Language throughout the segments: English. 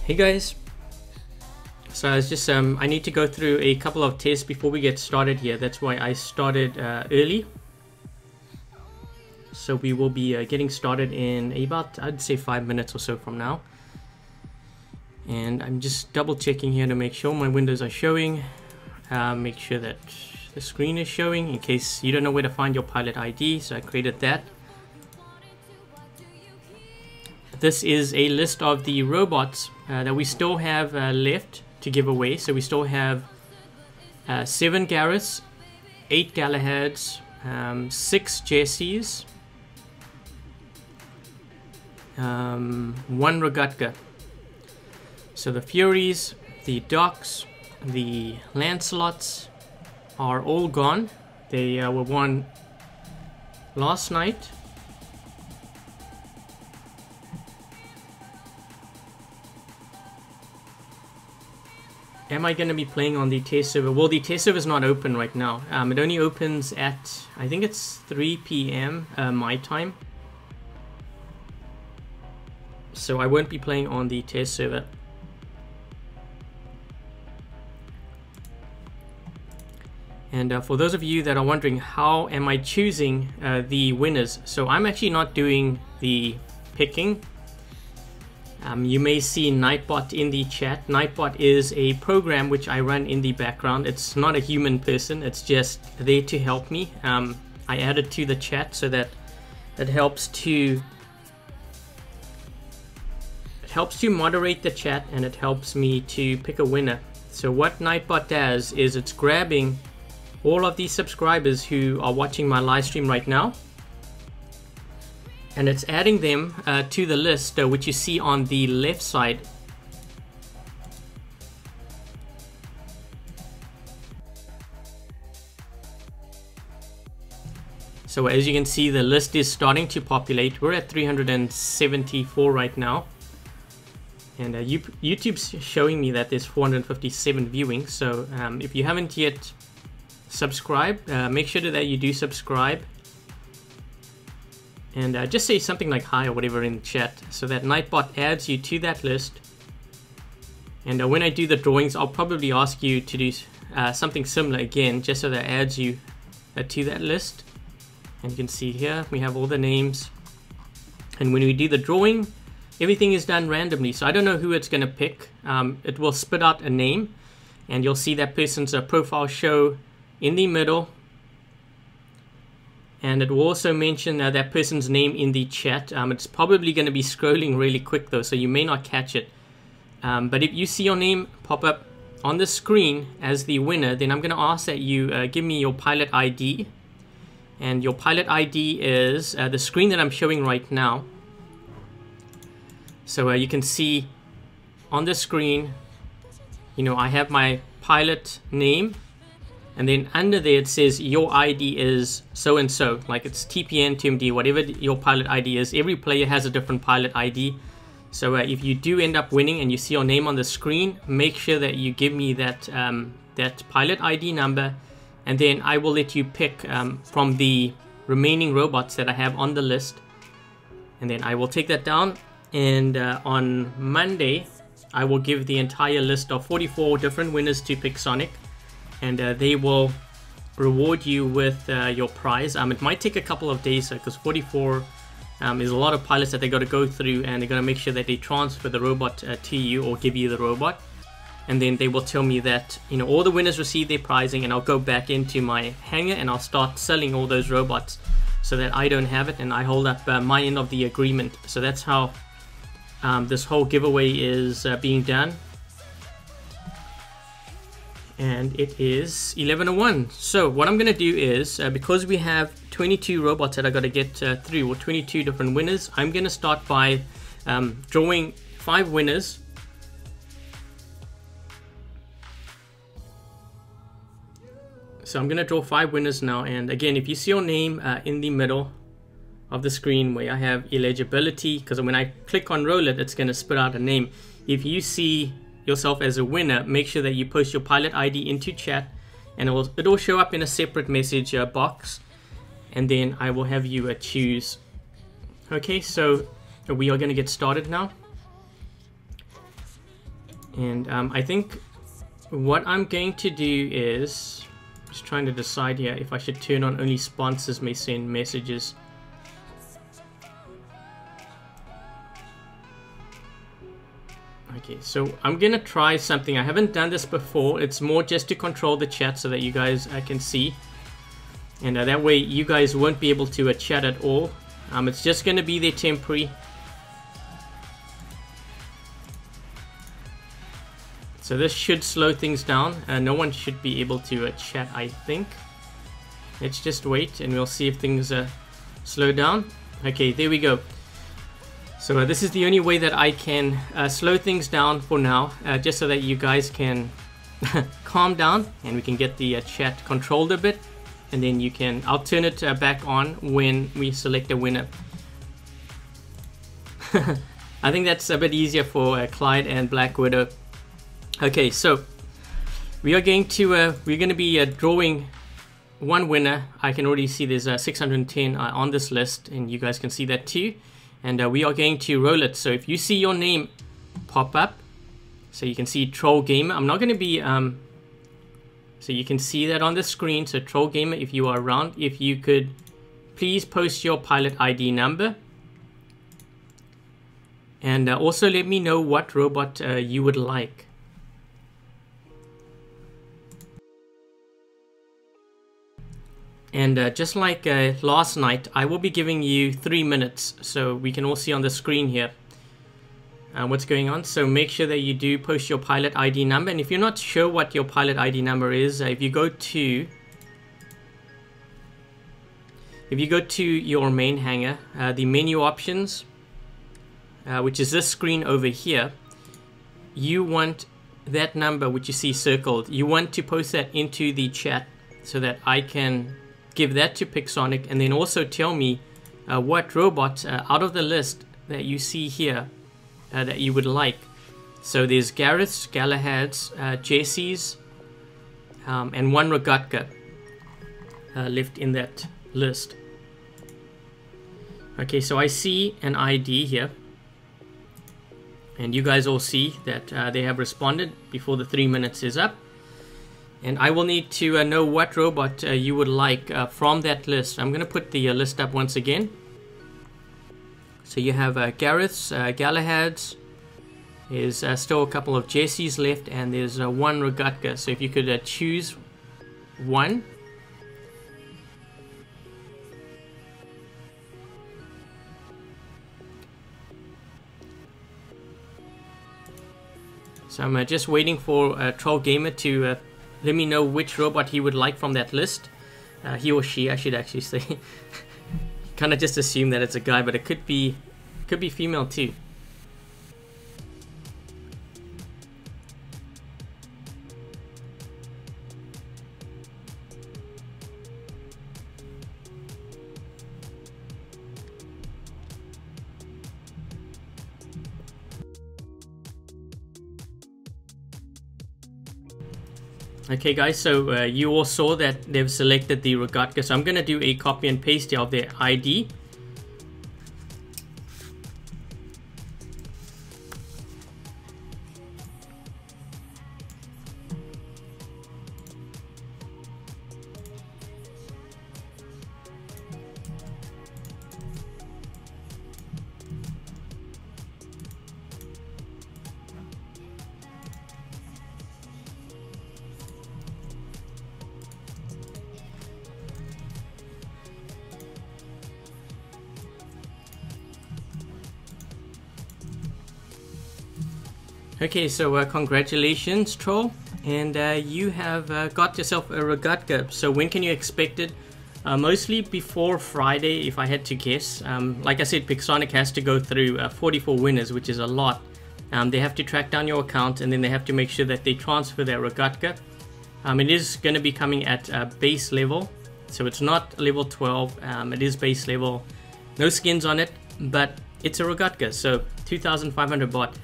Hey guys, so it's just I need to go through a couple of tests before we get started here. That's why I started early. So we will be getting started in about, I'd say 5 minutes or so from now. And I'm just double checking here to make sure my windows are showing. Make sure that the screen is showing in case you don't know where to find your pilot ID. So I created that. This is a list of the robots that we still have left to give away. So we still have 7 Gareths, 8 Galahads, 6 Jessies, 1 Rogatka. So the Furies, the Docs, the Lancelots are all gone. They were won last night. Am I going to be playing on the test server? Well, the test server is not open right now. It only opens at, I think it's 3 p.m. My time. So I won't be playing on the test server. And for those of you that are wondering, how am I choosing the winners? So I'm actually not doing the picking. You may see Nightbot in the chat. Nightbot is a program which I run in the background. It's not a human person, it's just there to help me. I added to the chat so that it helps to moderate the chat, and it helps me to pick a winner. So what Nightbot does is it's grabbing all of these subscribers who are watching my live stream right now, and it's adding them to the list which you see on the left side. So as you can see, the list is starting to populate. We're at 374 right now, and YouTube's showing me that there's 457 viewing. So if you haven't yet subscribed, make sure that you do subscribe. And just say something like hi or whatever in chat, so that Nightbot adds you to that list. And when I do the drawings, I'll probably ask you to do something similar again, just so that adds you to that list. And you can see here we have all the names. And when we do the drawing, everything is done randomly. So I don't know who it's going to pick. It will spit out a name, and you'll see that person's profile show in the middle. And it will also mention that person's name in the chat. It's probably going to be scrolling really quick though, so you may not catch it. But if you see your name pop up on the screen as the winner, then I'm going to ask that you give me your pilot ID. And your pilot ID is the screen that I'm showing right now. So you can see on the screen, I have my pilot name. And then under there it says your ID is so and so, like it's TPN, TMD, whatever your pilot ID is. Every player has a different pilot ID. So if you do end up winning and you see your name on the screen, make sure that you give me that that pilot ID number, and then I will let you pick from the remaining robots that I have on the list. And then I will take that down, and on Monday I will give the entire list of 44 different winners to Pick Sonic. And they will reward you with your prize. It might take a couple of days because 44 is a lot of pilots that they got to go through, and they're going to make sure that they transfer the robot to you or give you the robot. And then they will tell me that all the winners receive their prizing, and I'll go back into my hangar and I'll start selling all those robots so that I don't have it, and I hold up my end of the agreement. So that's how this whole giveaway is being done. And it is 11:01. So what I'm going to do is, because we have 22 robots that I got to get through, or 22 different winners, I'm going to start by drawing 5 winners. So I'm going to draw 5 winners now. And again, if you see your name in the middle of the screen where I have eligibility, because when I click on roll it, it's going to spit out a name. If you see yourself as a winner, make sure that you post your pilot ID into chat, and it will show up in a separate message box, and then I will have you choose. Okay, so we are going to get started now. And I think what I'm going to do is just trying to decide here if I should turn on only sponsors may send messages. Okay, so I'm gonna try something. I haven't done this before. It's more just to control the chat so that you guys can see, and that way you guys won't be able to chat at all. It's just gonna be there temporary. So this should slow things down. No one should be able to chat, I think. Let's just wait and we'll see if things slow down. Okay, there we go. So this is the only way that I can slow things down for now, just so that you guys can calm down and we can get the chat controlled a bit, and then you can, I'll turn it back on when we select a winner. I think that's a bit easier for Clyde and Black Widow. Okay, so we are going to we're going to be drawing one winner. I can already see there's 610 on this list, and you guys can see that too. And we are going to roll it. So if you see your name pop up, so you can see Troll Gamer. I'm not going to be so you can see that on the screen. So Troll Gamer, if you are around, if you could please post your pilot ID number, and also let me know what robot you would like. And just like last night, I will be giving you 3 minutes, so we can all see on the screen here what's going on. So make sure that you do post your pilot ID number, and if you're not sure what your pilot ID number is, if you go to your main hangar, the menu options, which is this screen over here, you want that number which you see circled, you want to post that into the chat so that I can give that to Pixonic, and then also tell me what robot out of the list that you see here that you would like. So there's Gareth's, Galahad's, Jesse's, and one Rogatka left in that list. Okay, so I see an ID here, and you guys all see that they have responded before the 3 minutes is up. And I will need to know what robot you would like from that list. I'm going to put the list up once again. So you have Gareth's, Galahad's, there's still a couple of Jesse's left, and there's one Rogatka. So if you could choose one. So I'm just waiting for Troll Gamer to let me know which robot he would like from that list. He or she, I should actually say. Kind of just assume that it's a guy, but it could be female too. Okay guys, so you all saw that they've selected the Rogatka, so I'm going to do a copy and paste of their ID. Okay, so congratulations, Troll, and you have got yourself a Rogatka. So when can you expect it? Mostly before Friday, if I had to guess. Like I said, Pixonic has to go through 44 winners, which is a lot. They have to track down your account, and then they have to make sure that they transfer their Rogatka. It is going to be coming at base level, so it's not level 12. It is base level, no skins on it, but it's a Rogatka, so 2,500 baht.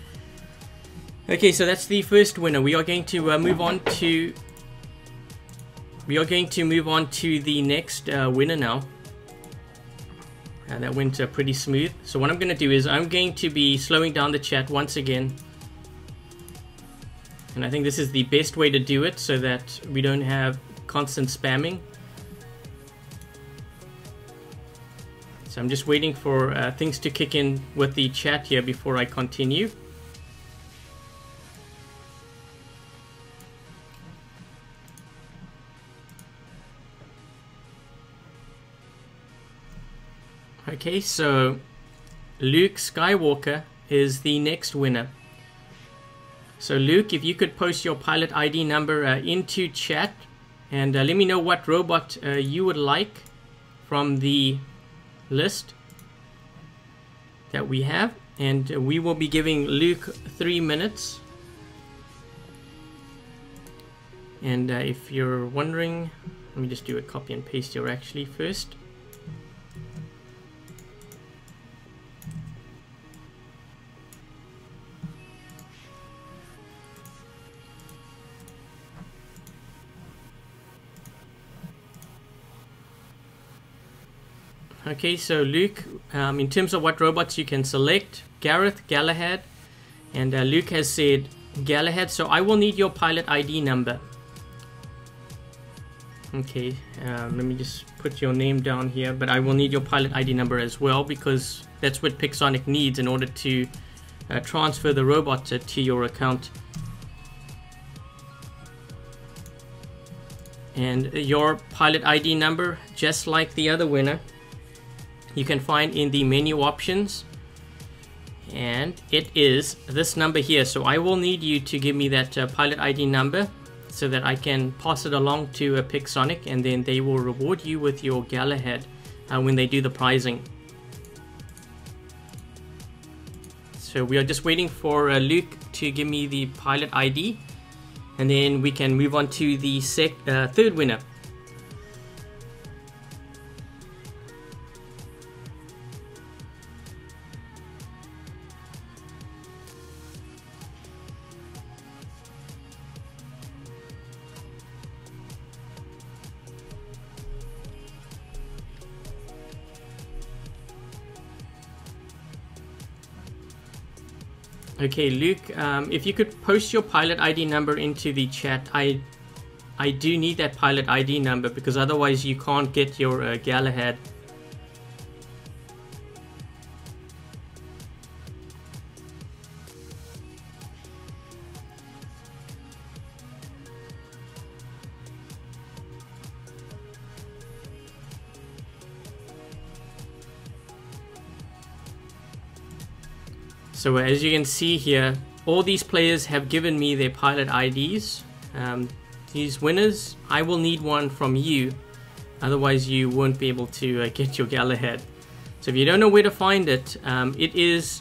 Okay, so that's the first winner. We are going to move on to the next winner now. That went pretty smooth. So what I'm going to do is I'm going to be slowing down the chat once again. And I think this is the best way to do it so that we don't have constant spamming. So I'm just waiting for things to kick in with the chat here before I continue. Okay, so Luke Skywalker is the next winner. So Luke, if you could post your pilot ID number into chat, and let me know what robot you would like from the list that we have, and we will be giving Luke 3 minutes. And if you're wondering, let me just do a copy and paste here actually first. Okay, so Luke, in terms of what robots you can select, Gareth, Galahad, and Luke has said Galahad, so I will need your pilot ID number. Okay, let me just put your name down here, but I will need your pilot ID number as well, because that's what Pixonic needs in order to transfer the robot to your account. And your pilot ID number, just like the other winner, you can find in the menu options, and it is this number here. So I will need you to give me that pilot ID number so that I can pass it along to Pixonic, and then they will reward you with your Galahad when they do the pricing. So we are just waiting for Luke to give me the pilot ID, and then we can move on to the third winner. Okay, Luke, if you could post your pilot ID number into the chat. I do need that pilot ID number, because otherwise you can't get your Galahad. So as you can see here, all these players have given me their pilot IDs. These winners, I will need one from you, otherwise you won't be able to get your Galahad. So if you don't know where to find it, it is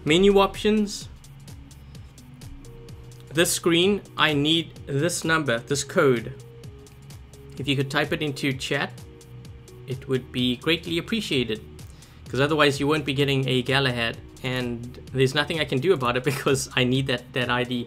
menu options, this screen. I need this number, this code. If you could type it into chat, it would be greatly appreciated, because otherwise you won't be getting a Galahad, and there's nothing I can do about it because I need that ID.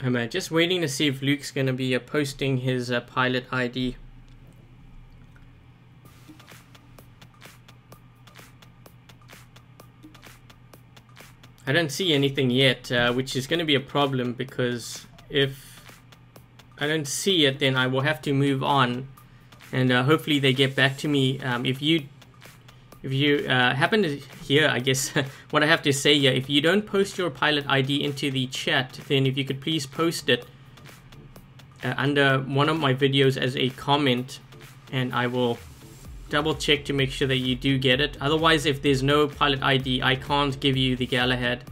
I'm just waiting to see if Luke's going to be posting his pilot ID. I don't see anything yet, which is going to be a problem, because if I don't see it, then I will have to move on, and hopefully they get back to me. If you happen to hear, I guess, what I have to say here, if you don't post your pilot ID into the chat, then if you could please post it under one of my videos as a comment, and I will double check to make sure that you do get it. Otherwise, if there's no pilot ID, I can't give you the Galahad.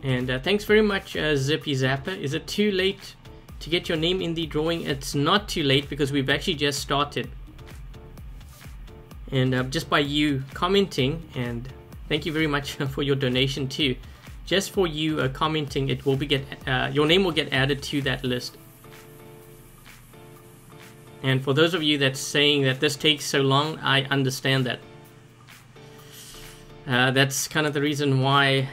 And thanks very much, Zippy Zapper. Is it too late to get your name in the drawing? It's not too late, because we've actually just started. And just by you commenting, and thank you very much for your donation too, just for you commenting, it will be your name will get added to that list. And for those of you that's saying that this takes so long, I understand that. That's kind of the reason why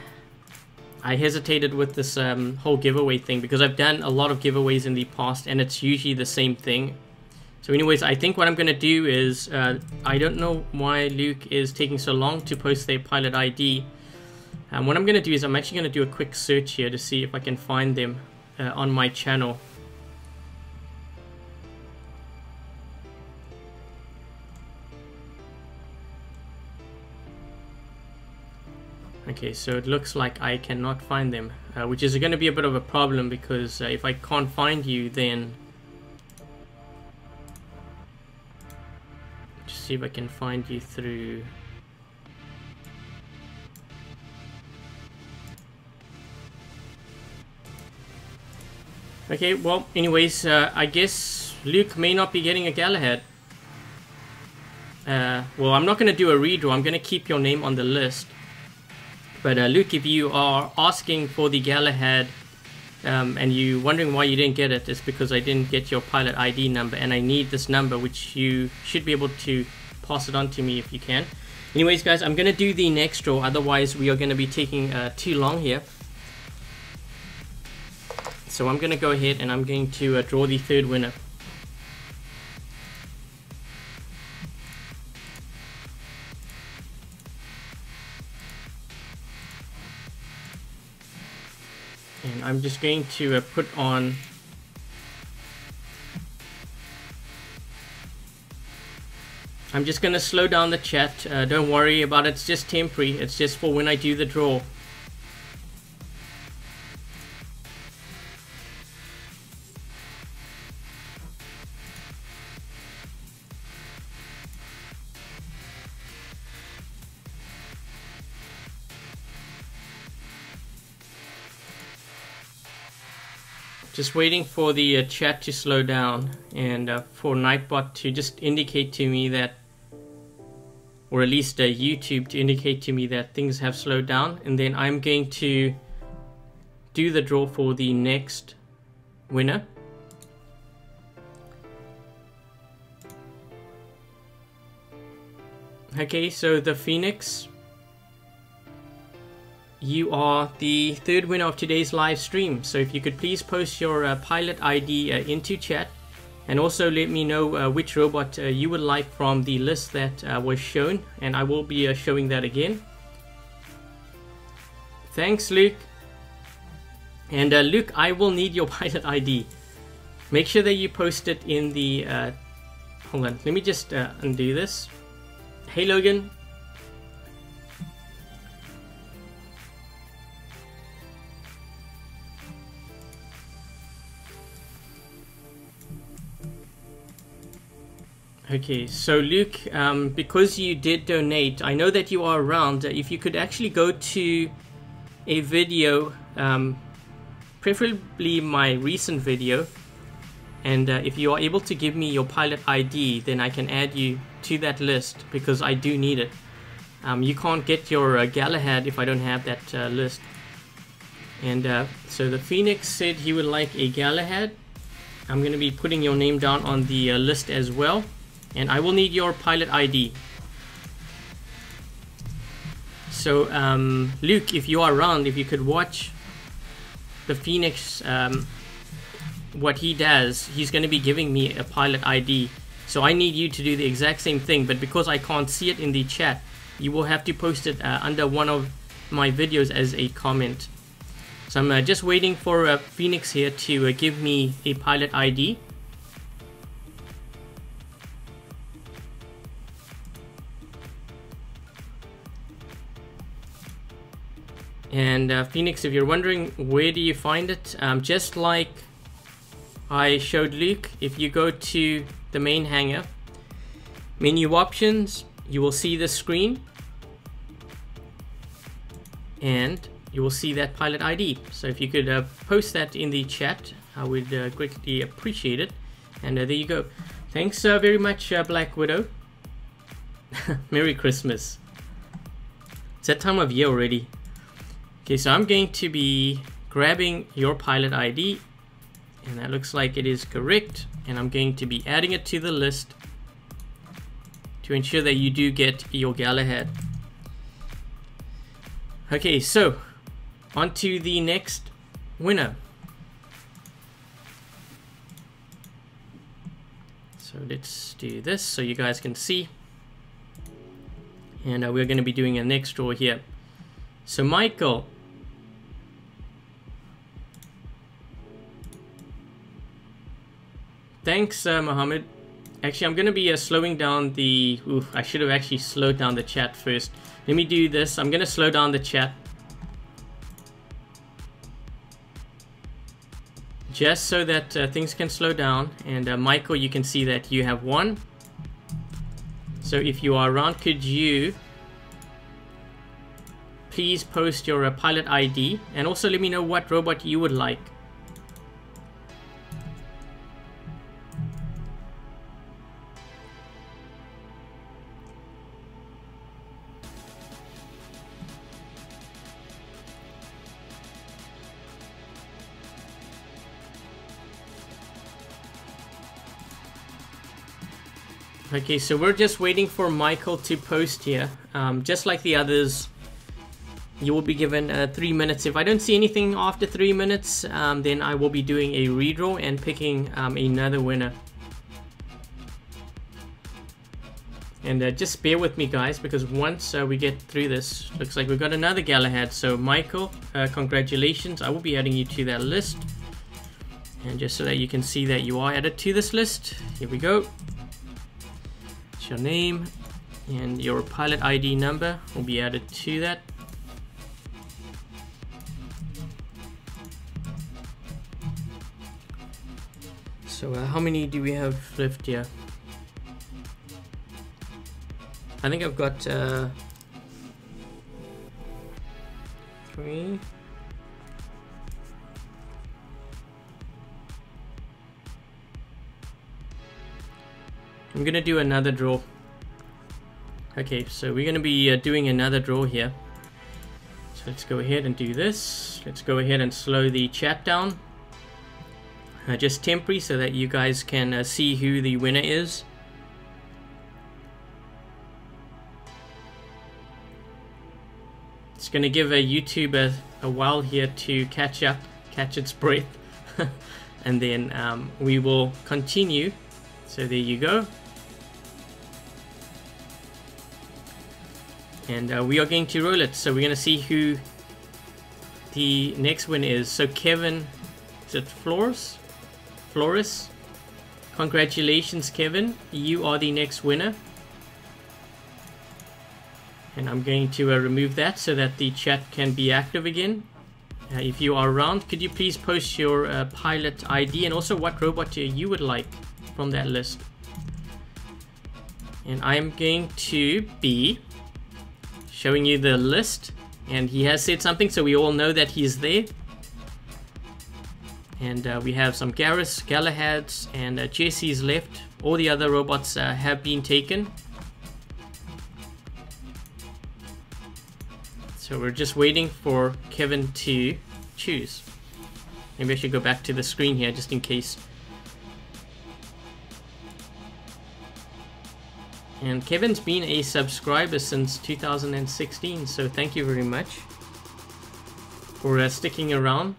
I hesitated with this whole giveaway thing, because I've done a lot of giveaways in the past and it's usually the same thing. So anyways, I think what I'm going to do is, I don't know why Luke is taking so long to post their pilot ID. What I'm going to do is I'm actually going to do a quick search here to see if I can find them on my channel. Okay, so it looks like I cannot find them, which is going to be a bit of a problem, because if I can't find you, then just see if I can find you through. Okay, well, anyways, I guess Luke may not be getting a Galahad. Well, I'm not going to do a redraw. I'm going to keep your name on the list. But Luke, if you are asking for the Galahad and you're wondering why you didn't get it, it's because I didn't get your pilot ID number, and I need this number, which you should be able to pass it on to me if you can. Anyways, guys, I'm going to do the next draw, otherwise we are going to be taking too long here. So I'm going to go ahead and I'm going to draw the third winner. And I'm just going to put on I'm just going to slow down the chat. Don't worry about it, it's just temporary. It's just for when I do the draw. Just waiting for the chat to slow down, and for Nightbot to just indicate to me that, or at least YouTube to indicate to me that things have slowed down, and then I'm going to do the draw for the next winner. Okay, so the Phoenix, you are the third winner of today's live stream. So if you could please post your pilot ID into chat, and also let me know which robot you would like from the list that was shown, and I will be showing that again. Thanks, Luke. And Luke, I will need your pilot ID. Make sure that you post it in the hold on, let me just undo this. Hey Logan. Okay, so Luke, because you did donate, I know that you are around. If you could actually go to a video, preferably my recent video, and if you are able to give me your pilot ID, then I can add you to that list, because I do need it. You can't get your Galahad if I don't have that list. And so the Phoenix said he would like a Galahad. I'm going to be putting your name down on the list as well. And I will need your pilot ID. So Luke, if you are around, if you could watch the Phoenix, what he does, he's going to be giving me a pilot ID. So I need you to do the exact same thing, but because I can't see it in the chat, you will have to post it under one of my videos as a comment. So I'm just waiting for Phoenix here to give me a pilot ID. And Phoenix, if you're wondering where do you find it, just like I showed Luke, if you go to the main hangar, menu options, you will see the screen, and you will see that pilot ID. So if you could post that in the chat, I would greatly appreciate it. And there you go. Thanks very much, Black Widow. Merry Christmas. It's that time of year already. Okay, so I'm going to be grabbing your pilot ID, And that looks like it is correct. And I'm going to be adding it to the list to ensure that you do get your Galahad. Okay, so on to the next winner. So let's do this so you guys can see. And we're going to be doing a next draw here. So Michael. Thanks, Mohammed. Actually, I'm going to be slowing down the... Oof, I should have actually slowed down the chat first. Let me do this. I'm going to slow down the chat. Just so that things can slow down. And Michael, you can see that you have won. So if you are around, could you please post your pilot ID? And also let me know what robot you would like. Okay, so we're just waiting for Michael to post here. Just like the others, you will be given 3 minutes. If I don't see anything after 3 minutes, then I will be doing a redraw and picking another winner. And just bear with me, guys, because once we get through this, looks like we've got another Galahad. So Michael, congratulations. I will be adding you to that list. And just so that you can see that you are added to this list, here we go. Your name and your pilot ID number will be added to that. So how many do we have left here? I think I've got 3. I'm gonna do another draw. Okay, so we're gonna be doing another draw here. So let's go ahead and do this. Let's go ahead and slow the chat down. Just temporary so that you guys can see who the winner is. It's gonna give YouTube a while here to catch up, catch its breath. And then we will continue. So there you go. And we are going to roll it. So we're going to see who the next winner is. So Kevin, is it Flores? Flores? Congratulations, Kevin. You are the next winner. And I'm going to remove that so that the chat can be active again. If you are around, could you please post your pilot ID and also what robot you would like from that list. And I'm going to be showing you the list, and he has said something so we all know that he's there. And we have some Gareths, Galahads, and Jesse's left. All the other robots have been taken. So we're just waiting for Kevin to choose. Maybe I should go back to the screen here just in case. And Kevin's been a subscriber since 2016, so thank you very much for sticking around.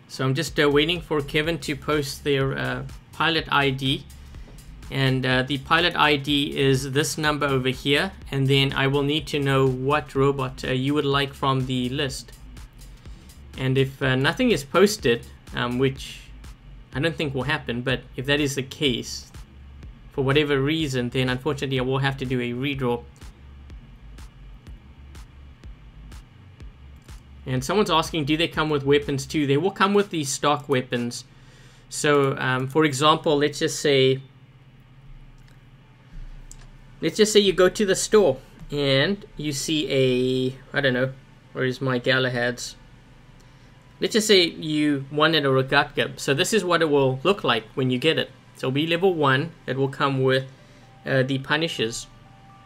So I'm just waiting for Kevin to post their pilot ID. And the pilot ID is this number over here, and then I will need to know what robot you would like from the list. And if nothing is posted, which I don't think will happen, but if that is the case, for whatever reason, then unfortunately I will have to do a redraw. And someone's asking, do they come with weapons too? They will come with the stock weapons. So for example, let's just say you go to the store and you see a, I don't know, where is my Galahads? let's just say you wanted a Rogatka. So this is what it will look like when you get it. So it'll be level 1. It will come with the Punishers.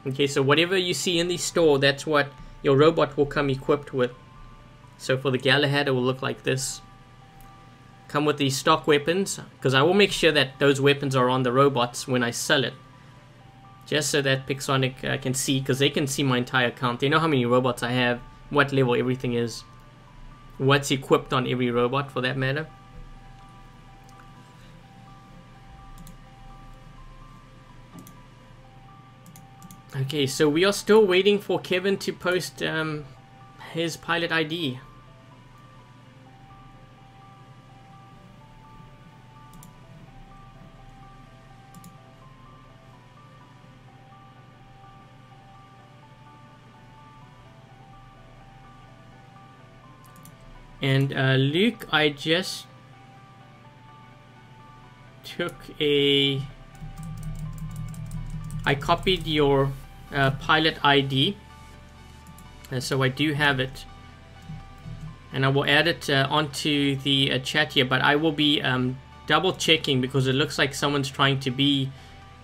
Okay, so whatever you see in the store, that's what your robot will come equipped with. So for the Galahad, it will look like this. Come with the stock weapons, because I will make sure that those weapons are on the robots when I sell it. Just so that Pixonic can see, because they can see my entire account. They know how many robots I have, what level everything is, what's equipped on every robot for that matter. Okay, so we are still waiting for Kevin to post his pilot ID. And Luke, I just I copied your pilot ID, and so I do have it, and I will add it onto the chat here, but I will be double checking, because it looks like someone's trying to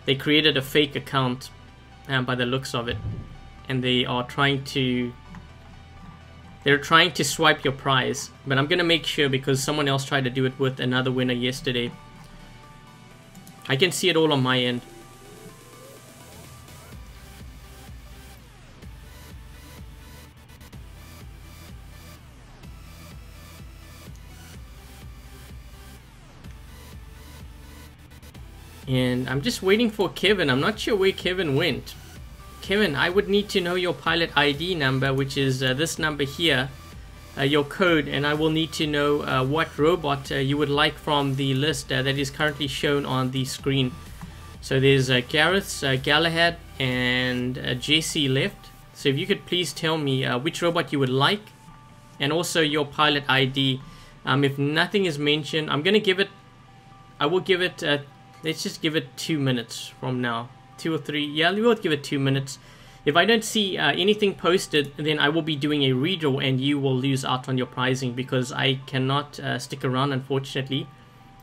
they created a fake account by the looks of it, and they're trying to swipe your prize. But I'm gonna make sure, because someone else tried to do it with another winner yesterday. I can see it all on my end. And I'm just waiting for Kevin. I'm not sure where Kevin went. Kevin, I would need to know your pilot ID number, which is this number here, your code, and I will need to know what robot you would like from the list that is currently shown on the screen. So there's Gareth's, Galahad, and JC left. So if you could please tell me which robot you would like, and also your pilot ID. If nothing is mentioned, I will give it, let's just give it 2 minutes from now. 2 or 3, yeah, we'll give it 2 minutes. If I don't see anything posted, then I will be doing a redraw, and you will lose out on your prizing, because I cannot stick around, unfortunately.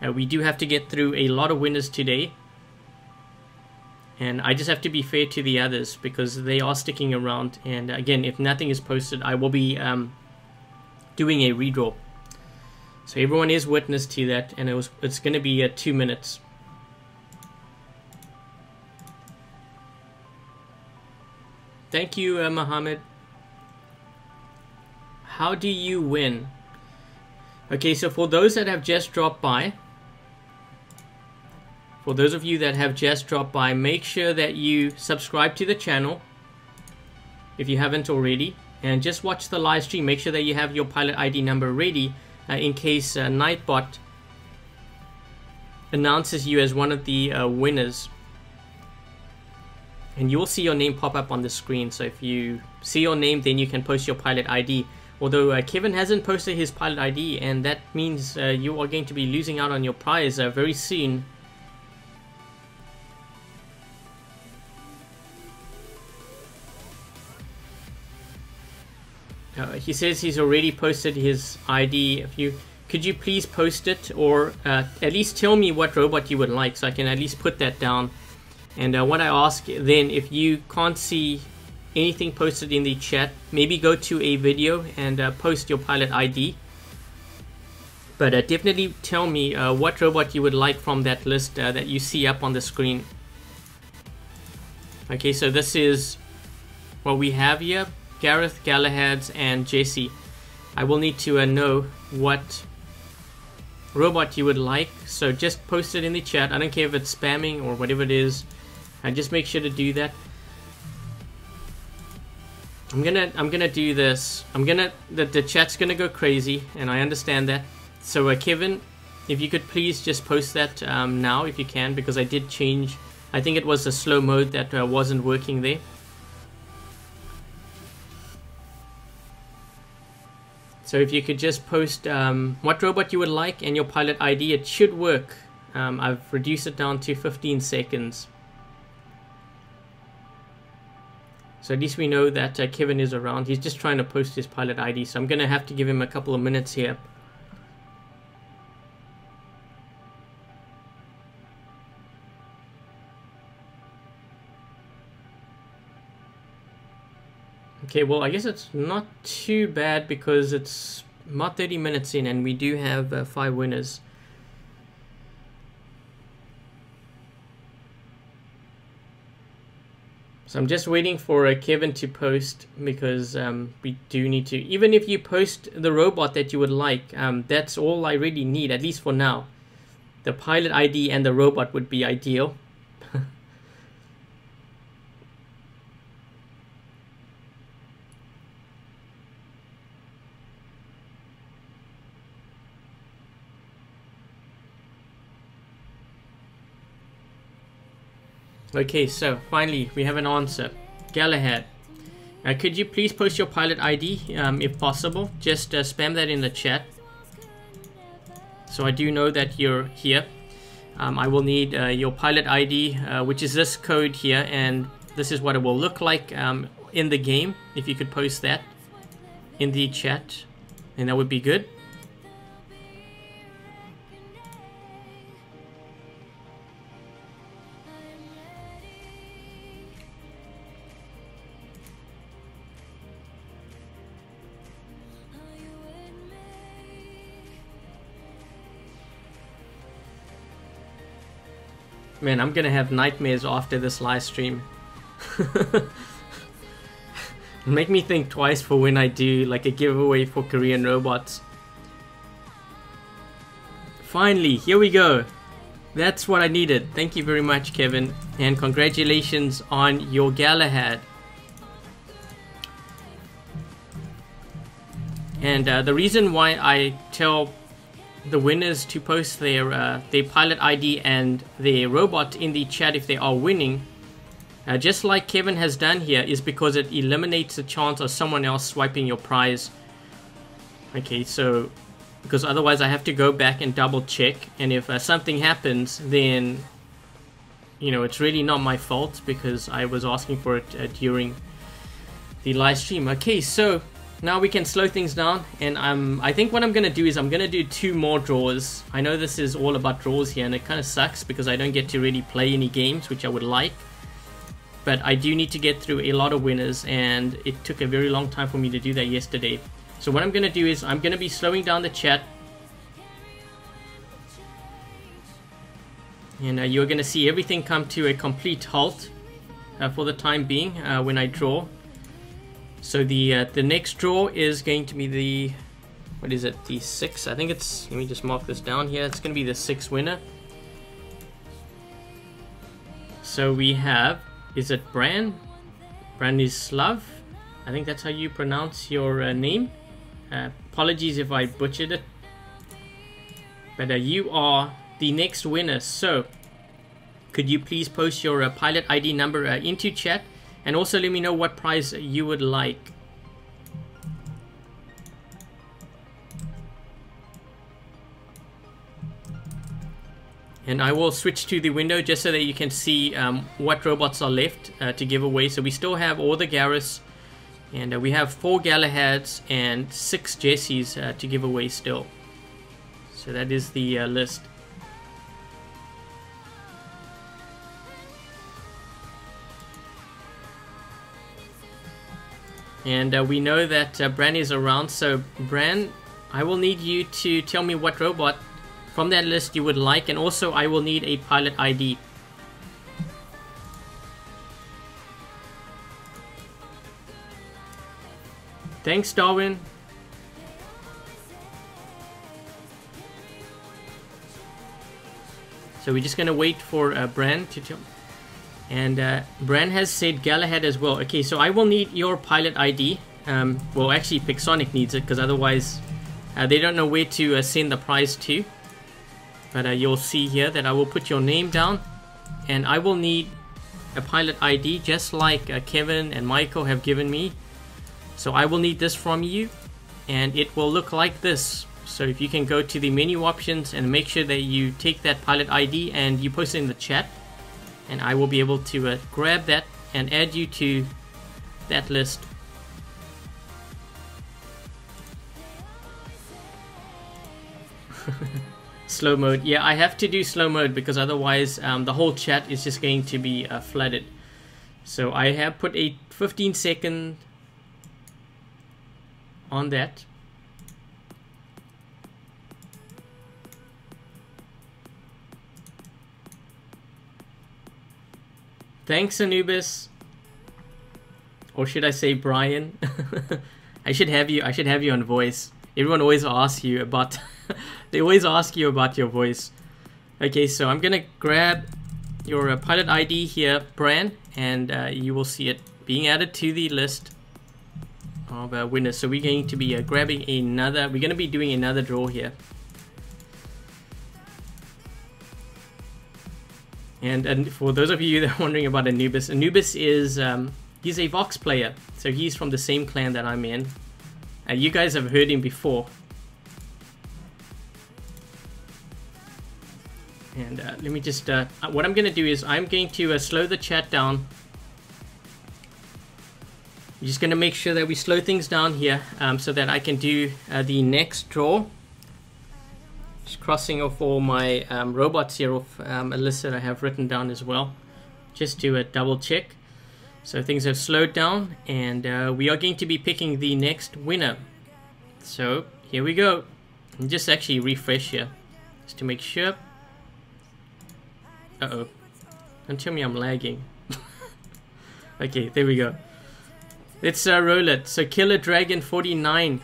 We do have to get through a lot of winners today, and I just have to be fair to the others, because they are sticking around. And again, if nothing is posted, I will be doing a redraw. So everyone is witness to that, and it's going to be 2 minutes. Thank you, Mohammed. How do you win? Okay, so for those that have just dropped by, make sure that you subscribe to the channel if you haven't already, and just watch the live stream. Make sure that you have your pilot ID number ready in case Nightbot announces you as one of the winners. And you will see your name pop up on the screen. So if you see your name, then you can post your pilot ID. Although Kevin hasn't posted his pilot ID, and that means you are going to be losing out on your prize very soon. He says he's already posted his ID. Could you please post it, or at least tell me what robot you would like, so I can at least put that down. And what I ask then, if you can't see anything posted in the chat, maybe go to a video and post your pilot ID. But definitely tell me what robot you would like from that list that you see up on the screen. Okay, so this is what we have here: Gareth, Galahad, and Jesse. I will need to know what robot you would like, so just post it in the chat. I don't care if it's spamming or whatever it is. Just make sure to do that. I'm gonna do this. The chat's gonna go crazy, and I understand that. So Kevin, if you could please just post that now if you can, because I did change. I think it was the slow mode that wasn't working there. So if you could just post what robot you would like and your pilot ID, it should work. I've reduced it down to 15 seconds. So at least we know that Kevin is around. He's just trying to post his pilot ID, so I'm going to have to give him a couple of minutes here. Okay, well, I guess it's not too bad because it's about 30 minutes in and we do have 5 winners. So I'm just waiting for Kevin to post because we do need to, even if you post the robot that you would like, that's all I really need, at least for now. The pilot ID and the robot would be ideal. Okay, so finally we have an answer. Galahad. Could you please post your pilot ID if possible? Just spam that in the chat. So I do know that you're here. I will need your pilot ID, which is this code here, and this is what it will look like in the game. If you could post that in the chat, and that would be good. Man, I'm gonna have nightmares after this live stream. Make me think twice for when I do like a giveaway for Korean robots. Finally, here we go. That's what I needed. Thank you very much, Kevin, and congratulations on your Galahad. And the reason why I tell the winners to post their pilot ID and their robot in the chat if they are winning, just like Kevin has done here, is because it eliminates the chance of someone else swiping your prize. Okay, so because otherwise I have to go back and double check, and if something happens, then you know it's really not my fault because I was asking for it during the live stream. Okay, so now we can slow things down, and I think what I'm gonna do is I'm gonna do 2 more draws. I know this is all about draws here, and it kind of sucks because I don't get to really play any games, which I would like. But I do need to get through a lot of winners, and it took a very long time for me to do that yesterday. So what I'm gonna do is I'm gonna be slowing down the chat, and you're gonna see everything come to a complete halt for the time being when I draw. So the next draw is going to be the, what is it, the 6, I think it's, let me just mark this down here, it's going to be the 6th winner. So we have, is it Branislav? I think that's how you pronounce your name. Apologies if I butchered it. But you are the next winner, so could you please post your pilot ID number into chat? And also let me know what prize you would like. And I will switch to the window just so that you can see what robots are left to give away. So we still have all the Gareths, and we have 4 Galahads and 6 Jessies to give away still. So that is the list. And we know that Bran is around, so Bran, I will need you to tell me what robot from that list you would like, and also I will need a pilot ID. Thanks, Darwin. So we're just gonna wait for Bran to tell. And Bran has said Galahad as well. Okay, so I will need your pilot ID. Well, actually, Pixonic needs it because otherwise they don't know where to send the prize to. But you'll see here that I will put your name down, and I will need a pilot ID just like Kevin and Michael have given me. So I will need this from you, and it will look like this. So if you can go to the menu options and make sure that you take that pilot ID and you post it in the chat, and I will be able to grab that and add you to that list. Slow mode. Yeah, I have to do slow mode because otherwise the whole chat is just going to be flooded. So I have put a 15-second on that. Thanks, Anubis. Or should I say Brian? I should have you on voice. Everyone always asks you about they always ask you about your voice. Okay, so I'm gonna grab your pilot ID here, Bran, and you will see it being added to the list of winners. So we're going to be grabbing another, we're going to be doing another draw here. And for those of you that are wondering about Anubis, Anubis is, he's a Vox player. So he's from the same clan that I'm in. You guys have heard him before. And let me just, what I'm going to do is I'm going to slow the chat down. I'm just going to make sure that we slow things down here so that I can do the next draw. Just crossing off all my robots here off a list that I have written down as well, just to double check. So things have slowed down, and we are going to be picking the next winner. So here we go. And just actually refresh here, just to make sure. Uh-oh. Don't tell me I'm lagging. Okay, there we go. Let's roll it. So Killer Dragon 49,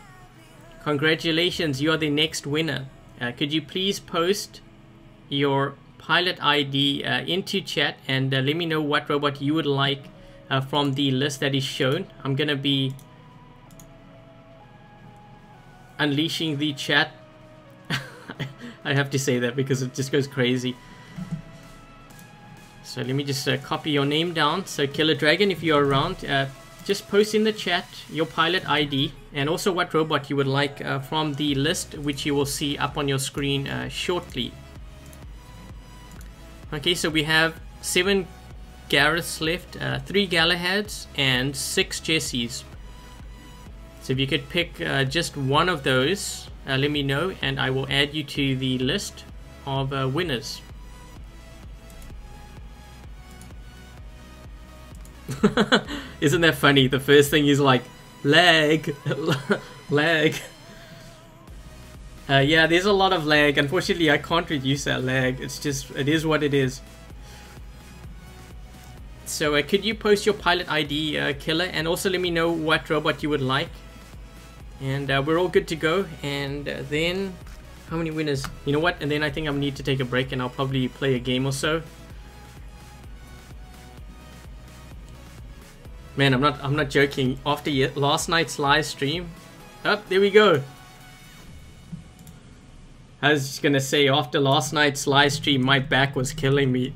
congratulations, you are the next winner. Could you please post your pilot ID into chat and let me know what robot you would like from the list that is shown. I'm gonna be unleashing the chat. I have to say that because it just goes crazy. So let me just copy your name down. So Killer Dragon, if you're around, just post in the chat your pilot ID and also what robot you would like from the list, which you will see up on your screen shortly. Okay, so we have 7 Gareths left, 3 Galahads and 6 Jessies. So if you could pick just one of those, let me know and I will add you to the list of winners. Isn't that funny? The first thing is like lag. Lag. Yeah, there's a lot of lag. Unfortunately, I can't reduce that lag. It's just, it is what it is. So could you post your pilot ID, Killer, and also let me know what robot you would like. And we're all good to go. And then, how many winners? You know what? And then I think I need to take a break and I'll probably play a game or so. Man, I'm not joking. After last night's live stream, there we go. I was just gonna say, after last night's live stream, my back was killing me.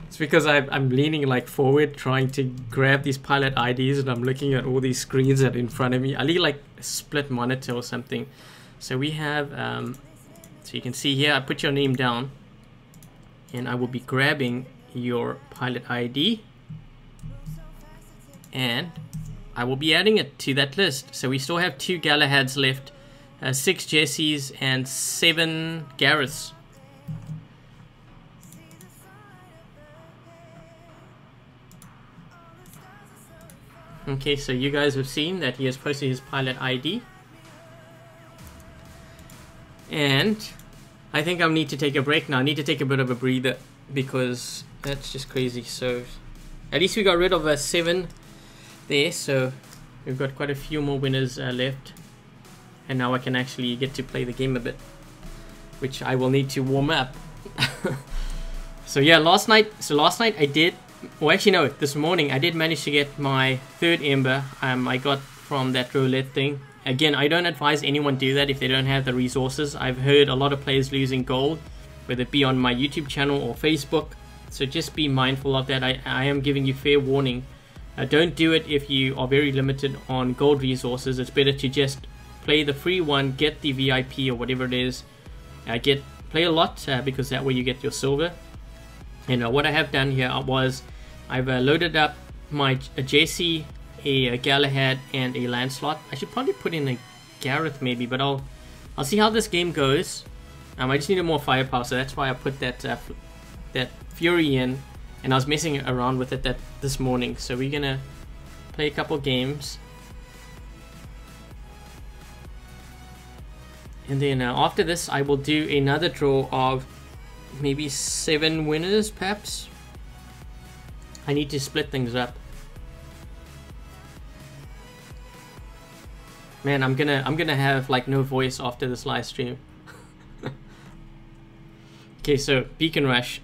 It's because I'm leaning like forward, trying to grab these pilot IDs, and I'm looking at all these screens that are in front of me. I need like a split monitor or something. So we have, so you can see here, I put your name down, and I will be grabbing your pilot ID. And I will be adding it to that list. So we still have 2 Galahads left, 6 Jessies and 7 Gareths. Okay, so you guys have seen that he has posted his pilot ID. And I think I need to take a break now. I need to take a bit of a breather because that's just crazy. So at least we got rid of 7 there, so we've got quite a few more winners left, and now I can actually get to play the game a bit, which I will need to warm up. So yeah, last night I did, well actually no, this morning I did manage to get my 3rd Ember. I got from that roulette thing. Again, I don't advise anyone do that if they don't have the resources. I've heard a lot of players losing gold, whether it be on my YouTube channel or Facebook, so just be mindful of that. I am giving you fair warning. Don't do it if you are very limited on gold resources. It's better to just play the free one, get the VIP or whatever it is, play a lot because that way you get your silver. And what I have done here was I've loaded up my Jessie, a Galahad and a Lancelot. I should probably put in a Gareth maybe, but I'll see how this game goes. I just needed more firepower, so that's why I put that Fury in. And I was messing around with it this morning. So we're gonna play a couple games. And then after this, I will do another draw of maybe 7 winners, perhaps. I need to split things up. Man, I'm gonna have like no voice after this live stream. Okay, so Beacon Rush.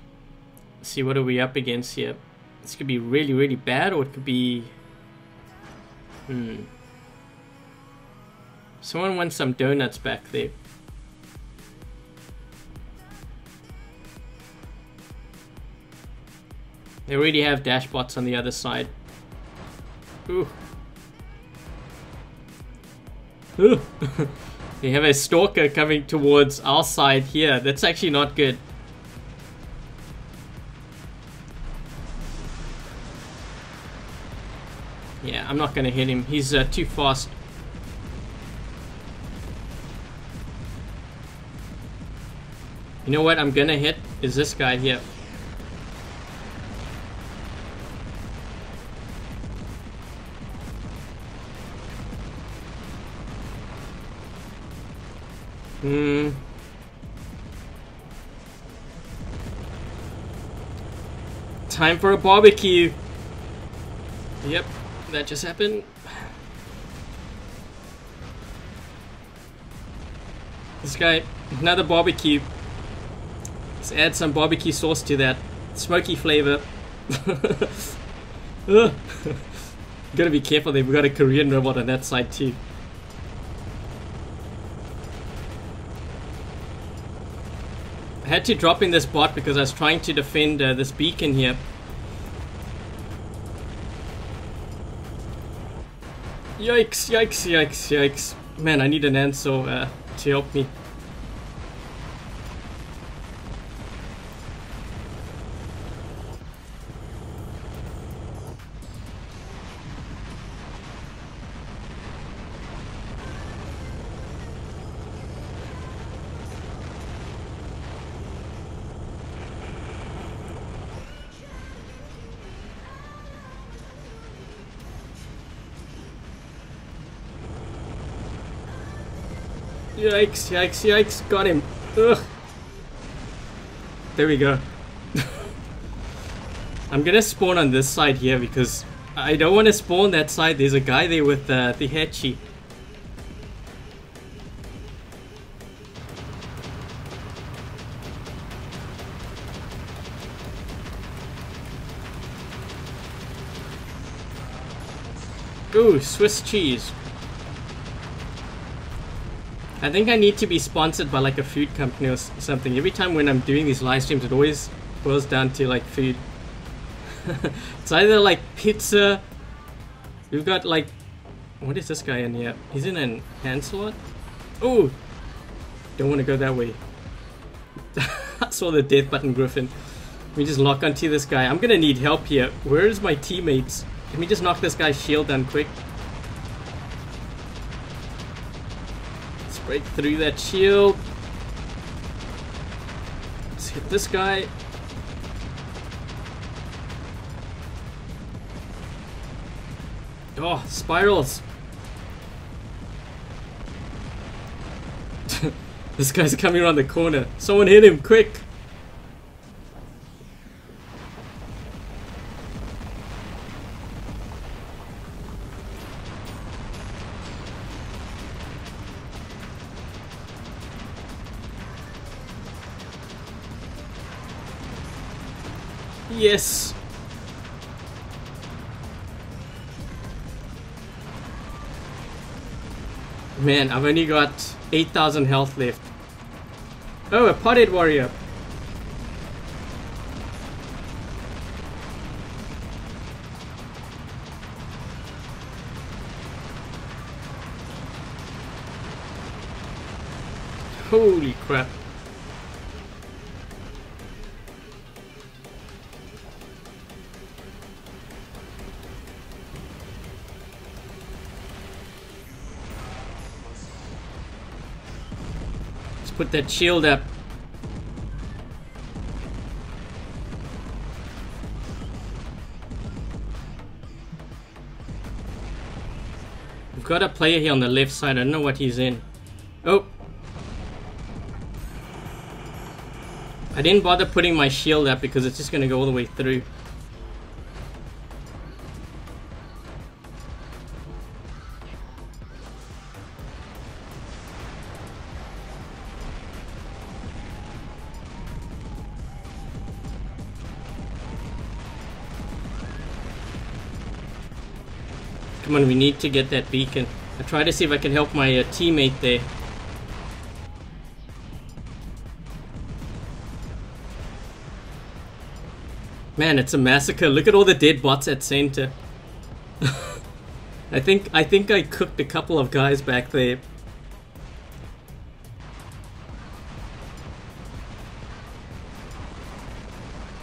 Let's see, what are we up against here? This could be really, really bad, or it could be... Someone wants some donuts back there. They already have dashbots on the other side. Ooh. Ooh. They have a stalker coming towards our side here. That's actually not good. Yeah, I'm not gonna hit him. He's too fast. You know what I'm gonna hit is this guy here. Time for a barbecue. Yep, that just happened. This guy, another barbecue. Let's add some barbecue sauce to that. Smoky flavor. Gotta be careful there, we've got a Korean robot on that side too. I had to drop in this bot because I was trying to defend this beacon here. Yikes, yikes, yikes, yikes. Man, I need an answer to help me. Yikes, yikes, yikes, got him. Ugh. There we go. I'm gonna spawn on this side here because I don't want to spawn that side. There's a guy there with the Hechi. Ooh, Swiss cheese. I think I need to be sponsored by like a food company or something. Every time when I'm doing these live streams, it always boils down to like food. It's either like pizza. We've got like, what is this guy in here? He's in an hand slot. Oh, don't want to go that way. I saw the death button, Griffin. Let me just lock onto this guy. I'm gonna need help here. Where's my teammates? Let me just knock this guy's shield down quick. Break through that shield. Let's hit this guy. Oh, spirals. This guy's coming around the corner. Someone hit him, quick. Yes. Man, I've only got 8,000 health left. Oh, a potted warrior. Holy crap. Put that shield up. We've got a player here on the left side. I don't know what he's in. Oh, I didn't bother putting my shield up because it's just going to go all the way through. Come on, we need to get that beacon. I try to see if I can help my teammate there. Man, it's a massacre. Look at all the dead bots at center. I think I cooked a couple of guys back there.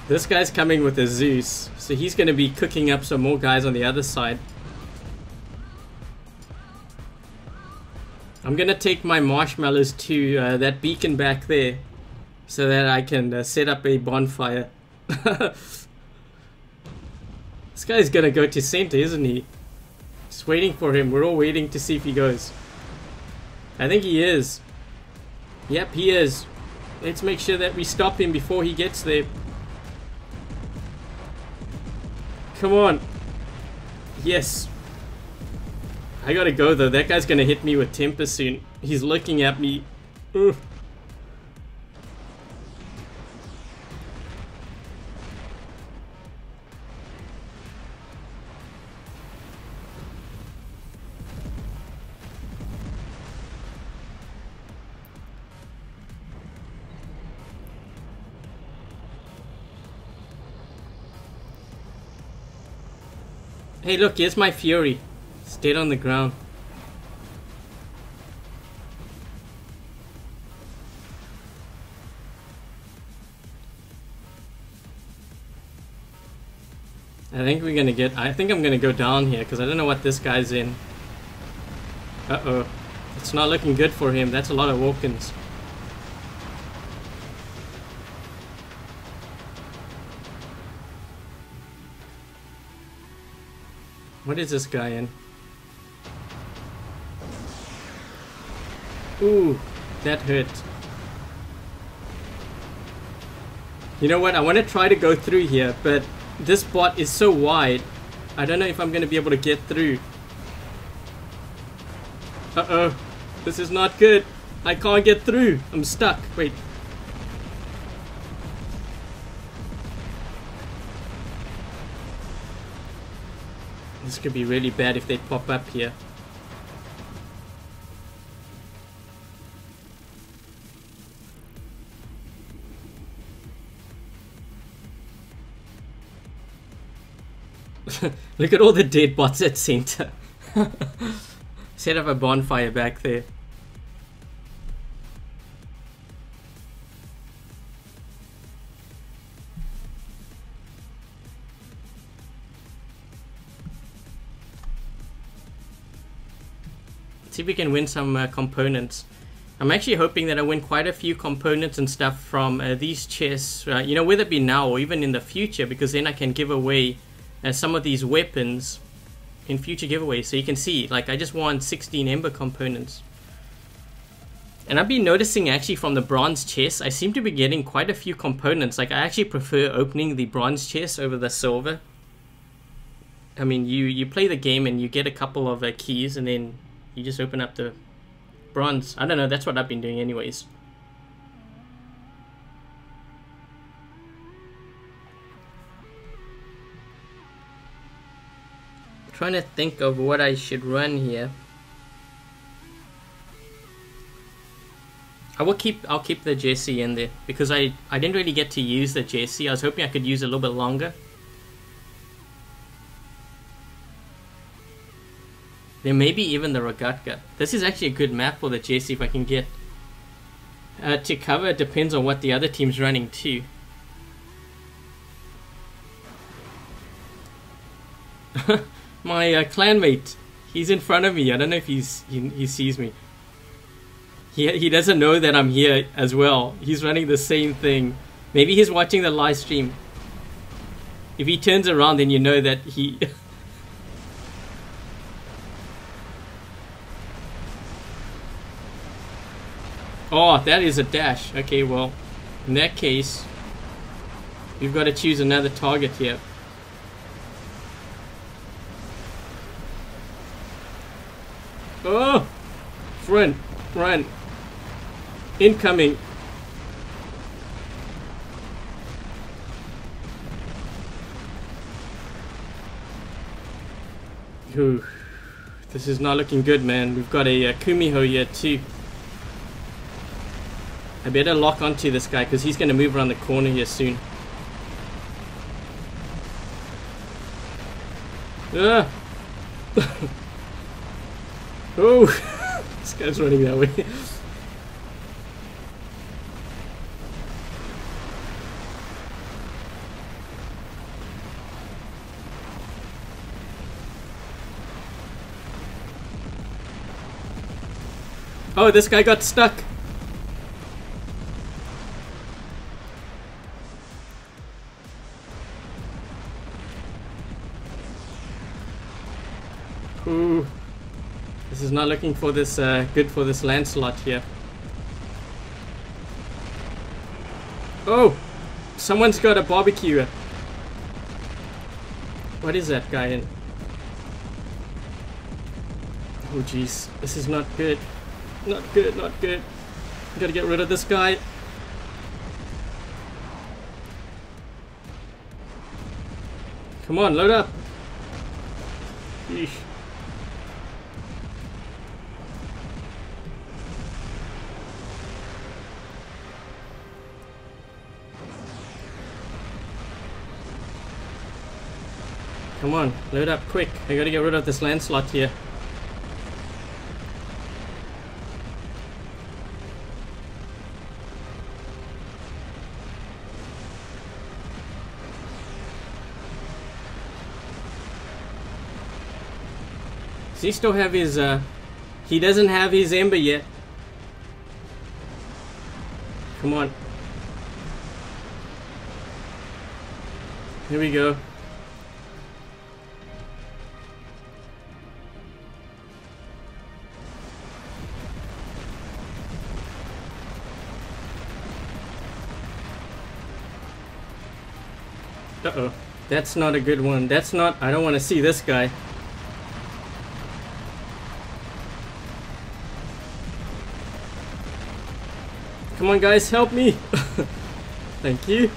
This guy's coming with a Zeus, so he's going to be cooking up some more guys on the other side. I'm going to take my marshmallows to that beacon back there so that I can set up a bonfire. This guy's going to go to center, isn't he? Just waiting for him. We're all waiting to see if he goes. I think he is. Yep, he is. Let's make sure that we stop him before he gets there. Come on. Yes. I gotta go though. That guy's gonna hit me with temper soon. He's looking at me. Ugh. Hey look, here's my Fury. It's dead on the ground. I think I'm gonna go down here because I don't know what this guy's in. Uh-oh. It's not looking good for him. That's a lot of walk-ins. What is this guy in? Ooh, that hurt. You know what? I want to try to go through here, but this bot is so wide. I don't know if I'm going to be able to get through. Uh-oh. This is not good. I can't get through. I'm stuck. Wait. This could be really bad if they pop up here. Look at all the dead bots at center. Set up a bonfire back there. See if we can win some components. I'm actually hoping that I win quite a few components and stuff from these chests, you know, whether it be now or even in the future, because then I can give away some of these weapons in future giveaways. So you can see, like, I just won 16 Ember components. And I've been noticing actually from the bronze chests, I seem to be getting quite a few components. Like, I actually prefer opening the bronze chest over the silver. I mean, you play the game and you get a couple of keys and then you just open up the bronze. I don't know, that's what I've been doing anyways. I'm trying to think of what I should run here. I'll keep the Jesse in there because I didn't really get to use the Jesse. I was hoping I could use it a little bit longer. Then maybe even the Rogatka. This is actually a good map for the Jesse if I can get to cover. It depends on what the other team's running too. My clanmate, he's in front of me. I don't know if he sees me. He doesn't know that I'm here as well. He's running the same thing. Maybe he's watching the live stream. If he turns around, then you know that he... Oh, that is a dash. Okay, well, In that case, we've got to choose another target here. Oh! Run! Run! Incoming! Ooh. This is not looking good, man. We've got a Kumiho here too. I better lock onto this guy because he's going to move around the corner here soon. Ah! Oh! This guy's running that way. Oh, this guy got stuck. Ooh. This is not looking for this good for this Lancelot here. Oh! Someone's got a barbecue. What is that guy in? Oh jeez, this is not good. Not good, not good. Gotta get rid of this guy. Come on, load up. Eesh. Come on, load up quick. I gotta get rid of this Lancelot here. Does he still have his, he doesn't have his Ember yet. Come on. Here we go. Uh-oh. That's not a good one. That's not... I don't want to see this guy. Come on, guys, help me. Thank you.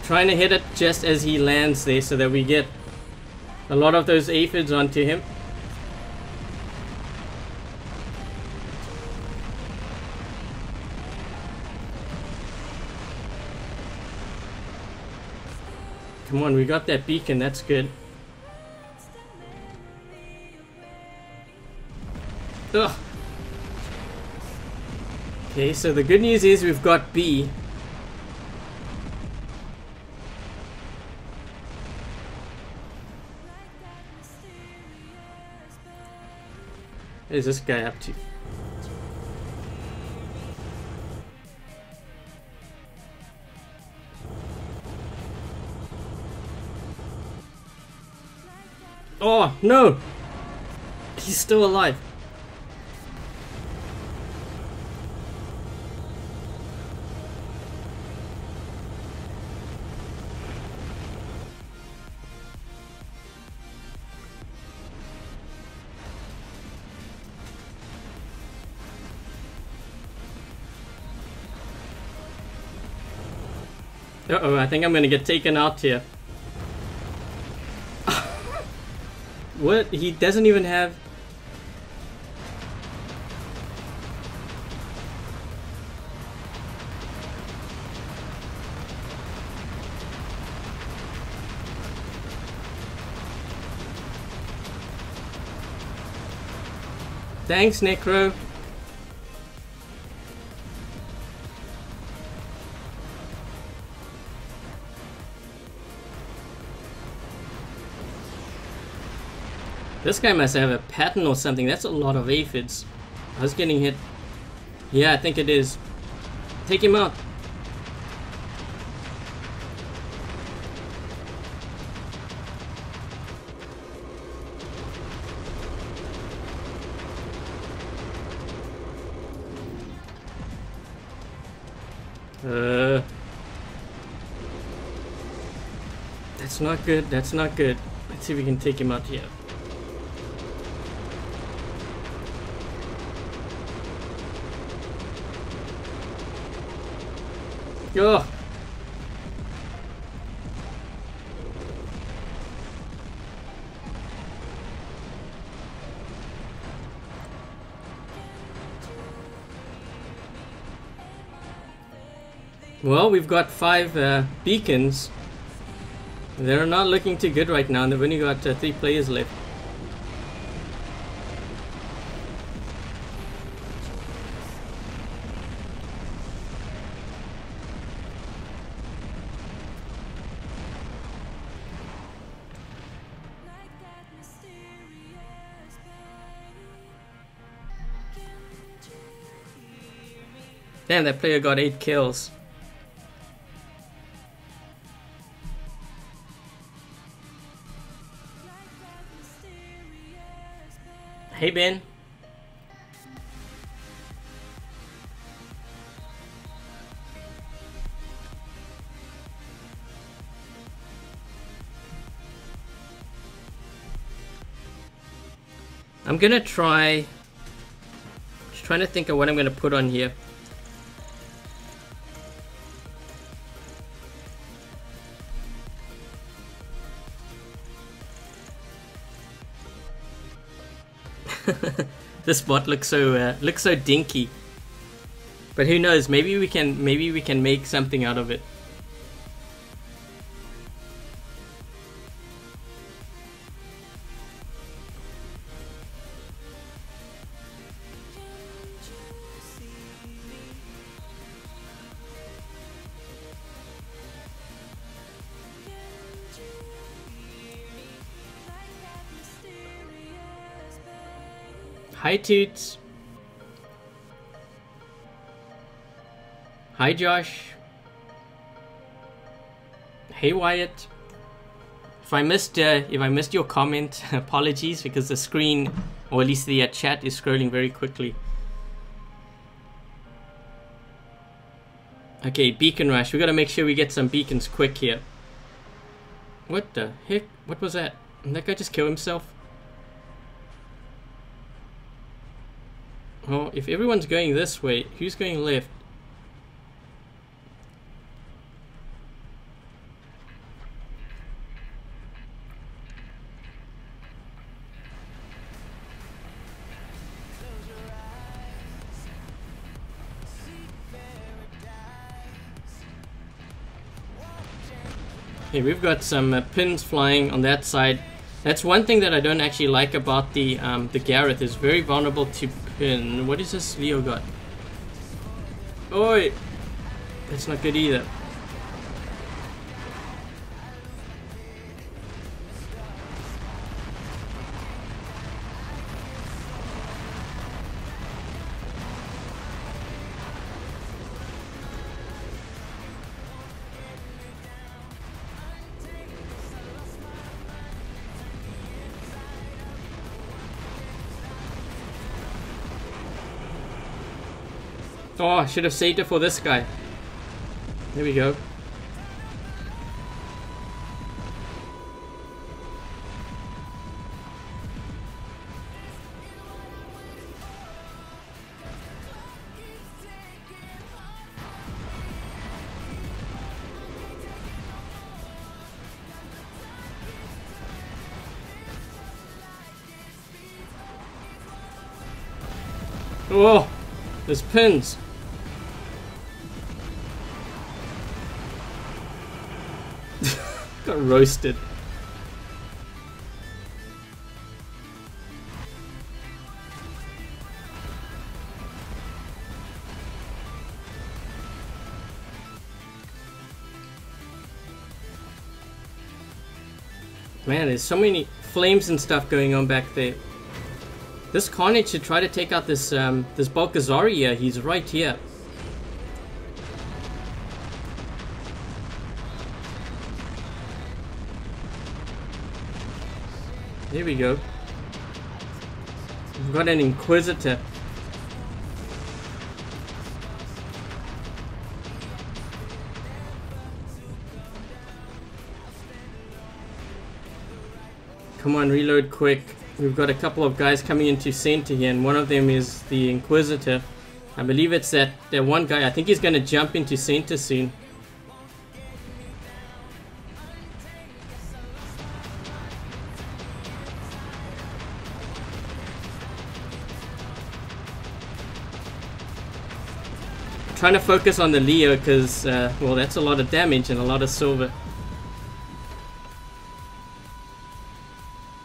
Trying to hit it just as he lands there so that we get a lot of those aphids onto him. Come on, we got that beacon, that's good. Ugh. Okay, so the good news is we've got B. What is this guy up to? Oh, no! He's still alive. Uh-oh, I think I'm gonna get taken out here. What? He doesn't even have... Thanks, Necro. This guy must have a pattern or something. That's a lot of aphids. I was getting hit. Yeah, I think it is. Take him out. That's not good. That's not good. Let's see if we can take him out here. Oh. Well, we've got 5 beacons. They're not looking too good right now, and they've only got 3 players left. Damn, that player got 8 kills. Hey, Ben. I'm gonna try... Just trying to think of what I'm gonna put on here. This bot looks so dinky, but who knows? Maybe we can make something out of it. Hi Toots. Hi Josh. Hey Wyatt. If I missed your comment, apologies, because the screen, or at least the chat, is scrolling very quickly. Okay, beacon rush. We gotta make sure we get some beacons quick here. What the heck? What was that? Did that guy just kill himself? Well, if everyone's going this way, who's going left? Hey, we've got some pins flying on that side. That's one thing that I don't actually like about the Gareth. Is very vulnerable to pin. What is this Leo got? Oi! That's not good either. Oh, I should have saved it for this guy. There we go. Oh, there's pins. Got roasted. Man, there's so many flames and stuff going on back there. This Carnage should try to take out this this Balkazari here. He's right here. There we go. We've got an Inquisitor. Come on, reload quick. We've got a couple of guys coming into center here, and one of them is the Inquisitor. I believe it's that one guy. I think he's going to jump into center soon. I'm trying to focus on the Leo because, well, that's a lot of damage and a lot of silver.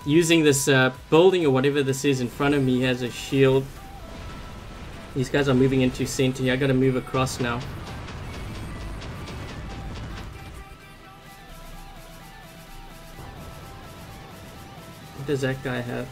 Using this building or whatever this is in front of me has a shield. These guys are moving into center here. I gotta move across now. What does that guy have?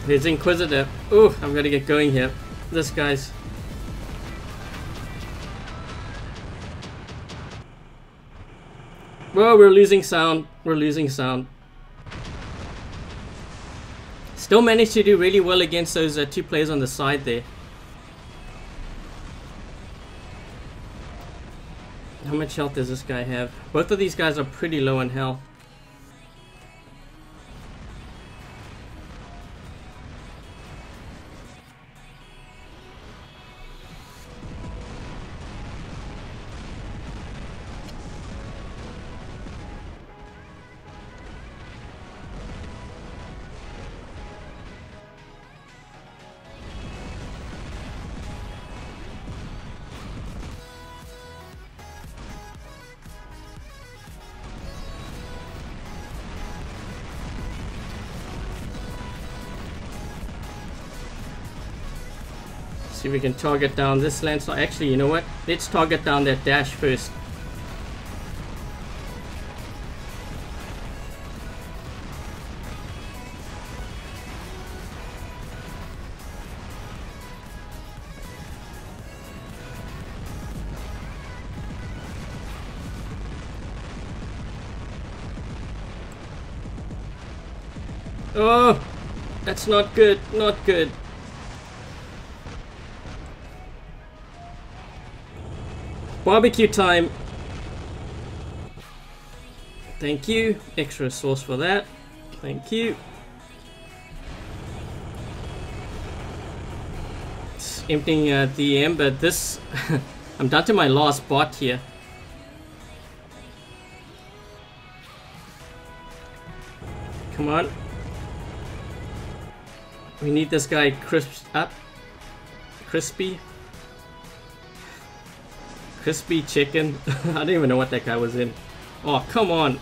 There's Inquisitor. Oh, I'm gonna get going here. This guy's. Whoa, we're losing sound. We're losing sound. Still managed to do really well against those two players on the side there. How much health does this guy have? Both of these guys are pretty low on health. See if we can target down this Lancelot. Actually, you know what? Let's target down that dash first. Oh, that's not good. Not good. Barbecue time. Thank you. Extra sauce for that. Thank you. It's emptying DM, but this... I'm down to my last bot here. Come on. We need this guy crisped up. Crispy. Crispy chicken. I don't even know what that guy was in. Oh, come on.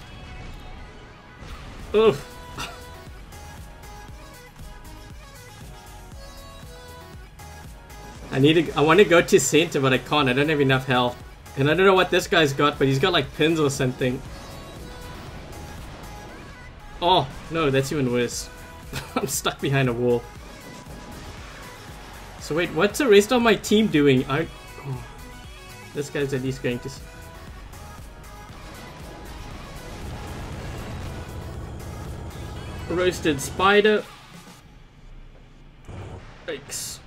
Oof. I want to go to center, but I can't. I don't have enough health. And I don't know what this guy's got, but he's got like pins or something. Oh, no, that's even worse. I'm stuck behind a wall. So wait, what's the rest of my team doing? Oh. This guy's at least going to... Roasted spider. Yikes.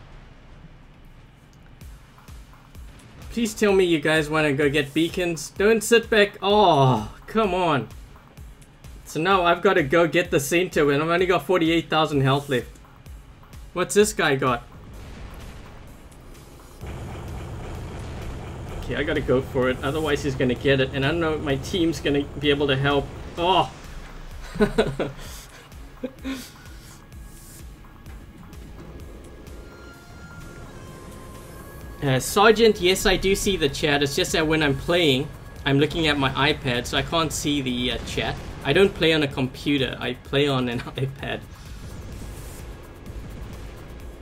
Please tell me you guys want to go get beacons. Don't sit back. Oh, come on. So now I've got to go get the center when I've only got 48,000 health left. What's this guy got? Okay, I gotta go for it, otherwise he's gonna get it, and I don't know if my team's gonna be able to help. Oh! Sergeant, yes, I do see the chat. It's just that when I'm playing, I'm looking at my iPad, so I can't see the chat. I don't play on a computer, I play on an iPad.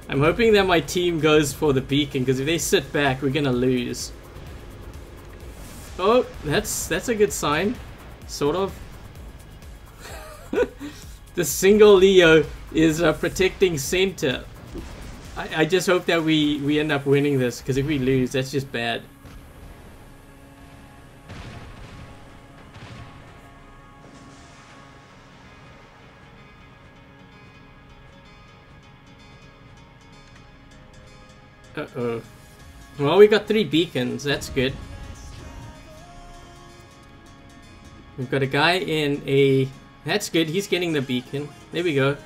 I'm hoping that my team goes for the beacon, because if they sit back, we're gonna lose. Oh, that's a good sign. Sort of. The single Leo is protecting center. I just hope that we end up winning this, because if we lose, that's just bad. Uh-oh. Well, we got 3 beacons. That's good. We've got a guy in a... That's good. He's getting the beacon. There we go.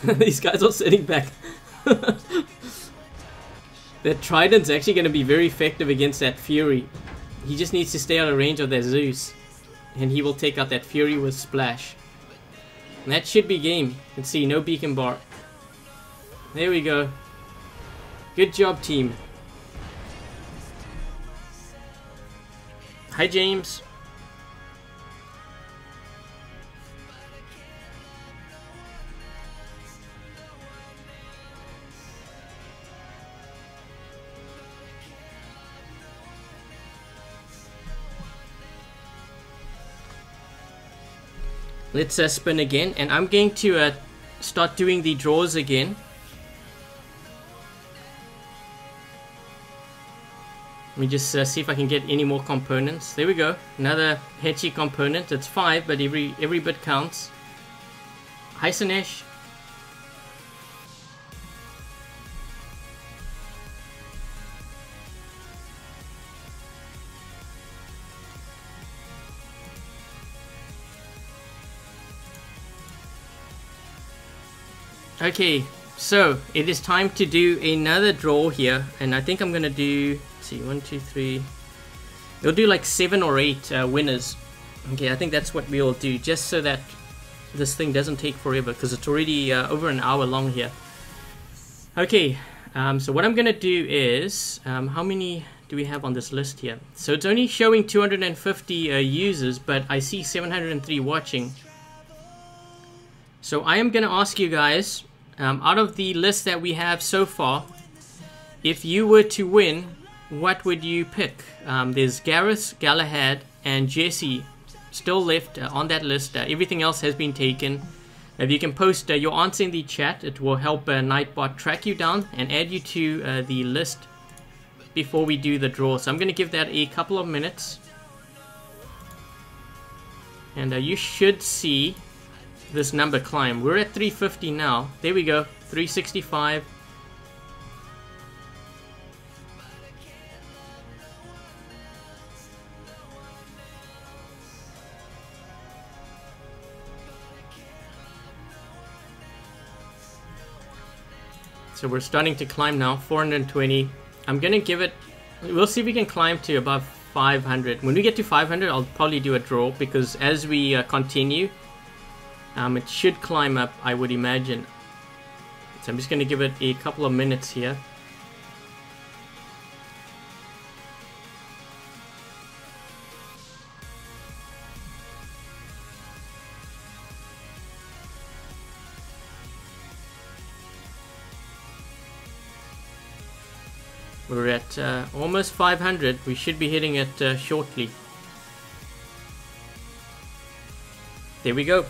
These guys are sitting back. That Trident's actually going to be very effective against that Fury. He just needs to stay out of range of that Zeus. And he will take out that Fury with Splash. And that should be game. Let's see, no beacon bar. There we go. Good job, team. Hi, James. Let's spin again, and I'm going to start doing the draws again. Let me just see if I can get any more components. There we go. Another Hechi component. It's 5, but every bit counts. Hi, Sanesh. Okay, so it is time to do another draw here, and I think I'm gonna do, let's see, 1, 2, 3. We'll do like 7 or 8 winners. Okay, I think that's what we'll do, just so that this thing doesn't take forever, because it's already over an hour long here. Okay, so what I'm gonna do is, how many do we have on this list here? So it's only showing 250 users, but I see 703 watching. So I am going to ask you guys, out of the list that we have so far, if you were to win, what would you pick? There's Gareth, Galahad, and Jesse still left on that list. Everything else has been taken. If you can post your answer in the chat, it will help Nightbot track you down and add you to the list before we do the draw. So I'm going to give that a couple of minutes. And you should see this number climb. We're at 350 now. There we go. 365. So we're starting to climb now. 420. I'm gonna give it, we'll see if we can climb to above 500. When we get to 500, I'll probably do a draw, because as we continue, it should climb up, I would imagine. So I'm just going to give it a couple of minutes here. We're at almost 500. We should be hitting it shortly. There we go.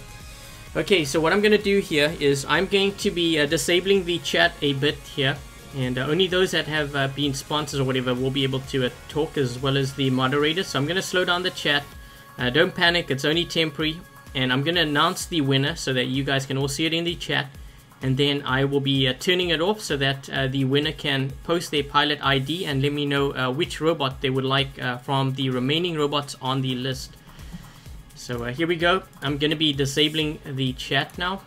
Okay, so what I'm going to do here is I'm going to be disabling the chat a bit here, and only those that have been sponsors or whatever will be able to talk, as well as the moderators. So I'm going to slow down the chat. Don't panic, it's only temporary, and I'm going to announce the winner so that you guys can all see it in the chat, and then I will be turning it off so that the winner can post their pilot ID and let me know which robot they would like from the remaining robots on the list. So here we go. I'm going to be disabling the chat now.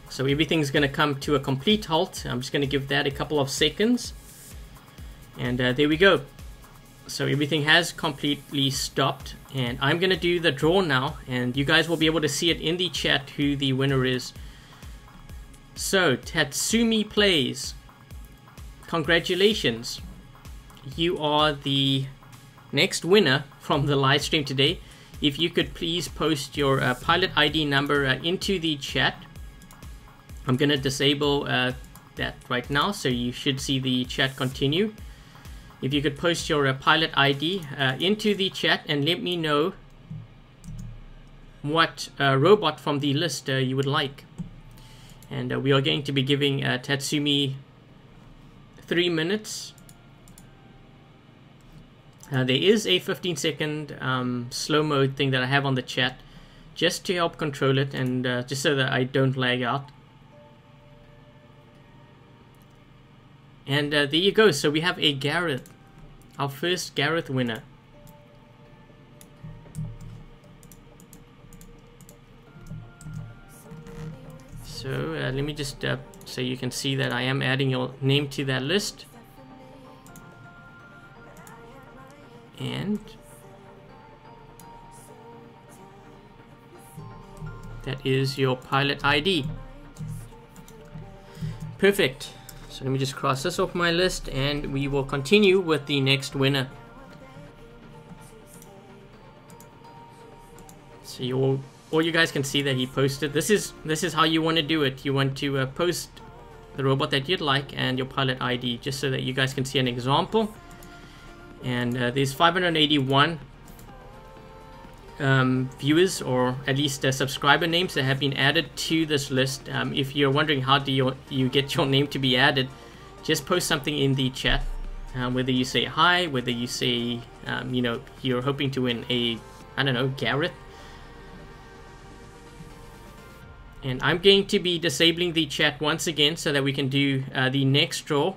So everything's going to come to a complete halt. I'm just going to give that a couple of seconds. And there we go. So everything has completely stopped. And I'm going to do the draw now. And you guys will be able to see it in the chat who the winner is. So, Tatsumi Plays, congratulations. You are the next winner from the live stream today. If you could please post your pilot ID number into the chat. I'm going to disable that right now, so you should see the chat continue. If you could post your pilot ID into the chat and let me know what robot from the list you would like. And we are going to be giving Tatsumi 3 minutes. There is a 15-second slow mode thing that I have on the chat just to help control it and just so that I don't lag out. And there you go. So we have a Gareth, our first Gareth winner. So let me just so you can see that I am adding your name to that list. And that is your pilot ID. Perfect. So let me just cross this off my list and we will continue with the next winner. So all you guys can see that he posted. This is how you want to do it. You want to post the robot that you'd like and your pilot ID, just so that you guys can see an example. And there's 581 viewers, or at least subscriber names, that have been added to this list. If you're wondering how do you get your name to be added, just post something in the chat, whether you say hi, whether you say you know, you're hoping to win a, I don't know, Gareth. And I'm going to be disabling the chat once again so that we can do the next draw.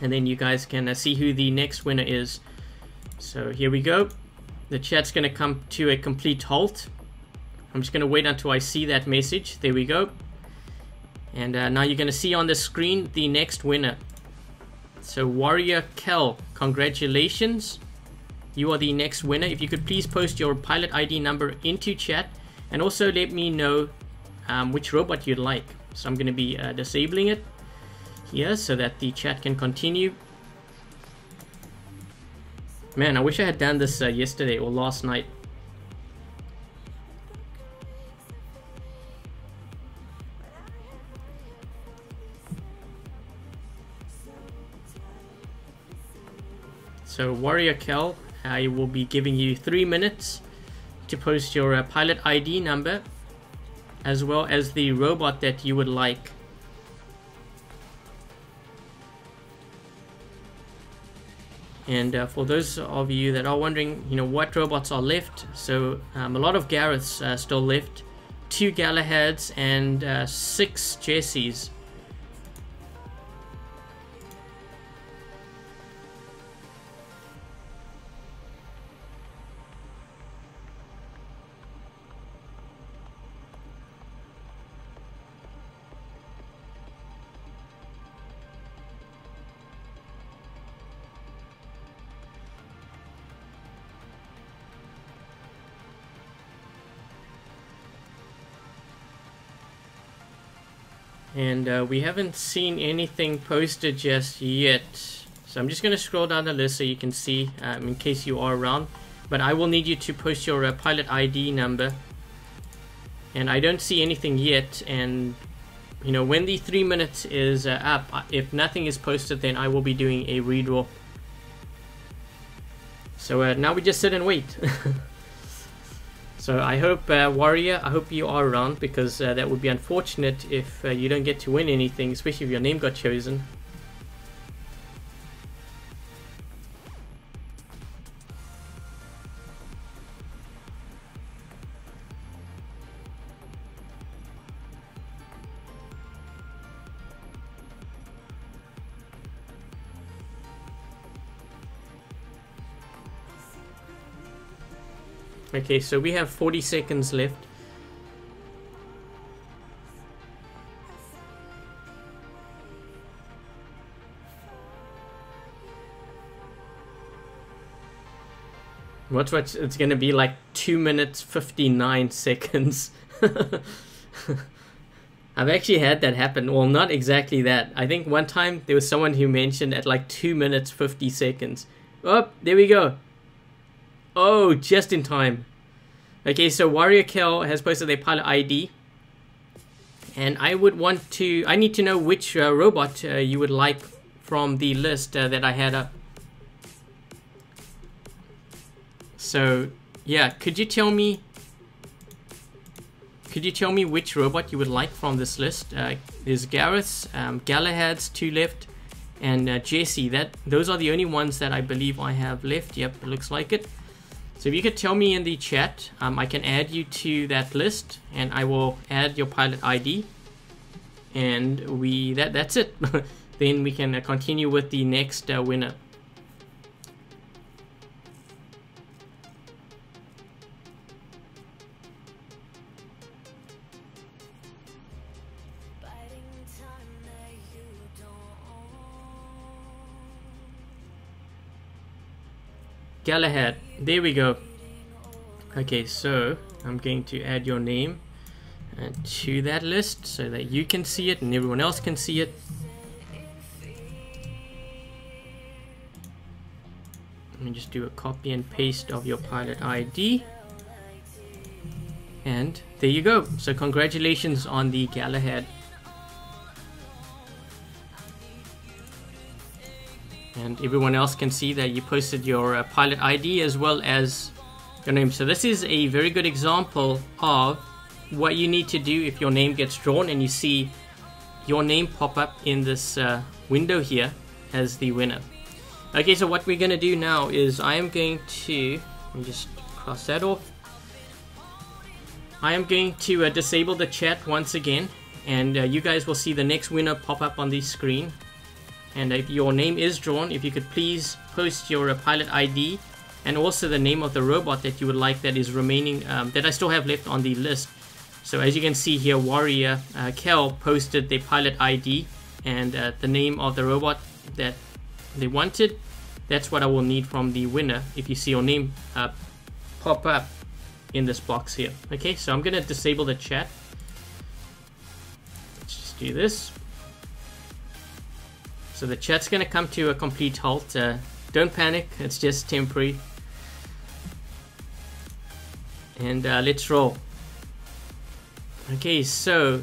And then you guys can see who the next winner is. So here we go. The chat's going to come to a complete halt. I'm just going to wait until I see that message. There we go. And now you're going to see on the screen the next winner. So Warrior Kel, congratulations. You are the next winner. If you could please post your pilot ID number into chat. And also let me know which robot you'd like. So I'm going to be disabling it here so that the chat can continue. Man, I wish I had done this yesterday or last night. So Warrior Kel, I will be giving you 3 minutes to post your pilot ID number as well as the robot that you would like. And for those of you that are wondering, you know, what robots are left, so a lot of Gareths still left, 2 Galahads and 6 Jessies. And we haven't seen anything posted just yet. So I'm just going to scroll down the list so you can see in case you are around. But I will need you to post your pilot ID number. And I don't see anything yet. And, you know, when the 3 minutes is up, if nothing is posted, then I will be doing a redraw. So now we just sit and wait. So I hope, Warrior, I hope you are around, because that would be unfortunate if you don't get to win anything, especially if your name got chosen. Okay, so we have 40 seconds left. Watch, it's gonna be like 2 minutes 59 seconds. I've actually had that happen. Well, not exactly that. I think one time there was someone who mentioned at like 2 minutes 50 seconds. Oh, there we go. Oh, just in time. Okay, so Warrior Kel has posted their pilot ID. And I need to know which robot you would like from the list that I had up. So, yeah, could you tell me which robot you would like from this list? There's Gareth's, Galahad's 2 left, and Jesse. Those are the only ones that I believe I have left. Yep, it looks like it. So if you could tell me in the chat, I can add you to that list, and I will add your pilot ID. And that's it. Then we can continue with the next winner. Galahad, there we go. Okay, so I'm going to add your name to that list so that you can see it and everyone else can see it. Let me just do a copy and paste of your pilot ID. And there you go. So congratulations on the Galahad. And everyone else can see that you posted your pilot ID as well as your name. So this is a very good example of what you need to do if your name gets drawn and you see your name pop up in this window here as the winner. Okay, so what we're going to do now is I am going to, let me just cross that off. I am going to disable the chat once again, and you guys will see the next winner pop up on the screen. And if your name is drawn, if you could please post your pilot ID and also the name of the robot that you would like that is remaining, that I still have left on the list. So as you can see here, Warrior Kel posted the pilot ID and the name of the robot that they wanted. That's what I will need from the winner if you see your name pop up in this box here. Okay, so I'm going to disable the chat. Let's just do this. So the chat's going to come to a complete halt. Don't panic, it's just temporary. And let's roll. Okay, so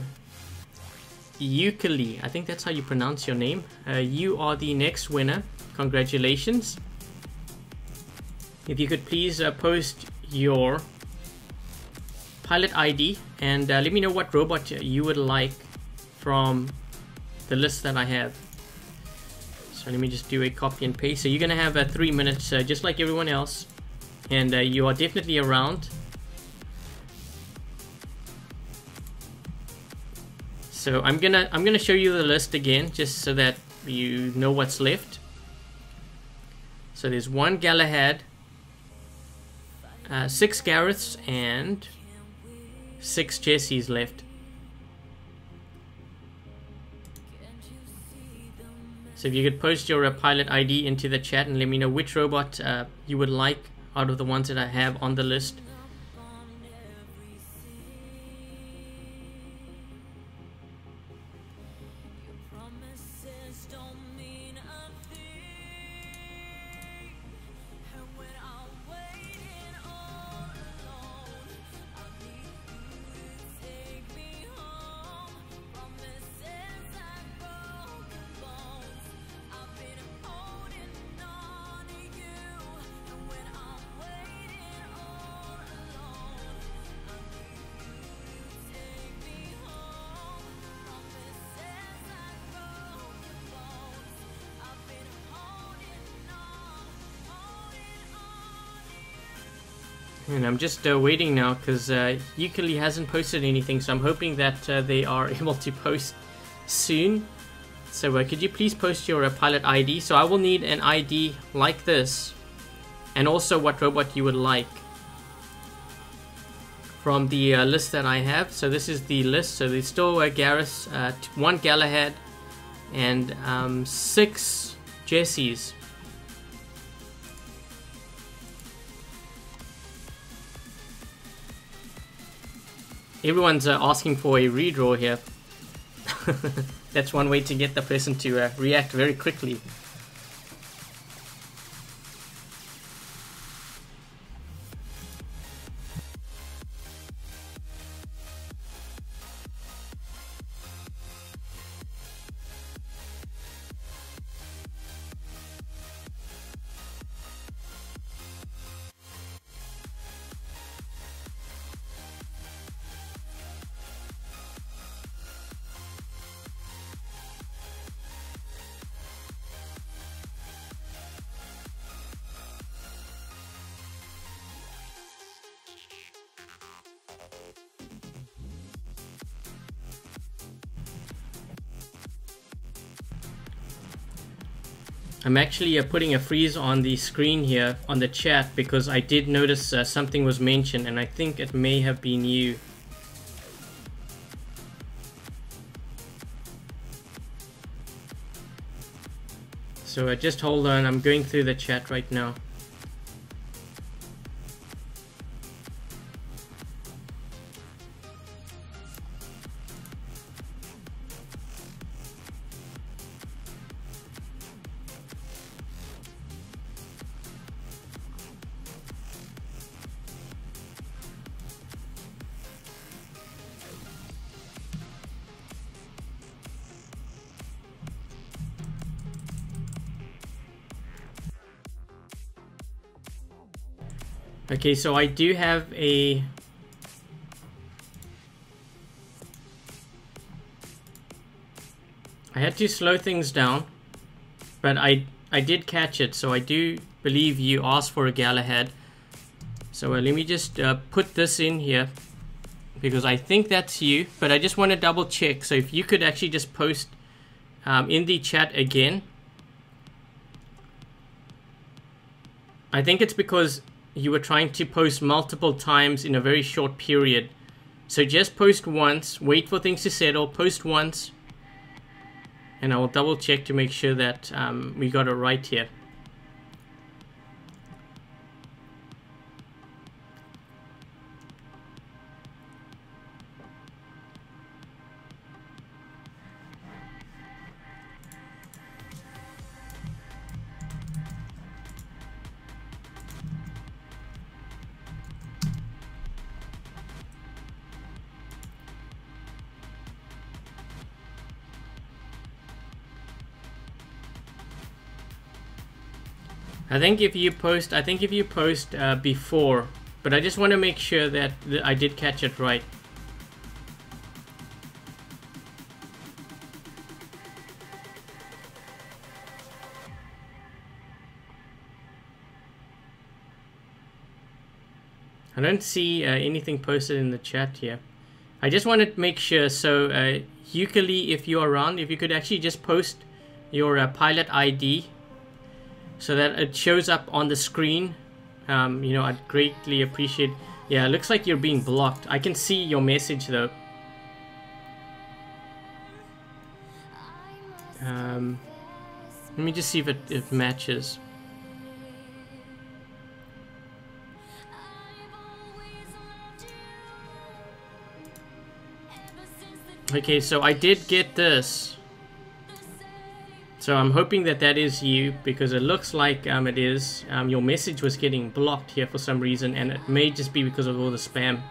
Ukali, I think that's how you pronounce your name. You are the next winner. Congratulations. If you could please post your pilot ID and let me know what robot you would like from the list that I have. So let me just do a copy and paste. So you're going to have 3 minutes just like everyone else, and you are definitely around. So I'm gonna show you the list again just so that you know what's left. So there's 1 Galahad, 6 Gareths, and 6 Jessies left. So if you could post your pilot ID into the chat and let me know which robot you would like out of the ones that I have on the list. And I'm just waiting now because Ukali hasn't posted anything, so I'm hoping that they are able to post soon. So could you please post your pilot ID? So I will need an ID like this, and also what robot you would like from the list that I have. So this is the list. So there's still Gareth, 1 Galahad, and 6 Jessies. Everyone's asking for a redraw here. That's one way to get the person to react very quickly. I'm actually putting a freeze on the screen here on the chat because I did notice something was mentioned, and I think it may have been you. So just hold on, I'm going through the chat right now. Okay, so I do have a... I had to slow things down, but I did catch it, so I do believe you asked for a Galahad. So let me just put this in here, because I think that's you, but I just want to double check. So if you could actually just post in the chat again. I think it's because you were trying to post multiple times in a very short period. So just post once, wait for things to settle, post once, and I will double check to make sure that we got it right here. I think if you post before, but I just want to make sure that I did catch it right. I don't see anything posted in the chat here. I just want to make sure. So Yukali, if you're around, if you could actually just post your pilot ID so that it shows up on the screen. You know, I'd greatly appreciate. Yeah, it looks like you're being blocked. I can see your message though. Let me just see if it matches. Okay, so I did get this. So I'm hoping that that is you, because it looks like it is. Your message was getting blocked here for some reason, and it may just be because of all the spam.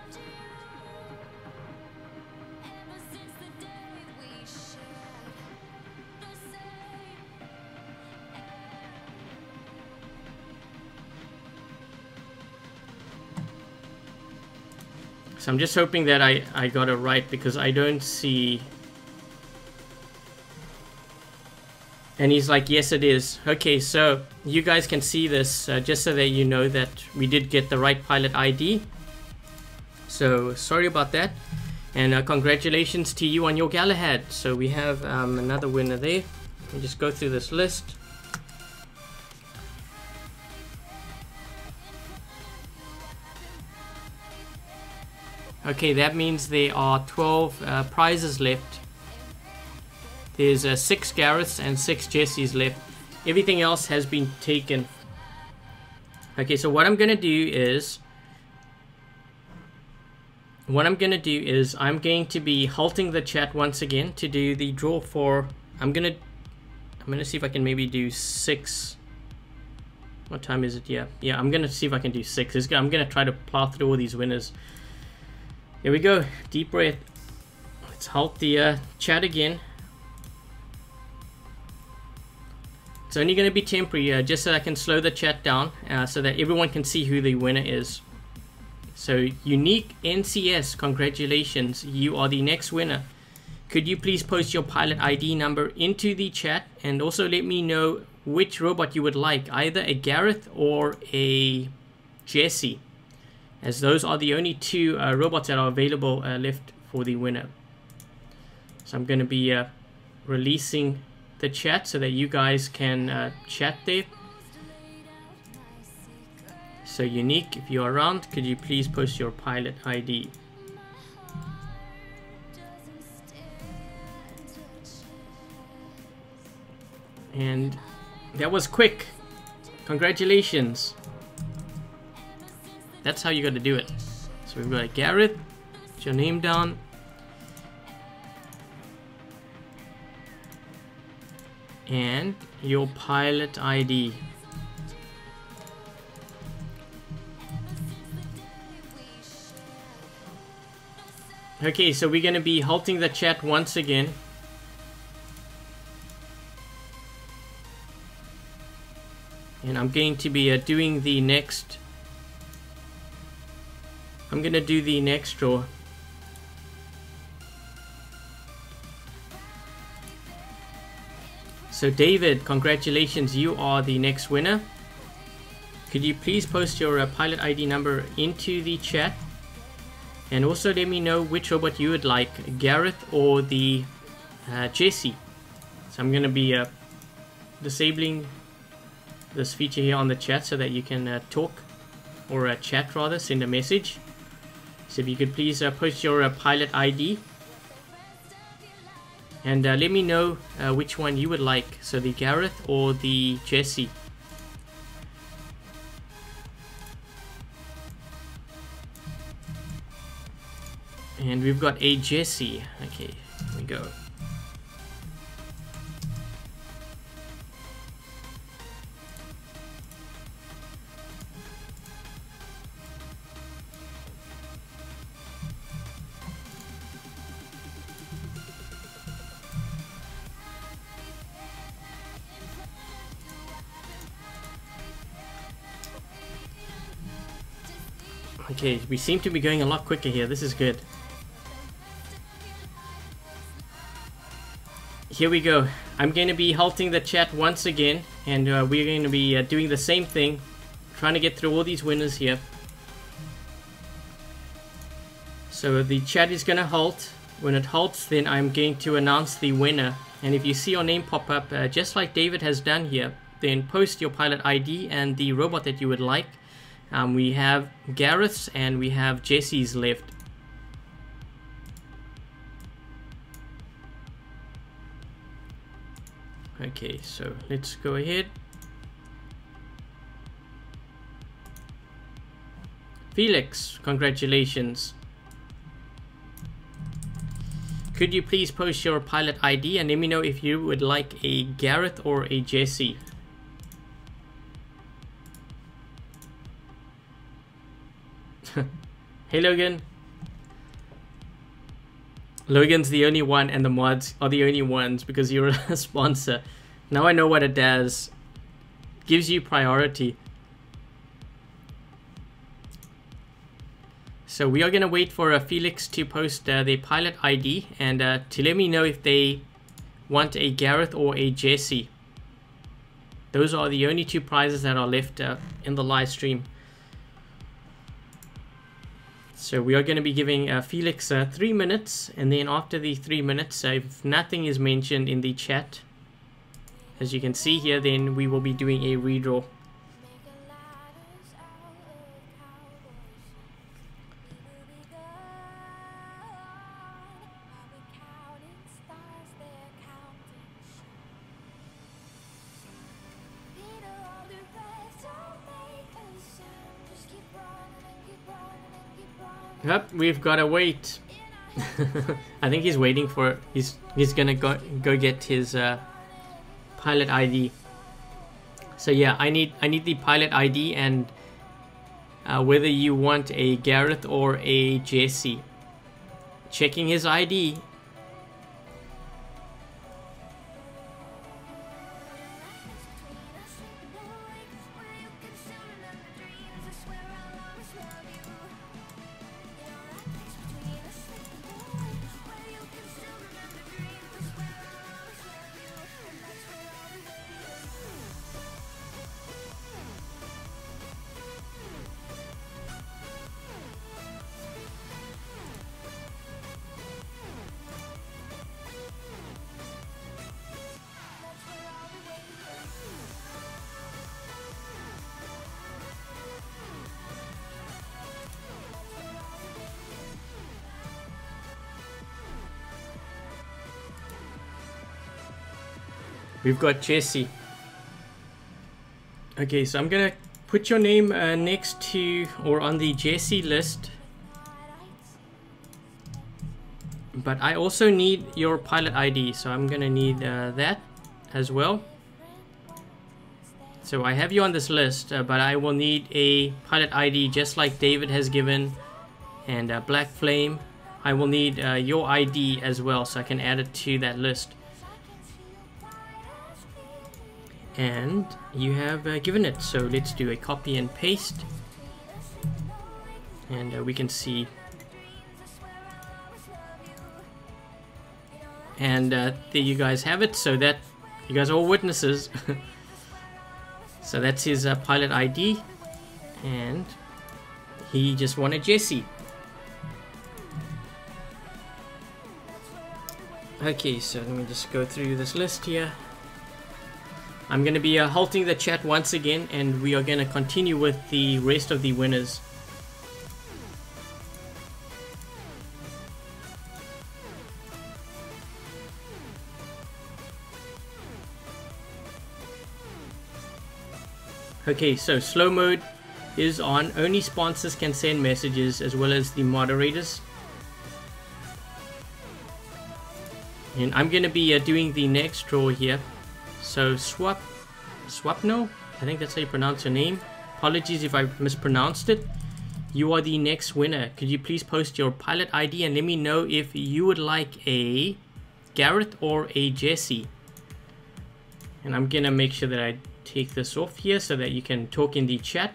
So I'm just hoping that I got it right, because I don't see... And he's like, yes, it is. Okay, so you guys can see this just so that you know that we did get the right pilot ID. So sorry about that. And congratulations to you on your Galahad. So we have another winner there. Let me just go through this list. Okay, that means there are 12 prizes left. There's 6 Gareths and 6 Jessies left. Everything else has been taken. Okay, so what I'm going to do is... what I'm going to do is I'm going to be halting the chat once again to do the draw for, I'm going to see if I can maybe do 6. What time is it? Yeah, I'm going to see if I can do 6. I'm going to try to plow through all these winners. Here we go. Deep breath. Let's halt the chat again. It's only going to be temporary, just so I can slow the chat down so that everyone can see who the winner is. So, Unique NCS, congratulations. You are the next winner. Could you please post your pilot ID number into the chat and also let me know which robot you would like, either a Gareth or a Jesse, as those are the only 2 robots that are available left for the winner. So I'm going to be releasing the chat so that you guys can chat there. So Unique, if you're around, could you please post your pilot ID? And that was quick. Congratulations. That's how you got to do it. So we've got Gareth. Put your name down. And your pilot ID. Okay, so we're going to be halting the chat once again. And I'm going to be doing the next. I'm going to do the next draw. So David, congratulations, you are the next winner. Could you please post your pilot ID number into the chat? And also let me know which robot you would like, Gareth or the Jesse. So I'm going to be disabling this feature here on the chat so that you can talk, or chat rather, send a message. So if you could please post your pilot ID. And let me know which one you would like, so the Gareth or the Jesse. And we've got a Jesse. Okay, here we go. Okay, we seem to be going a lot quicker here. This is good. Here we go. I'm going to be halting the chat once again, and we're going to be doing the same thing, trying to get through all these winners here. So the chat is going to halt. When it halts, then I'm going to announce the winner. And if you see your name pop up, just like David has done here, then post your pilot ID and the robot that you would like. We have Gareth's and we have Jesse's left. Okay, so let's go ahead. Felix, congratulations. Could you please post your pilot ID and let me know if you would like a Gareth or a Jesse? Hey Logan. Logan's the only one and the mods are the only ones because you're a sponsor. Now I know what it does. Gives you priority. So we are going to wait for Felix to post their pilot ID and to let me know if they want a Gareth or a Jesse. Those are the only 2 prizes that are left in the live stream. So we are going to be giving Felix 3 minutes, and then after the 3 minutes, if nothing is mentioned in the chat, as you can see here, then we will be doing a redraw. Yep, we've got to wait. I think he's waiting for, he's gonna go get his pilot ID. So yeah, I need the pilot ID, and whether you want a Gareth or a Jesse. Checking his ID. We've got Jesse. Okay, so I'm gonna put your name next to or on the Jesse list. But I also need your pilot ID, so I'm gonna need that as well. So I have you on this list, but I will need a pilot ID just like David has given, and Black Flame. I will need your ID as well, so I can add it to that list. And you have given it, so let's do a copy and paste, and we can see, and there you guys have it. So that you guys are all witnesses. So that's his pilot ID, and he just wanted Jesse. Okay, so let me just go through this list here. I'm going to be halting the chat once again, and we are going to continue with the rest of the winners. Okay, so slow mode is on. Only sponsors can send messages, as well as the moderators. And I'm going to be doing the next draw here. So Swapno, I think that's how you pronounce your name. Apologies if I mispronounced it. You are the next winner. Could you please post your pilot ID and let me know if you would like a Gareth or a Jesse. And I'm gonna make sure that I take this off here so that you can talk in the chat.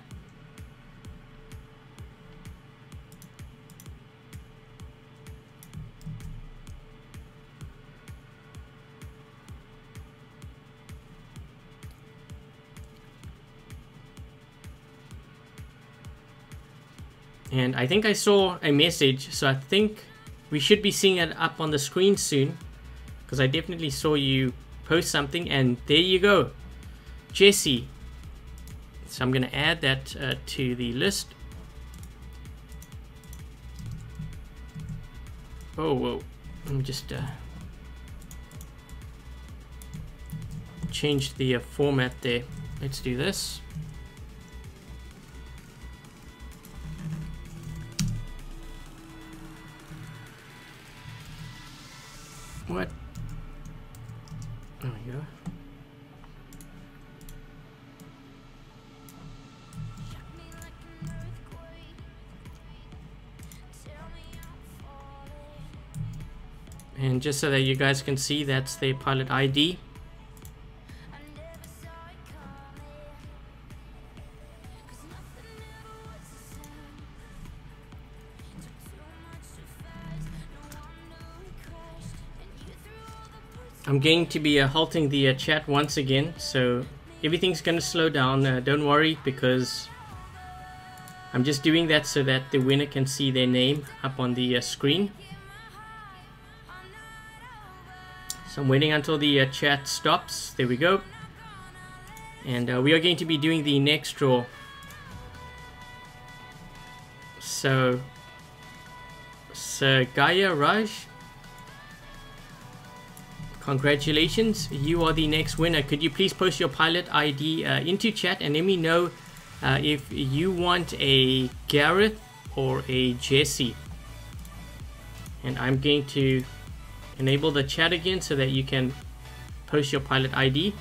And I think I saw a message, so I think we should be seeing it up on the screen soon, because I definitely saw you post something, and there you go, Jesse. So I'm going to add that to the list. Oh, whoa. Let me just change the format there. Let's do this. What? There we go. And just so that you guys can see, that's the pilot ID. I'm going to be halting the chat once again, so everything's going to slow down. Don't worry, because I'm just doing that so that the winner can see their name up on the screen. So I'm waiting until the chat stops. There we go. And we are going to be doing the next draw. So Sir Gaia Raj, congratulations, you are the next winner. Could you please post your pilot ID into chat and let me know if you want a Gareth or a Jesse. And I'm going to enable the chat again so that you can post your pilot ID.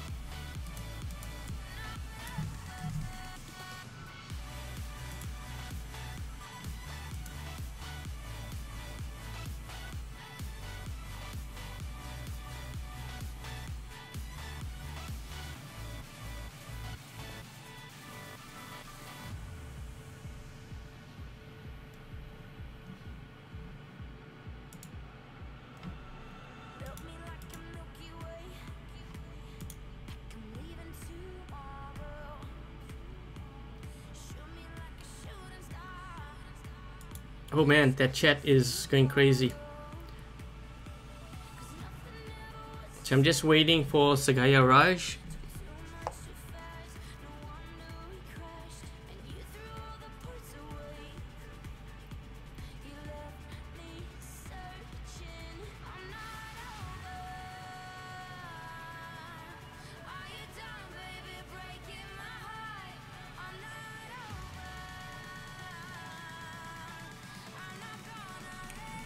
Oh man, that chat is going crazy. So I'm just waiting for Sagaya Raj.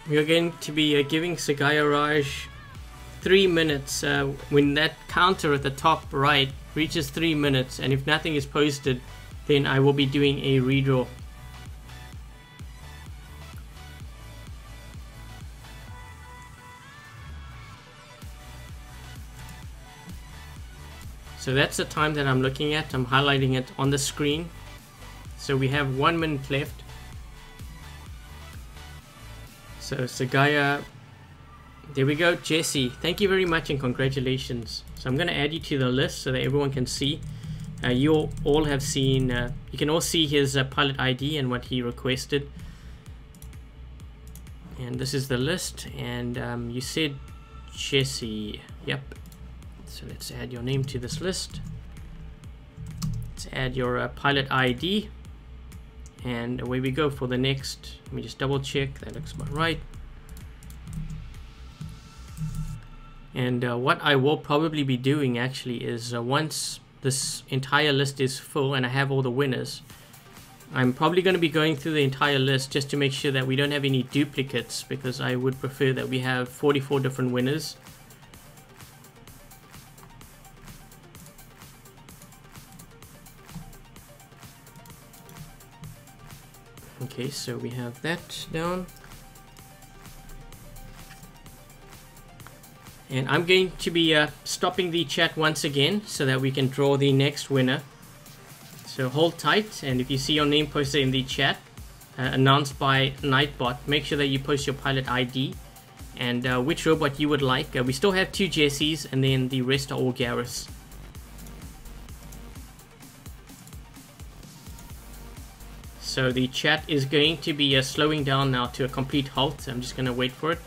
We are going to be giving Sagaya Raj 3 minutes. When that counter at the top right reaches 3 minutes, and if nothing is posted, then I will be doing a redraw. So that's the time that I'm looking at. I'm highlighting it on the screen. So we have 1 minute left. So Sagaya, there we go. Jesse, thank you very much and congratulations. So I'm going to add you to the list so that everyone can see. You all have seen, you can all see his pilot ID and what he requested. And this is the list, and you said Jesse, yep. So let's add your name to this list. Let's add your pilot ID. And away we go for the next. Let me just double check. That looks about right. And what I will probably be doing actually is once this entire list is full and I have all the winners, I'm probably going to be going through the entire list just to make sure that we don't have any duplicates, because I would prefer that we have 44 different winners. Okay, so we have that down. And I'm going to be stopping the chat once again so that we can draw the next winner. So hold tight, and if you see your name posted in the chat, announced by Nightbot, make sure that you post your pilot ID and which robot you would like. We still have 2 Jessies, and then the rest are all Gareths. So the chat is going to be slowing down now to a complete halt. I'm just going to wait for it.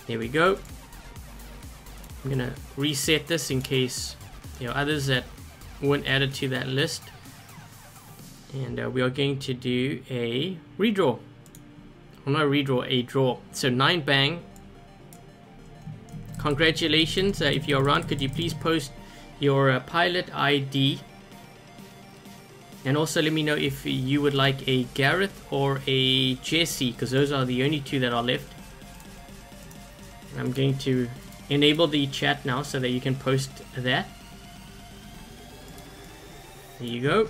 There we go. I'm going to reset this in case there are others that weren't added to that list. And we are going to do a redraw. Well, not a redraw, a draw. So 9 bang. Congratulations. If you're around, could you please post your pilot ID? And also let me know if you would like a Gareth or a Jesse, because those are the only 2 that are left. I'm going to enable the chat now so that you can post that. There you go.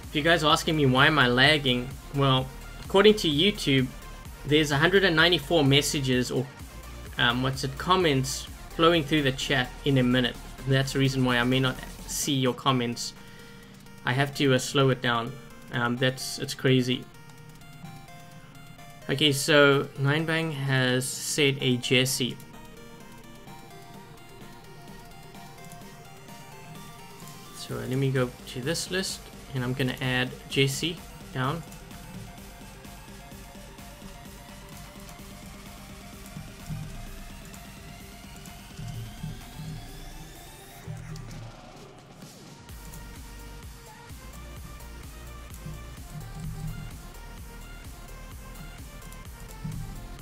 If you guys are asking me why am I lagging, well, according to YouTube, there's 194 messages or comments flowing through the chat in a minute. That's the reason why I may not see your comments. I have to slow it down. It's crazy. Okay, so 9bang has said a Jesse. So let me go to this list. And I'm going to add Jesse down.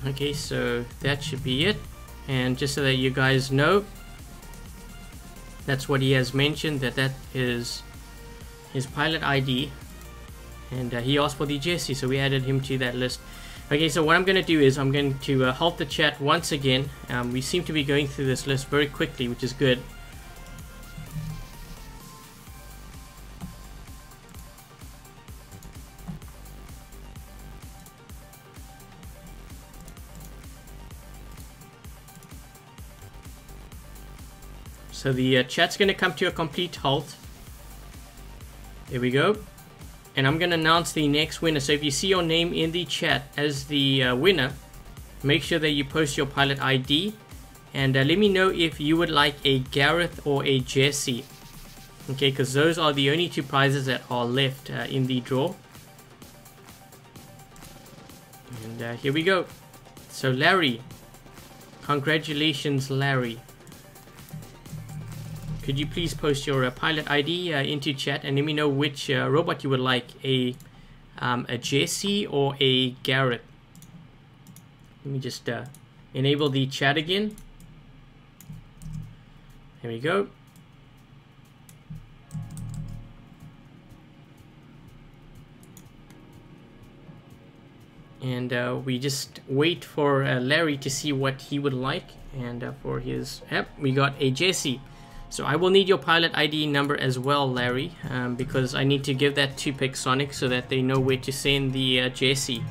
Okay, so that should be it. And just so that you guys know, that's what he has mentioned, that is his pilot ID. And he asked for the Jesse, so we added him to that list. Okay, so what I'm going to do is I'm going to halt the chat once again. We seem to be going through this list very quickly, which is good. So the chat's going to come to a complete halt. There we go. And I'm going to announce the next winner. So if you see your name in the chat as the winner, make sure that you post your pilot ID. And let me know if you would like a Gareth or a Jesse. Okay, because those are the only two prizes that are left in the draw. And here we go. So Larry. Congratulations, Larry. Could you please post your pilot ID into chat and let me know which robot you would like, a Jesse or a Gareth. Let me just enable the chat again. There we go. And we just wait for Larry to see what he would like. And for his, yep, we got a Jesse. So I will need your pilot ID number as well, Larry, because I need to give that to Pixonic so that they know where to send the Jesse.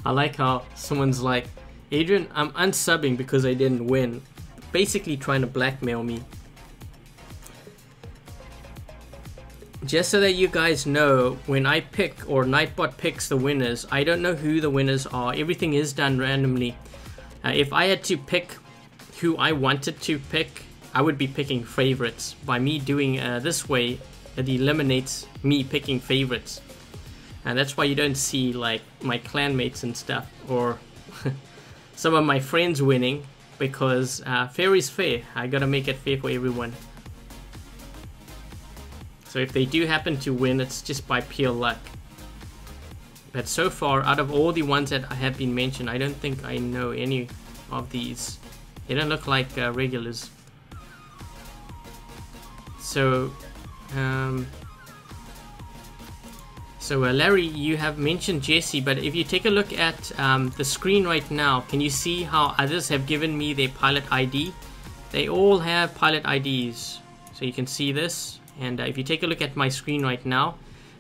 I like how someone's like, Adrian, I'm unsubbing because I didn't win. Basically trying to blackmail me. Just so that you guys know, when I pick or Nightbot picks the winners, I don't know who the winners are. Everything is done randomly. If I had to pick who I wanted to pick, I would be picking favorites. By me doing this way, it eliminates me picking favorites. And that's why you don't see like my clanmates and stuff, or some of my friends winning, because fair is fair. I gotta make it fair for everyone. So if they do happen to win, it's just by pure luck. But so far, out of all the ones that have been mentioned, I don't think I know any of these. They don't look like regulars. So Larry, you have mentioned Jesse, but if you take a look at the screen right now, can you see how others have given me their pilot ID? They all have pilot IDs. So you can see this, and if you take a look at my screen right now,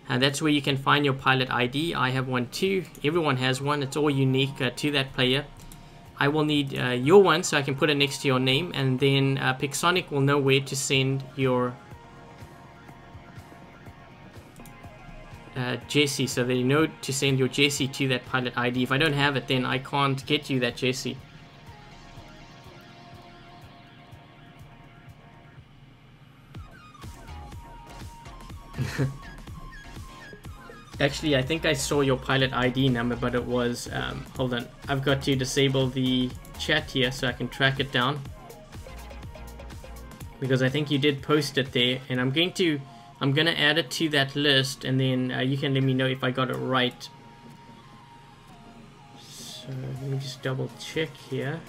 that's where you can find your pilot ID. I have one too. Everyone has one. It's all unique to that player. I will need your one so I can put it next to your name, and then Pixonic will know where to send your Jesse, so they know to send your Jesse to that pilot ID. If I don't have it, then I can't get you that Jesse. Actually, I think I saw your pilot ID number, but it was hold on, I've got to disable the chat here so I can track it down, because I think you did post it there, and I'm gonna add it to that list, and then you can let me know if I got it right. So let me just double check here.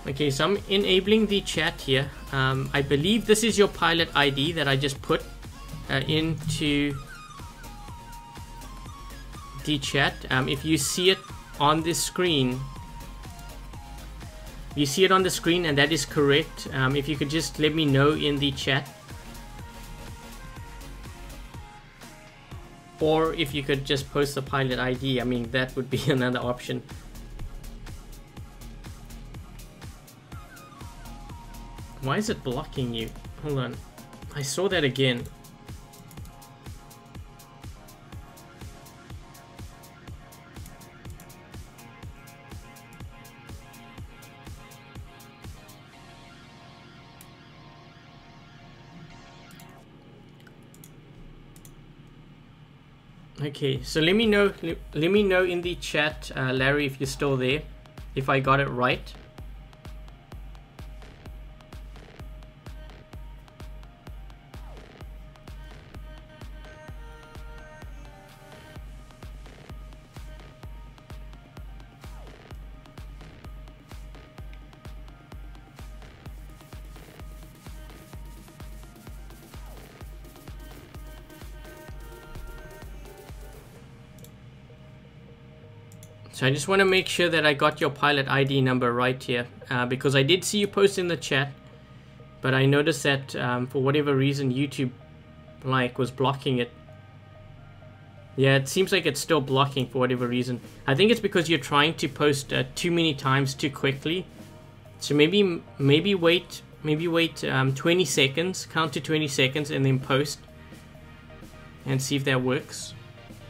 Okay, so I'm enabling the chat here. I believe this is your pilot ID that I just put into the chat. If you see it on the screen, and that is correct. If you could just let me know in the chat, or if you could just post the pilot ID, I mean, that would be another option. Why is it blocking you? Hold on, I saw that again. Okay, so let me know in the chat, Larry, if you're still there, if I got it right. So I just want to make sure that I got your pilot ID number right here, because I did see you post in the chat, but I noticed that for whatever reason YouTube was blocking it. Yeah, it seems like it's still blocking for whatever reason. I think it's because you're trying to post too many times too quickly. So maybe wait 20 seconds, count to 20 seconds, and then post, and see if that works.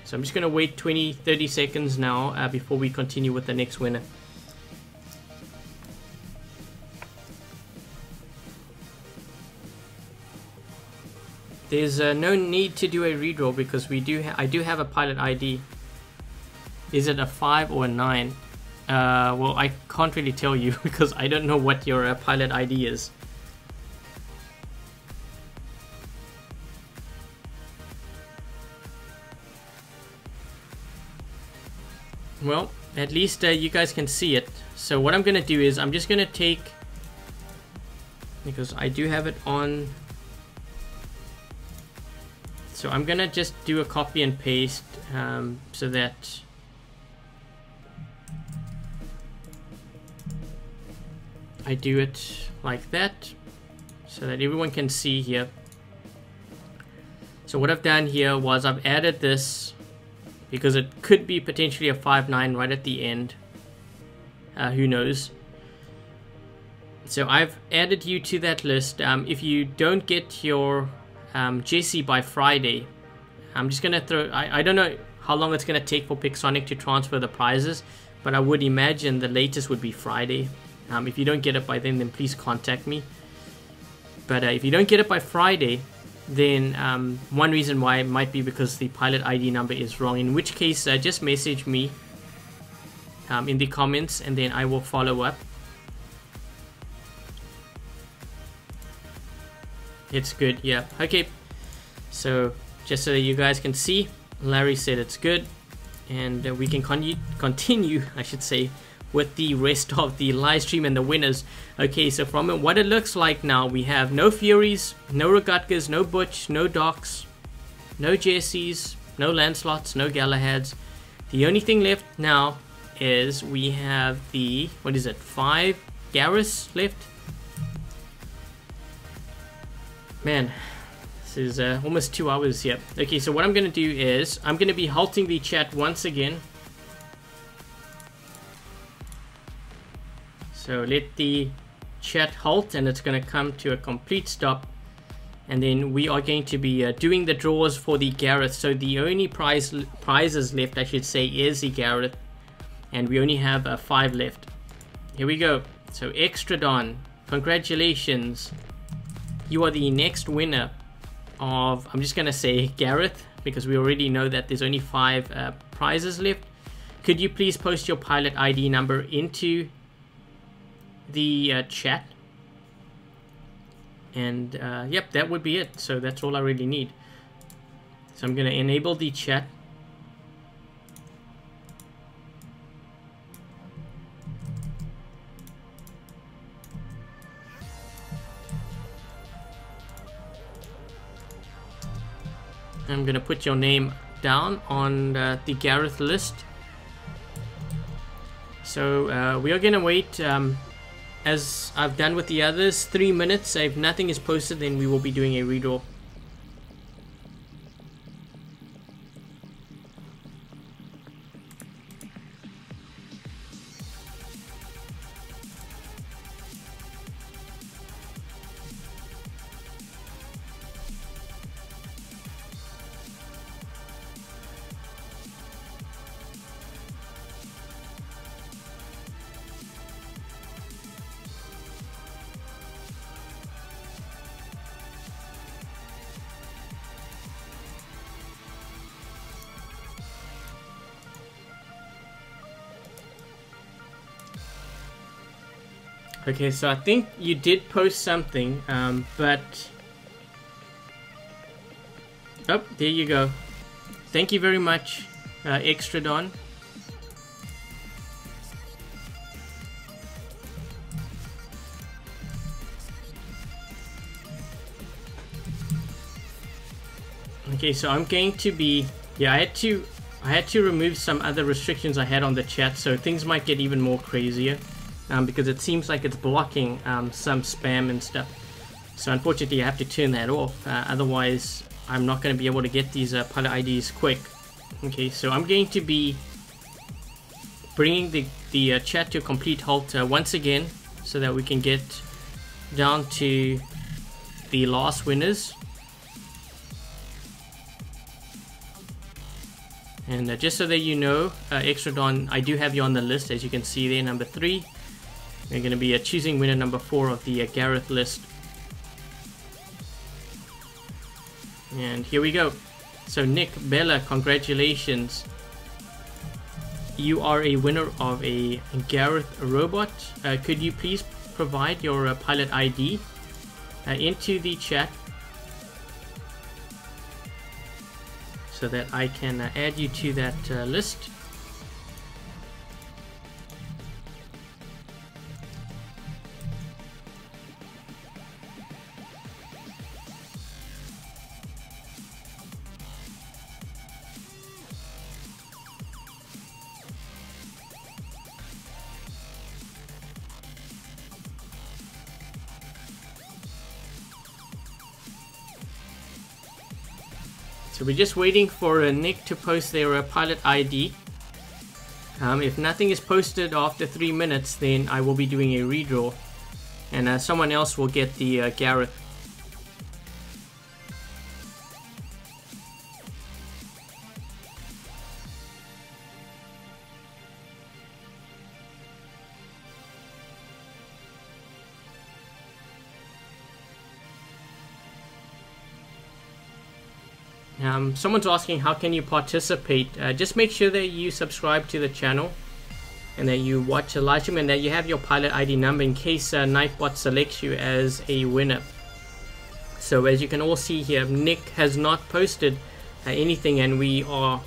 So I'm just going to wait 20-30 seconds now before we continue with the next winner. There's no need to do a redraw because I do have a pilot ID. Is it a 5 or a 9? Well, I can't really tell you because I don't know what your pilot ID is. Well, at least you guys can see it. So what I'm going to do is I'm just going to take, because I do have it on, so I'm going to just do a copy and paste so that I do it like that so that everyone can see here. So what I've done here was I've added this because it could be potentially a 5-9 right at the end. Who knows? So I've added you to that list. If you don't get your Jesse by Friday, I'm just gonna throw, I don't know how long it's gonna take for Pixonic to transfer the prizes, but I would imagine the latest would be Friday. If you don't get it by then please contact me. But if you don't get it by Friday, then one reason why it might be because the pilot ID number is wrong, in which case just message me in the comments and then I will follow up. It's good, yeah. Okay, so just so that you guys can see, Larry said it's good, and we can continue, I should say, with the rest of the live stream and the winners. Okay, so from what it looks like now, we have no Furies, no Rogatkas, no Butch, no Docs, no Jessies, no Lancelots, no Galahads. The only thing left now is we have the, 5 Gareths left. Man, this is almost 2 hours here. Okay, so what I'm going to do is I'm going to be halting the chat once again. So let the chat halt and it's going to come to a complete stop. And then we are going to be doing the draws for the Gareth. So the only prizes left, I should say, is the Gareth. And we only have 5 left. Here we go. So Extra Don, congratulations. You are the next winner of, I'm just going to say Gareth, because we already know that there's only 5 prizes left. Could you please post your pilot ID number into the chat? And yep, that would be it. So that's all I really need. So I'm going to enable the chat. I'm going to put your name down on the Gareth list. So we are going to wait, as I've done with the others, 3 minutes. If nothing is posted, then we will be doing a redraw. Okay, so I think you did post something, but... Oh, there you go. Thank you very much, Extra Don. Okay, so I'm going to be... Yeah, I had to remove some other restrictions I had on the chat, so things might get even more crazier, because it seems like it's blocking some spam and stuff. So unfortunately, I have to turn that off. Otherwise, I'm not going to be able to get these pilot IDs quick. Okay, so I'm going to be bringing the chat to a complete halt once again, so that we can get down to the last winners. And just so that you know, Extra Don, I do have you on the list, as you can see there, number 3. We're going to be choosing winner number 4 of the Gareth list. And here we go. So Nick, Bella, congratulations. You are a winner of a Gareth robot. Could you please provide your pilot ID into the chat, so that I can add you to that list. So we're just waiting for Nick to post their pilot ID. If nothing is posted after 3 minutes, then I will be doing a redraw, and someone else will get the Gareth. Someone's asking, how can you participate? Just make sure that you subscribe to the channel, and that you watch a live stream, and that you have your pilot ID number in case Nightbot selects you as a winner. So as you can all see here, Nick has not posted anything, and we are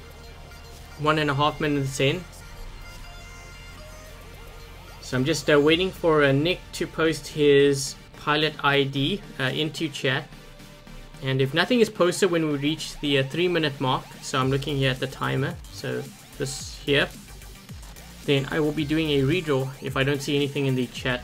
1.5 minutes in. So I'm just waiting for Nick to post his pilot ID into chat. And if nothing is posted when we reach the 3-minute mark, so I'm looking here at the timer, so this here, then I will be doing a redraw if I don't see anything in the chat.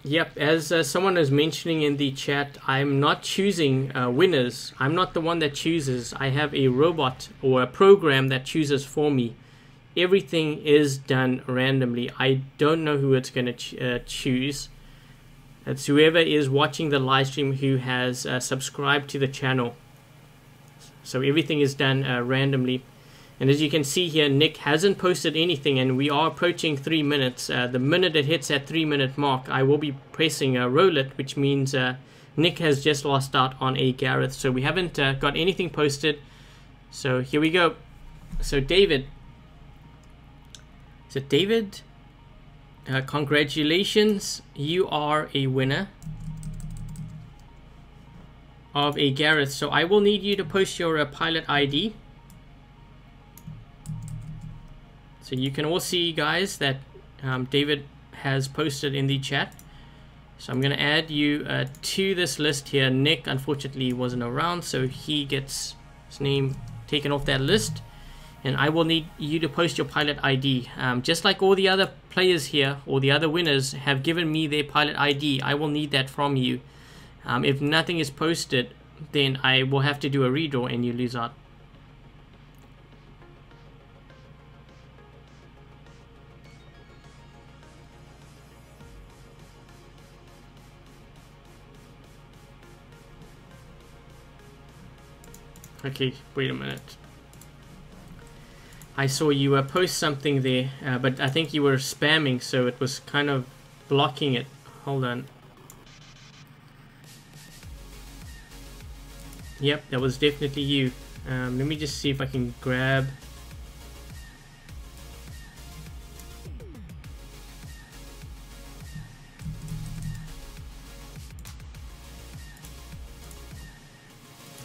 Yep, as someone is mentioning in the chat, I'm not choosing winners. I'm not the one that chooses. I have a robot or a program that chooses for me. Everything is done randomly. I don't know who it's going to choose. It's whoever is watching the live stream who has subscribed to the channel. So everything is done randomly. And as you can see here, Nick hasn't posted anything, and we are approaching 3 minutes. The minute it hits that 3-minute mark, I will be pressing a roulette, which means Nick has just lost out on a Gareth. So we haven't got anything posted. So here we go. So David. So David, congratulations. You are a winner of a Gareth. So I will need you to post your pilot ID. So you can all see, guys, that David has posted in the chat. So I'm going to add you to this list here. Nick, unfortunately, wasn't around, so he gets his name taken off that list. And I will need you to post your pilot ID. Just like all the other players here, or the other winners, have given me their pilot ID, I will need that from you. If nothing is posted, then I will have to do a redraw and you lose out. Okay, wait a minute. I saw you post something there, but I think you were spamming, so it was kind of blocking it. Hold on. Yep, that was definitely you. Let me just see if I can grab...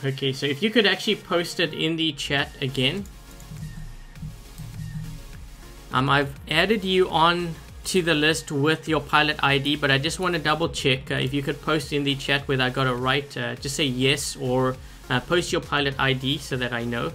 Okay, so if you could actually post it in the chat again. I've added you on to the list with your pilot ID, but I just want to double check if you could post in the chat whether I got it right. Just say yes, or post your pilot ID so that I know.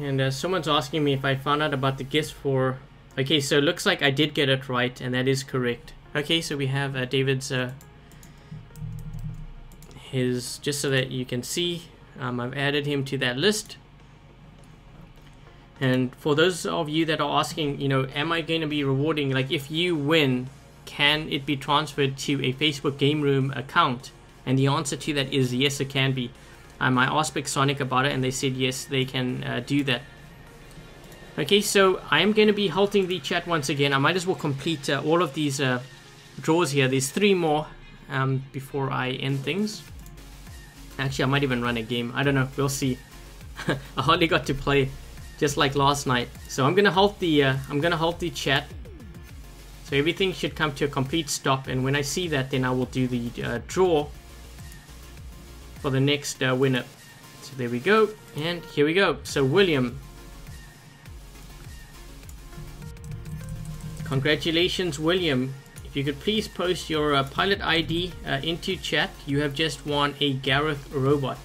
And someone's asking me if I found out about the guest for... Okay, so it looks like I did get it right, and that is correct. Okay, so we have David's... his... Just so that you can see, I've added him to that list. And for those of you that are asking, you know, am I going to be rewarding... Like, if you win, can it be transferred to a Facebook Game Room account? And the answer to that is yes, it can be. I asked Big Sonic about it, and they said yes, they can do that. Okay, so I am going to be halting the chat once again. I might as well complete all of these draws here. There's 3 more before I end things. Actually, I might even run a game. I don't know. We'll see. I hardly got to play, just like last night. So I'm gonna halt the chat. So everything should come to a complete stop, and when I see that, then I will do the draw for the next winner. So there we go, and here we go. So William, congratulations William. If you could please post your pilot ID into chat, you have just won a Gareth robot.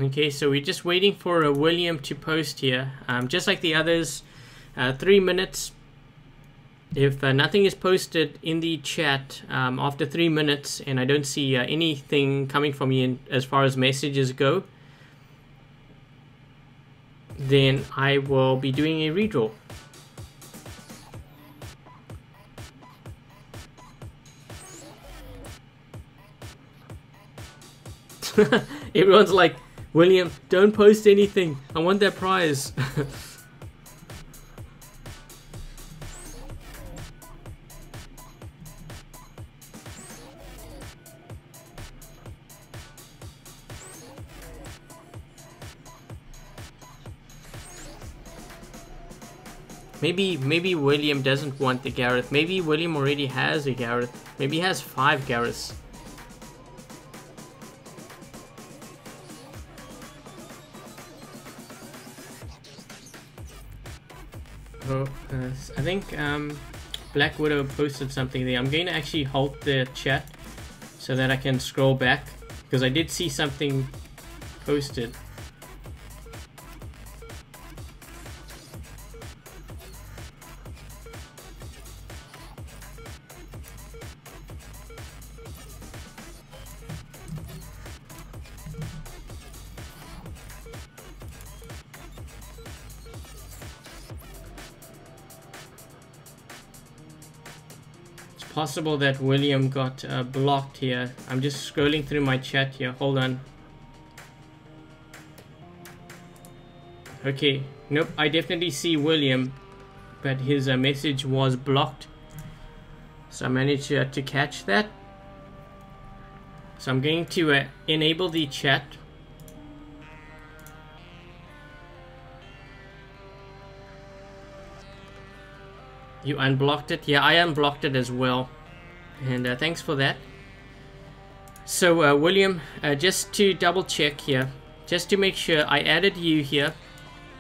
Okay, so we're just waiting for William to post here. Just like the others, 3 minutes. If nothing is posted in the chat after 3 minutes, and I don't see anything coming from you as far as messages go, then I will be doing a redraw. Everyone's like, William, don't post anything. I want that prize. Maybe William doesn't want the Gareth. Maybe William already has a Gareth. Maybe he has 5 Gareths. Oh, I think Black Widow posted something there. I'm going to actually halt the chat so that I can scroll back, because I did see something posted. Possible that William got blocked here. I'm just scrolling through my chat here. Hold on. Okay, nope, I definitely see William, but his message was blocked. So I managed to catch that. So I'm going to enable the chat. You unblocked it? Yeah, I unblocked it as well. And thanks for that. So William, just to double check here, just to make sure, I added you here.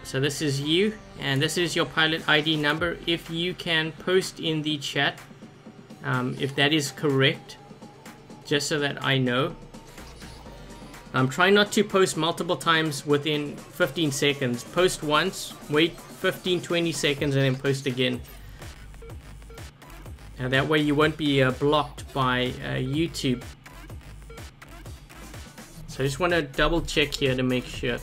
So this is you, and this is your pilot ID number. If you can post in the chat, if that is correct, just so that I know. Try not to post multiple times within 15 seconds. Post once, wait 15-20 seconds, and then post again. And that way you won't be blocked by YouTube. So I just want to double check here to make sure.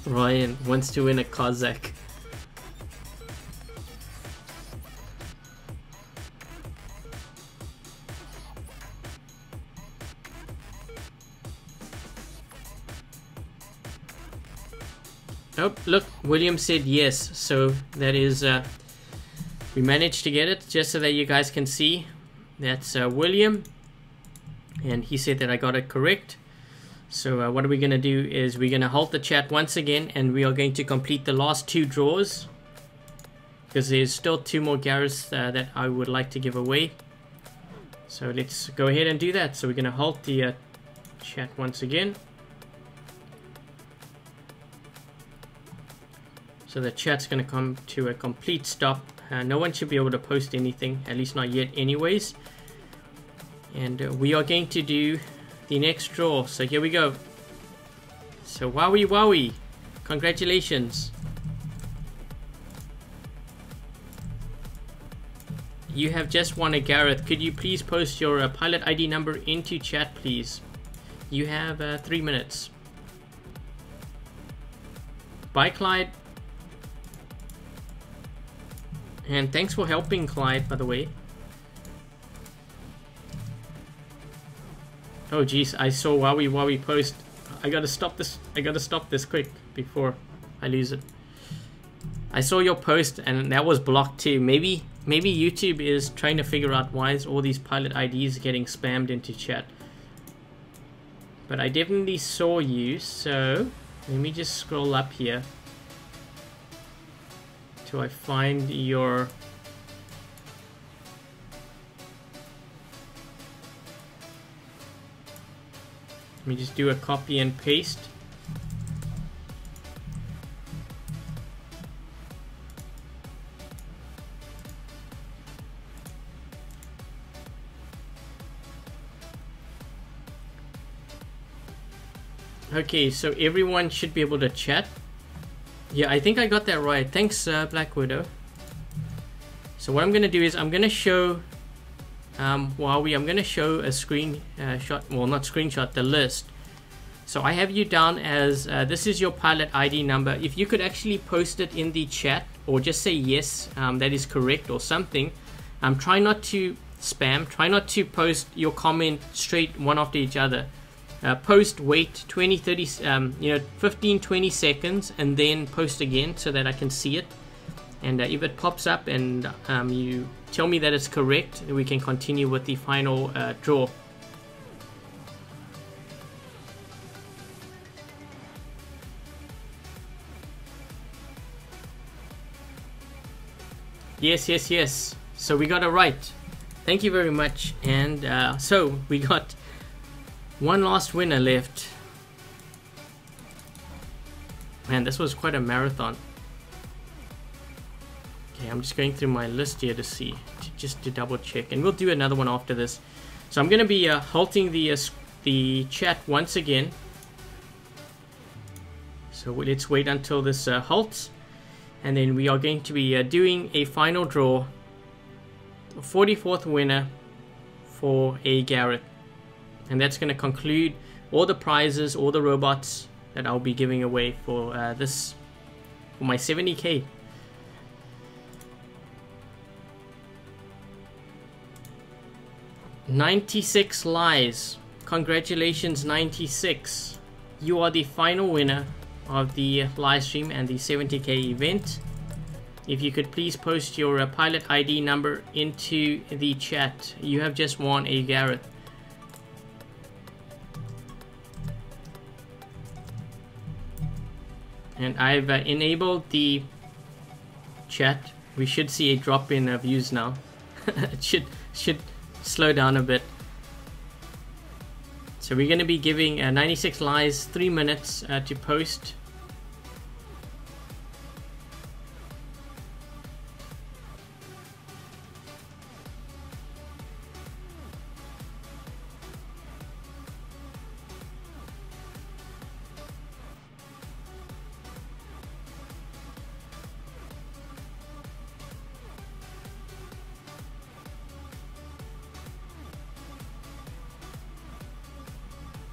Ryan wants to win a Cossack. Oh, look, William said yes, so that is, we managed to get it, just so that you guys can see. That's William, and he said that I got it correct. So what are we going to do is we're going to halt the chat once again, and we are going to complete the last 2 draws, because there's still 2 more Gareths that I would like to give away. So let's go ahead and do that. So we're going to halt the chat once again. So the chat's going to come to a complete stop. No one should be able to post anything, at least not yet anyways. And we are going to do the next draw. So here we go. So wowie wowie, congratulations. You have just won a Gareth. Could you please post your pilot ID number into chat, please? You have 3 minutes. Bye, Clyde. And thanks for helping, Clyde, by the way. Oh geez, I saw wowie wowie post. I gotta stop this. I gotta stop this quick before I lose it. I saw your post and that was blocked too. Maybe YouTube is trying to figure out why is all these pilot IDs getting spammed into chat. But I definitely saw you, so let me just scroll up here till I find your... Let me just do a copy and paste. Okay, so everyone should be able to chat. Yeah, I think I got that right. Thanks, Black Widow. So what I'm going to do is I'm going to show, I'm going to show a screenshot, well, not screenshot, the list. So I have you down as, this is your pilot ID number. If you could actually post it in the chat or just say yes, that is correct or something. Try not to spam, try not to post your comment straight one after each other. Post, wait 20, 30, 15, 20 seconds and then post again so that I can see it. And if it pops up and you tell me that it's correct, we can continue with the final draw. Yes, yes, yes. So we got it right. Thank you very much. And so we got one last winner left. Man, this was quite a marathon. Okay, I'm just going through my list here to see, just to double check, and we'll do another one after this. So I'm going to be halting the chat once again. So let's wait until this halts, and then we are going to be doing a final draw, a 44th winner for a Gareth. And that's going to conclude all the prizes, all the robots that I'll be giving away for for my 70k. 96 lies. Congratulations, 96. You are the final winner of the live stream and the 70k event. If you could please post your pilot ID number into the chat. You have just won a Gareth. And I've enabled the chat. We should see a drop in views now. It should slow down a bit. So we're going to be giving 96 lies 3 minutes to post.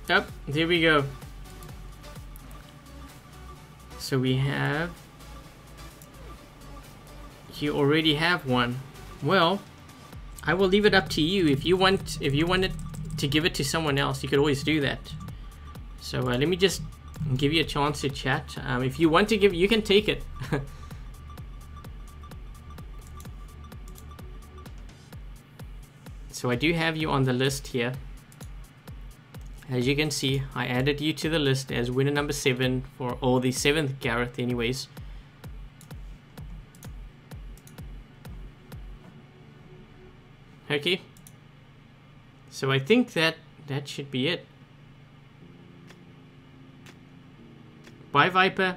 Yep, there we go. So we have... You already have one. Well, I will leave it up to you. If you wanted to give it to someone else, you could always do that. So let me just give you a chance to chat. If you want to give, you can take it. So I do have you on the list here. As you can see, I added you to the list as winner number 7 for all the 7th Gareth anyways. Okay. So I think that should be it. Bye, Viper.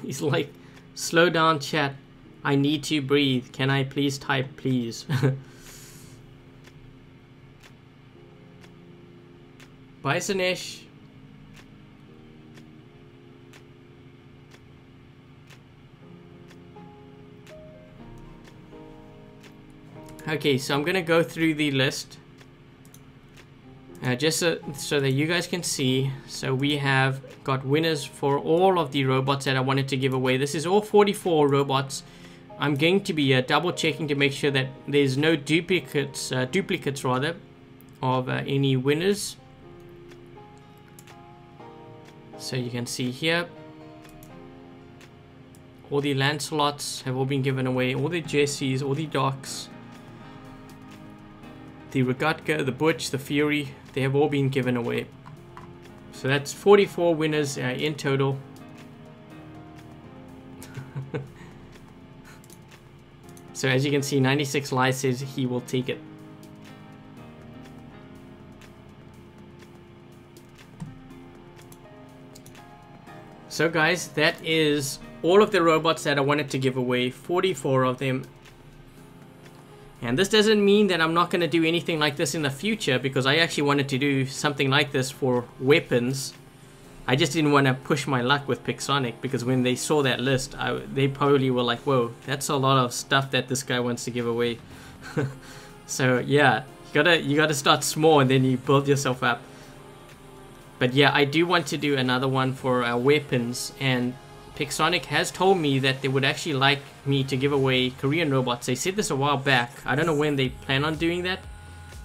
He's like, slow down chat. I need to breathe. Can I please type, please? Bye, Sanesh. Okay, so I'm gonna go through the list. Just so that you guys can see. So we have got winners for all of the robots that I wanted to give away. This is all 44 robots. I'm going to be double checking to make sure that there's no duplicates rather, of any winners. So you can see here, all the Lancelots have all been given away, all the Jessies, all the Docs, the Rogatka, the Butch, the Fury, they have all been given away. So that's 44 winners in total. So as you can see, 96 Lies says he will take it. So guys, that is all of the robots that I wanted to give away, 44 of them. And this doesn't mean that I'm not going to do anything like this in the future, because I actually wanted to do something like this for weapons. I just didn't want to push my luck with Pixonic, because when they saw that list, they probably were like, whoa, that's a lot of stuff that this guy wants to give away. So yeah, you gotta start small and then you build yourself up. But yeah, I do want to do another one for weapons, and Pixonic has told me that they would actually like me to give away Korean robots. They said this a while back. I don't know when they plan on doing that,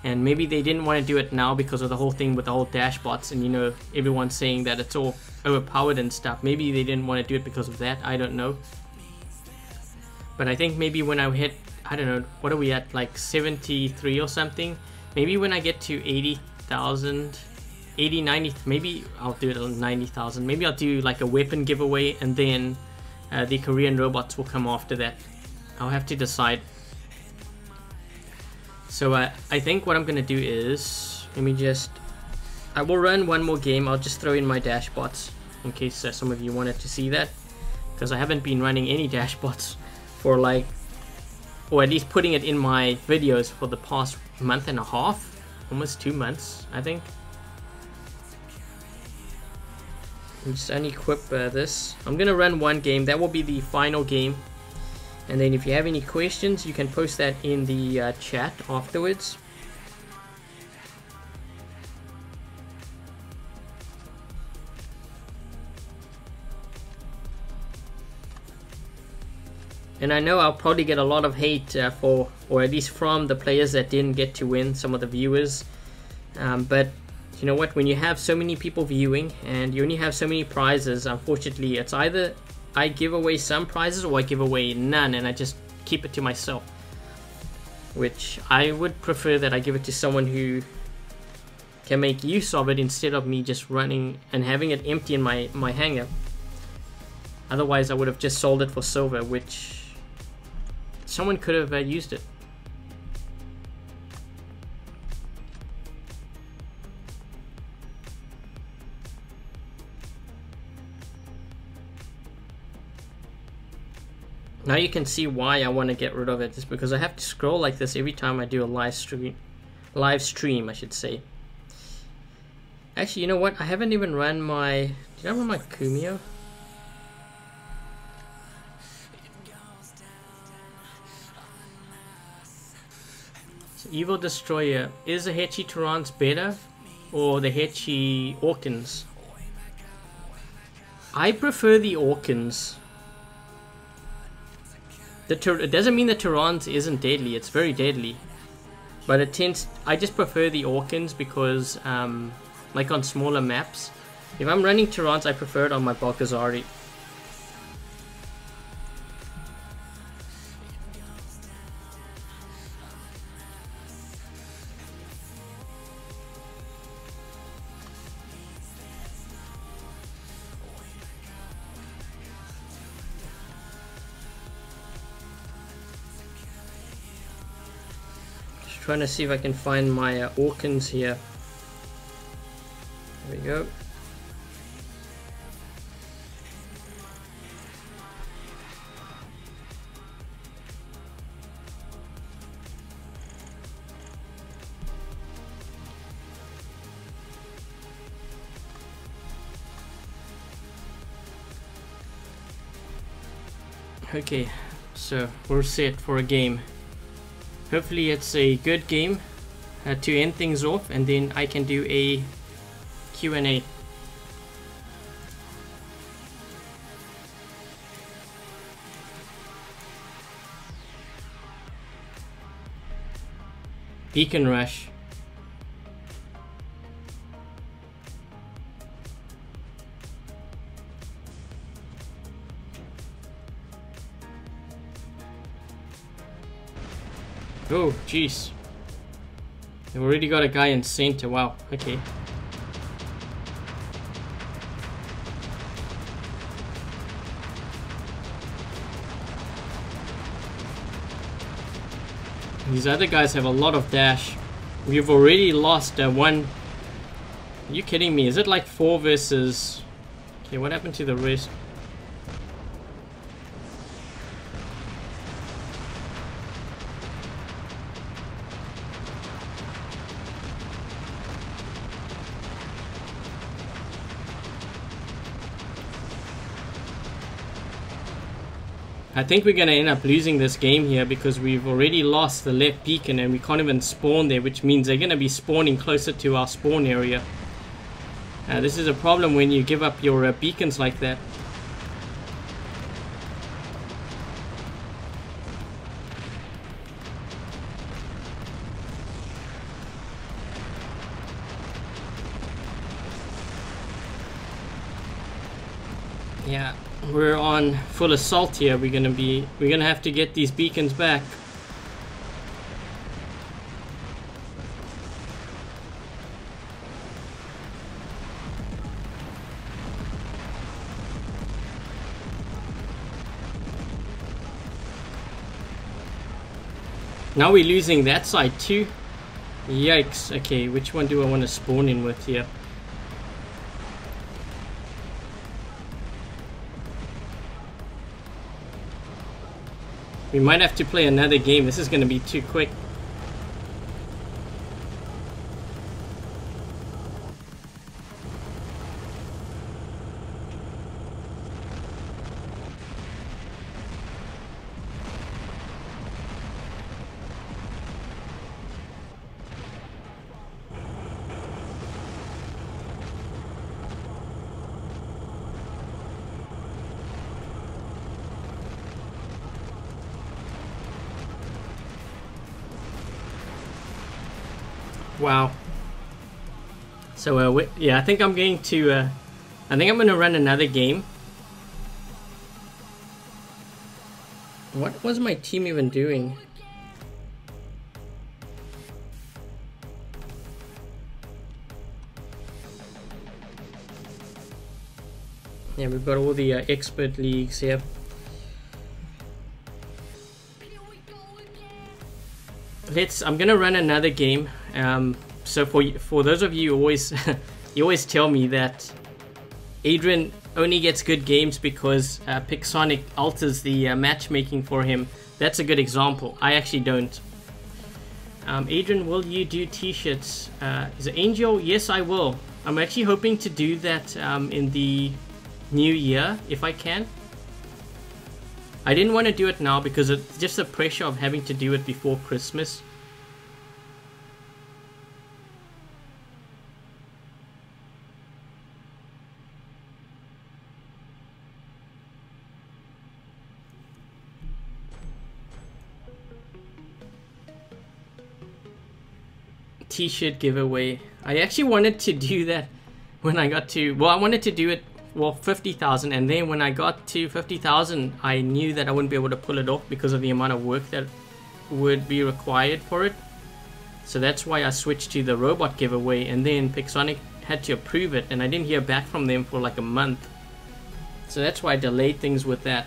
and maybe they didn't want to do it now because of the whole thing with the whole dashbots, and you know, everyone's saying that it's all overpowered and stuff. Maybe they didn't want to do it because of that, I don't know. But I think maybe when I hit, I don't know, what are we at, like 73 or something, maybe when I get to 80,000, 80, 90, maybe I'll do it on 90,000. Maybe I'll do like a weapon giveaway, and then the Korean robots will come after that. I'll have to decide. So I think what I'm gonna do is, I will run one more game. I'll just throw in my dashbots in case some of you wanted to see that, because I haven't been running any dashbots for like, or at least putting it in my videos for the past month and a half, almost 2 months, I think. Just unequip this. I'm gonna run one game. That will be the final game. And then if you have any questions, you can post that in the chat afterwards. And I know I'll probably get a lot of hate for, or at least from the players that didn't get to win, some of the viewers. But you know what, when you have so many people viewing and you only have so many prizes, unfortunately it's either I give away some prizes or I give away none and I just keep it to myself. Which I would prefer that I give it to someone who can make use of it instead of me just running and having it empty in my hangar. Otherwise I would have just sold it for silver, which someone could have used it. Now you can see why I want to get rid of it. It's because I have to scroll like this every time I do a live stream, I should say. Actually, you know what? I haven't even run my... Did I run my Kumio? So Evil Destroyer. Is the Hetchy Terrans better or the Hetchy Orkans? I prefer the Orkans. It doesn't mean the Terrans isn't deadly, it's very deadly. But it tends, I just prefer the Orkans because, like on smaller maps, if I'm running Terrans, I prefer it on my Balkazari. Trying to see if I can find my Orkans here. There we go. Okay, so we're set for a game. Hopefully it's a good game to end things off, and then I can do a Q&A. Beacon Rush. Oh, jeez. They've already got a guy in center. Wow, okay. These other guys have a lot of dash. We've already lost one. Are you kidding me? Is it like 4 versus... Okay, what happened to the rest? I think we're going to end up losing this game here because we've already lost the left beacon and we can't even spawn there, which means they're going to be spawning closer to our spawn area. This is a problem when you give up your beacons like that. Yeah. We're on full assault here. We're gonna have to get these beacons back. Now we're losing that side too. Yikes. Okay, which one do I want to spawn in with here? We might have to play another game. This is going to be too quick. Wow. So yeah, I think I'm going to run another game. What was my team even doing? Yeah, we've got all the expert leagues here. I'm gonna run another game. So for those of you who always you always tell me that Adrian only gets good games because Pixonic alters the matchmaking for him. That's a good example. I actually don't. Adrian, will you do t-shirts? Is it Angel? Yes, I will. I'm actually hoping to do that in the new year, if I can. I didn't want to do it now because it's just the pressure of having to do it before Christmas. T-shirt giveaway. I actually wanted to do that when I got to, well, I wanted to do it, well, 50,000, and then when I got to 50,000 I knew that I wouldn't be able to pull it off because of the amount of work that would be required for it. So that's why I switched to the robot giveaway, and then Pixonic had to approve it and I didn't hear back from them for like a month. So that's why I delayed things with that.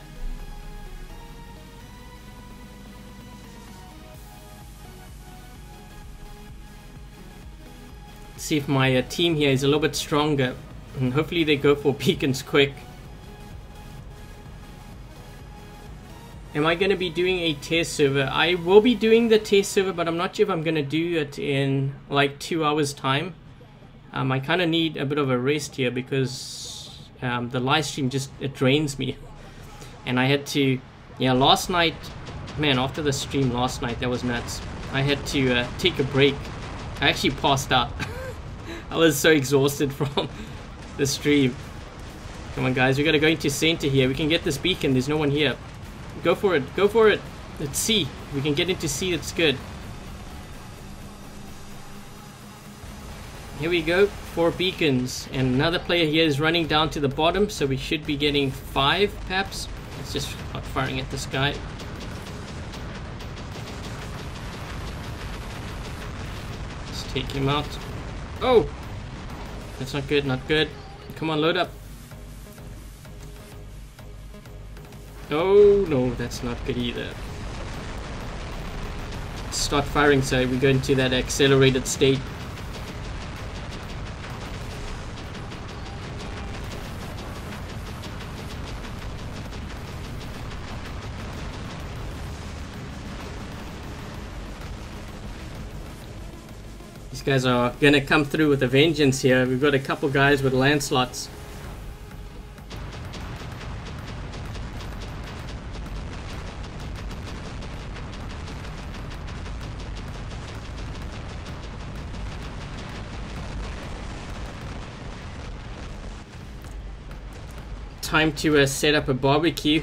See if my team here is a little bit stronger, and hopefully they go for beacons quick. Am I going to be doing a test server? I will be doing the test server, but I'm not sure if I'm going to do it in like 2 hours time. I kind of need a bit of a rest here because the live stream just, it drains me. And I had to, yeah, last night, man, after the stream last night, that was nuts. I had to take a break. I actually passed out. I was so exhausted from the stream. Come on guys, we gotta go into center here. We can get this beacon, there's no one here. Go for it, go for it. Let's see, we can get into C, that's good. Here we go, 4 beacons. And another player here is running down to the bottom, so we should be getting 5 perhaps. Let's just start firing at this guy. Let's take him out. Oh! That's not good, not good. Come on, load up. Oh, no, that's not good either. Start firing so we go into that accelerated state. Guys are gonna come through with a vengeance here. We've got a couple guys with landslots. Time to set up a barbecue.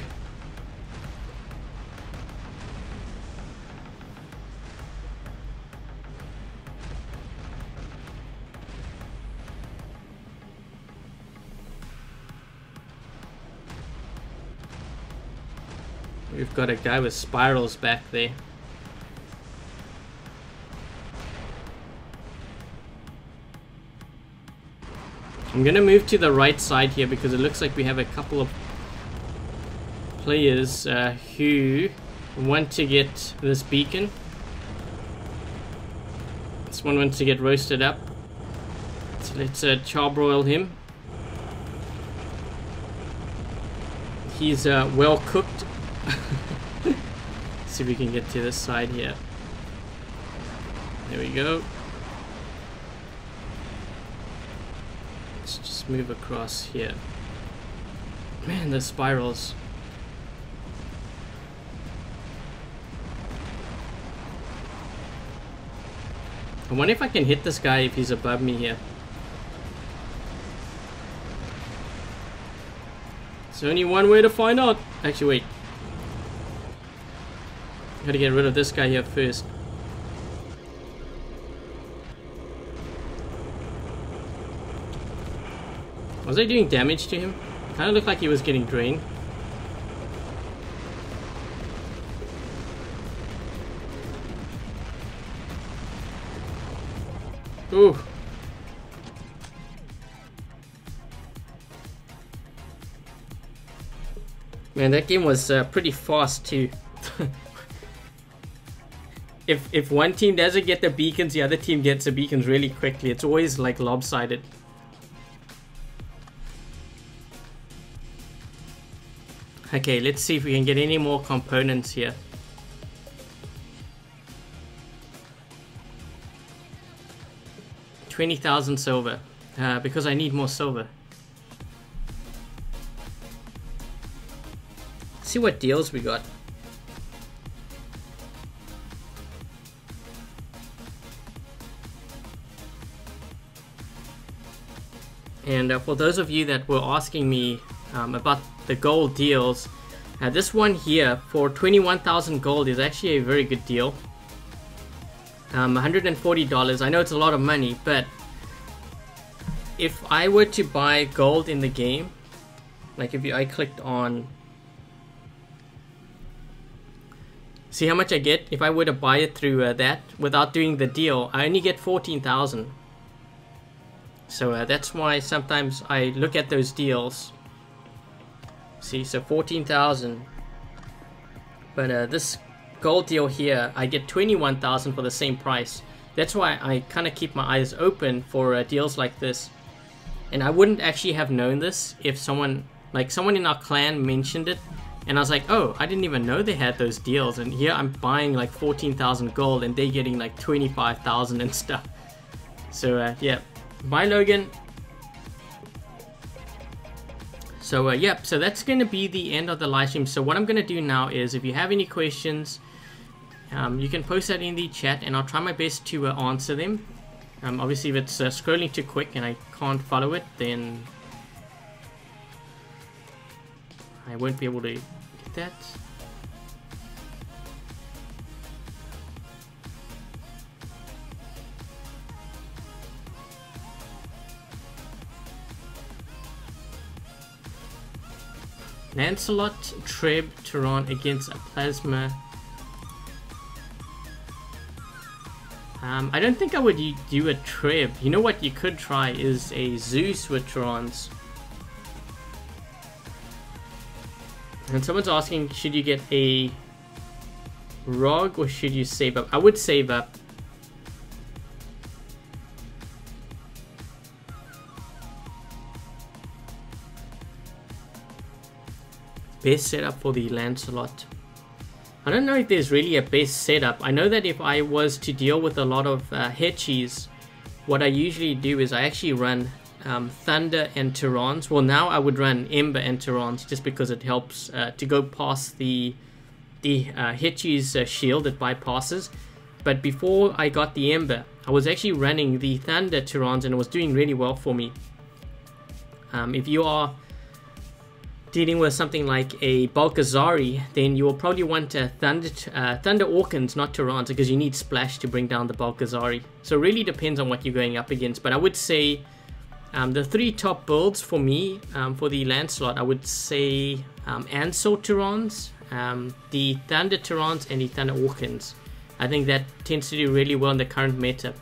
We've got a guy with spirals back there. I'm gonna move to the right side here because it looks like we have a couple of players who want to get this beacon. This one wants to get roasted up. So let's charbroil him. He's well cooked. See if we can get to this side here. There we go. Let's just move across here. Man, the spirals. I wonder if I can hit this guy if he's above me here. There's only one way to find out. Actually, wait. Gotta get rid of this guy here first. Was I doing damage to him? Kind of looked like he was getting drained. Ooh. Man, that game was pretty fast too. If one team doesn't get the beacons, the other team gets the beacons really quickly. It's always like lopsided. Okay, let's see if we can get any more components here. $20,000 silver, because I need more silver. Let's see what deals we got. And for those of you that were asking me about the gold deals, this one here for 21,000 gold is actually a very good deal. $140. I know it's a lot of money, but if I were to buy gold in the game, like if I clicked on, see how much I get if I were to buy it through that without doing the deal, I only get 14,000. So that's why sometimes I look at those deals. See, so 14,000. But this gold deal here, I get 21,000 for the same price. That's why I kind of keep my eyes open for deals like this. And I wouldn't actually have known this if someone in our clan mentioned it. And I was like, oh, I didn't even know they had those deals. And here I'm buying like 14,000 gold and they're getting like 25,000 and stuff. So yeah. Bye, Logan. So yep, so that's going to be the end of the live stream. So what I'm going to do now is, if you have any questions, you can post that in the chat and I'll try my best to answer them. Obviously if it's scrolling too quick and I can't follow it, then I won't be able to get that. Lancelot, Treb, Turon against a Plasma. I don't think I would do a Treb. You know what you could try is a Zeus with Turons. And someone's asking, should you get a Rog or should you save up? I would save up. Best setup for the Lancelot. I don't know if there's really a best setup. I know that if I was to deal with a lot of Hetchies, what I usually do is I actually run Thunder and Turons. Well, now I would run Ember and Turons just because it helps to go past the Hetchies shield. It bypasses. But before I got the Ember, I was actually running the Thunder Turons and it was doing really well for me. If you are dealing with something like a Balkazari, then you will probably want Thunder Orkans, not Turons, because you need Splash to bring down the Balkazari. So it really depends on what you're going up against. But I would say the three top builds for me, for the Lancelot, I would say Ansel Turons, the Thunder Turons, and the Thunder Orkans. I think that tends to do really well in the current meta.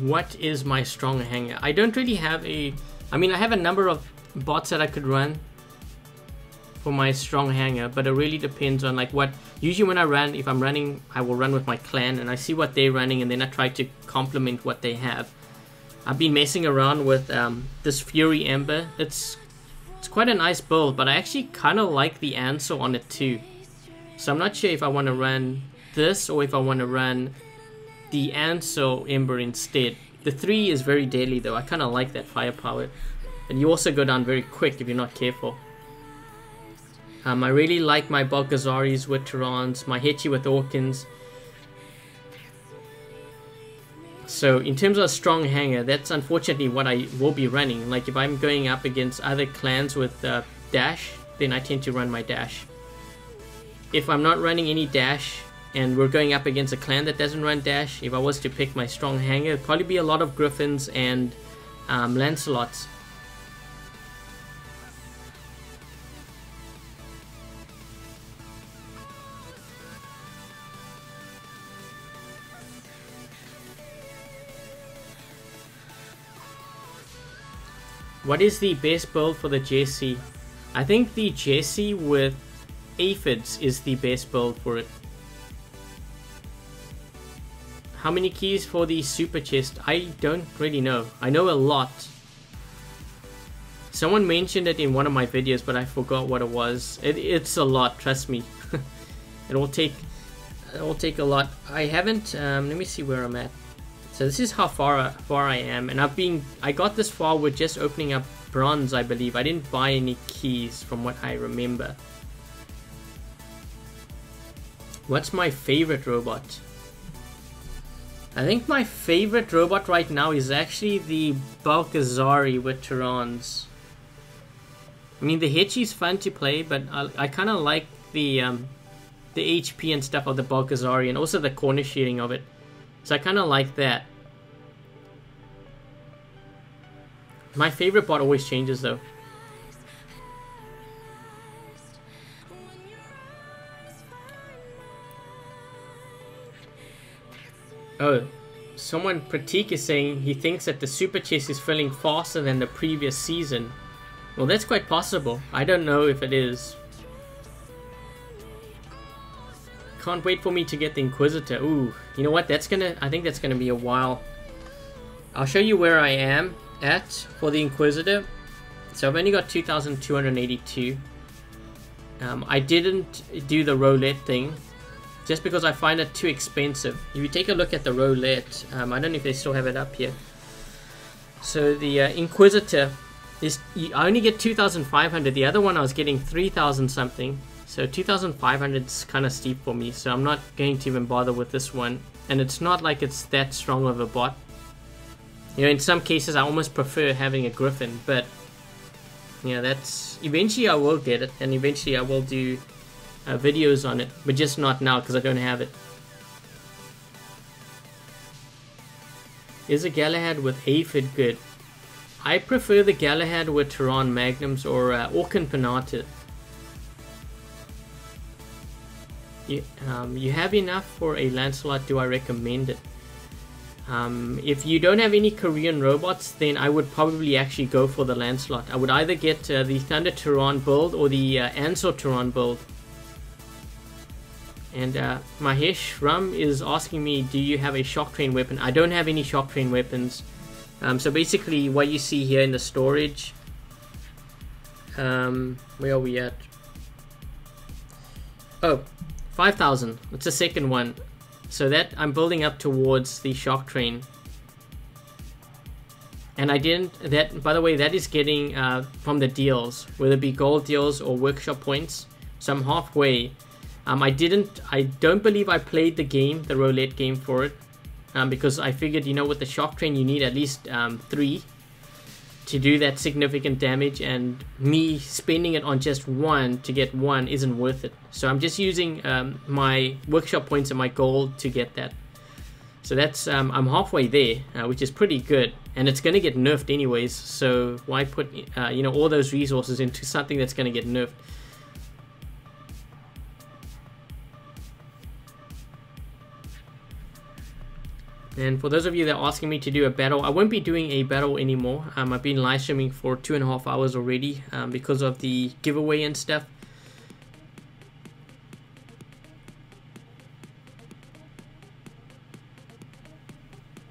What is my strong hanger? I don't really have a... I mean, I have a number of bots that I could run for my strong hanger, but it really depends on like what... Usually when I run, if I'm running, I will run with my clan and I see what they're running and then I try to complement what they have. I've been messing around with this Fury Ember. It's quite a nice build, but I actually kind of like the Ansel on it too. So I'm not sure if I want to run this or if I want to run the Ansel Ember instead. The 3 is very deadly though. I kind of like that firepower. And you also go down very quick if you're not careful. I really like my Balkazaris with Turons, my Hetchi with Orkans. So in terms of a strong hanger, that's unfortunately what I will be running. Like if I'm going up against other clans with dash, then I tend to run my dash. If I'm not running any dash, and we're going up against a clan that doesn't run dash, if I was to pick my strong hanger, it'd probably be a lot of Griffins and Lancelots. What is the best build for the Jesse? I think the Jesse with aphids is the best build for it. How many keys for the super chest? I don't really know. I know a lot. Someone mentioned it in one of my videos, but I forgot what it was. It's a lot, trust me. It will take a lot. I haven't. Let me see where I'm at. So this is how far I am, and I got this far with just opening up bronze, I believe. I didn't buy any keys from what I remember. What's my favorite robot? I think my favorite robot right now is actually the Balkazari with Tyrans. I mean, the Hechi's fun to play, but I kind of like the HP and stuff of the Balkazari, and also the corner shooting of it. So I kind of like that. My favorite bot always changes though. Oh, someone, Pratik, is saying he thinks that the super chest is filling faster than the previous season. Well, that's quite possible. I don't know if it is. Can't wait for me to get the Inquisitor. Ooh, you know what? I think that's gonna be a while. I'll show you where I am at for the Inquisitor. So I've only got 2,282. I didn't do the roulette thing just because I find it too expensive. If you take a look at the roulette, I don't know if they still have it up here. So the Inquisitor is, I only get 2,500. The other one I was getting 3,000 something. So 2,500 is kind of steep for me, so I'm not going to even bother with this one. And it's not like it's that strong of a bot. You know, in some cases I almost prefer having a Griffin, but you know, that's, eventually I will get it, and eventually I will do videos on it, but just not now because I don't have it. Is a Galahad with Aphid good? I prefer the Galahad with Tehran Magnums or Orkan Penata. You have enough for a Lancelot, do I recommend it? If you don't have any Korean robots, then I would probably actually go for the Lancelot. I would either get the Thunder Tehran build or the Ansor Tehran build. And Mahesh Ram is asking me, do you have a shock train weapon? I don't have any shock train weapons. So basically what you see here in the storage, where are we at? Oh, 5,000. It's the second one. So that I'm building up towards the shock train. And I didn't, that, by the way, that is getting from the deals, whether it be gold deals or workshop points. So I'm halfway. I don't believe I played the game, the roulette game for it. Because I figured, you know, with the shock train you need at least 3 to do that significant damage, and me spending it on just 1 to get 1 isn't worth it. So I'm just using my workshop points and my gold to get that. So that's I'm halfway there, which is pretty good, and it's going to get nerfed anyways, so why put you know, all those resources into something that's going to get nerfed? And for those of you that are asking me to do a battle, I won't be doing a battle anymore. I've been live streaming for 2.5 hours already because of the giveaway and stuff.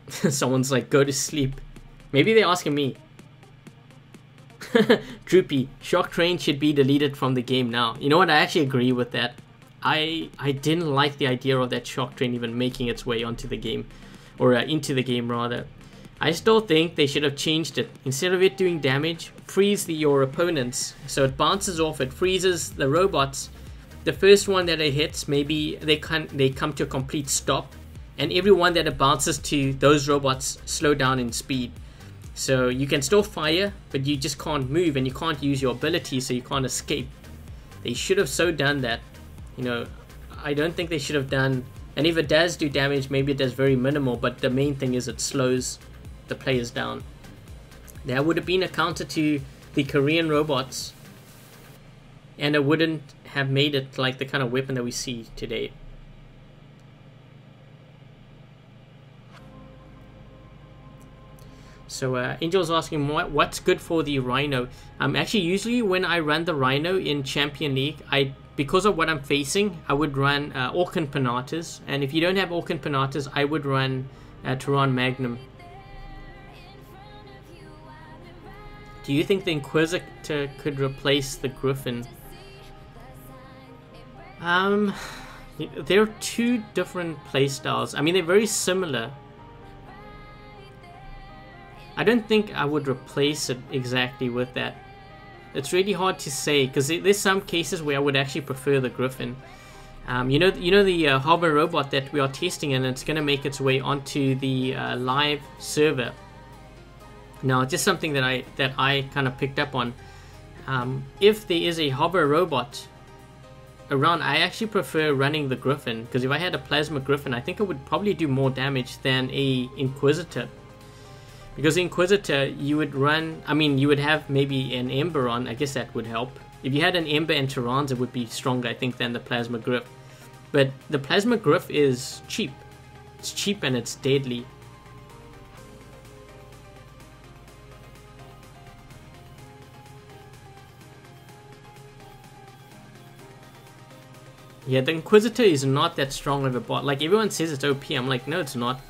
Someone's like, go to sleep. Maybe they're asking me. Droopy, shock train should be deleted from the game now. You know what, I actually agree with that. I didn't like the idea of that shock train even making its way onto the game. Or into the game rather. I still think they should have changed it. Instead of it doing damage, freeze your opponents. So it bounces off, it freezes the robots. The first one that it hits, maybe they come to a complete stop. And everyone that it bounces to, those robots slow down in speed. So you can still fire, but you just can't move and you can't use your ability, so you can't escape. They should have so done that. You know, I don't think they should have done, and if it does do damage, maybe it does very minimal, but the main thing is it slows the players down. That would have been a counter to the Korean robots, and it wouldn't have made it like the kind of weapon that we see today. So Angel's asking what's good for the Rhino. Actually, usually when I run the Rhino in Champion League, because of what I'm facing, I would run Orkan Panatas, and if you don't have Orkan Panatas, I would run Tehran Magnum. Do you think the Inquisitor could replace the Griffin? There are two different playstyles. I mean, they're very similar. I don't think I would replace it exactly with that. It's really hard to say, because there's some cases where I would actually prefer the Griffin. You know the hover robot that we are testing, and it's going to make its way onto the live server. Now, just something that I kind of picked up on. If there is a hover robot around, I actually prefer running the Griffin, because if I had a plasma Griffin, I think it would probably do more damage than a Inquisitor. Because the Inquisitor, you would run, I mean, you would have maybe an Ember on, I guess that would help. If you had an Ember and Terrans, it would be stronger, I think, than the Plasma Griff. But the Plasma Griff is cheap. It's cheap and it's deadly. Yeah, the Inquisitor is not that strong of a bot. Like, everyone says it's OP, I'm like, no, it's not.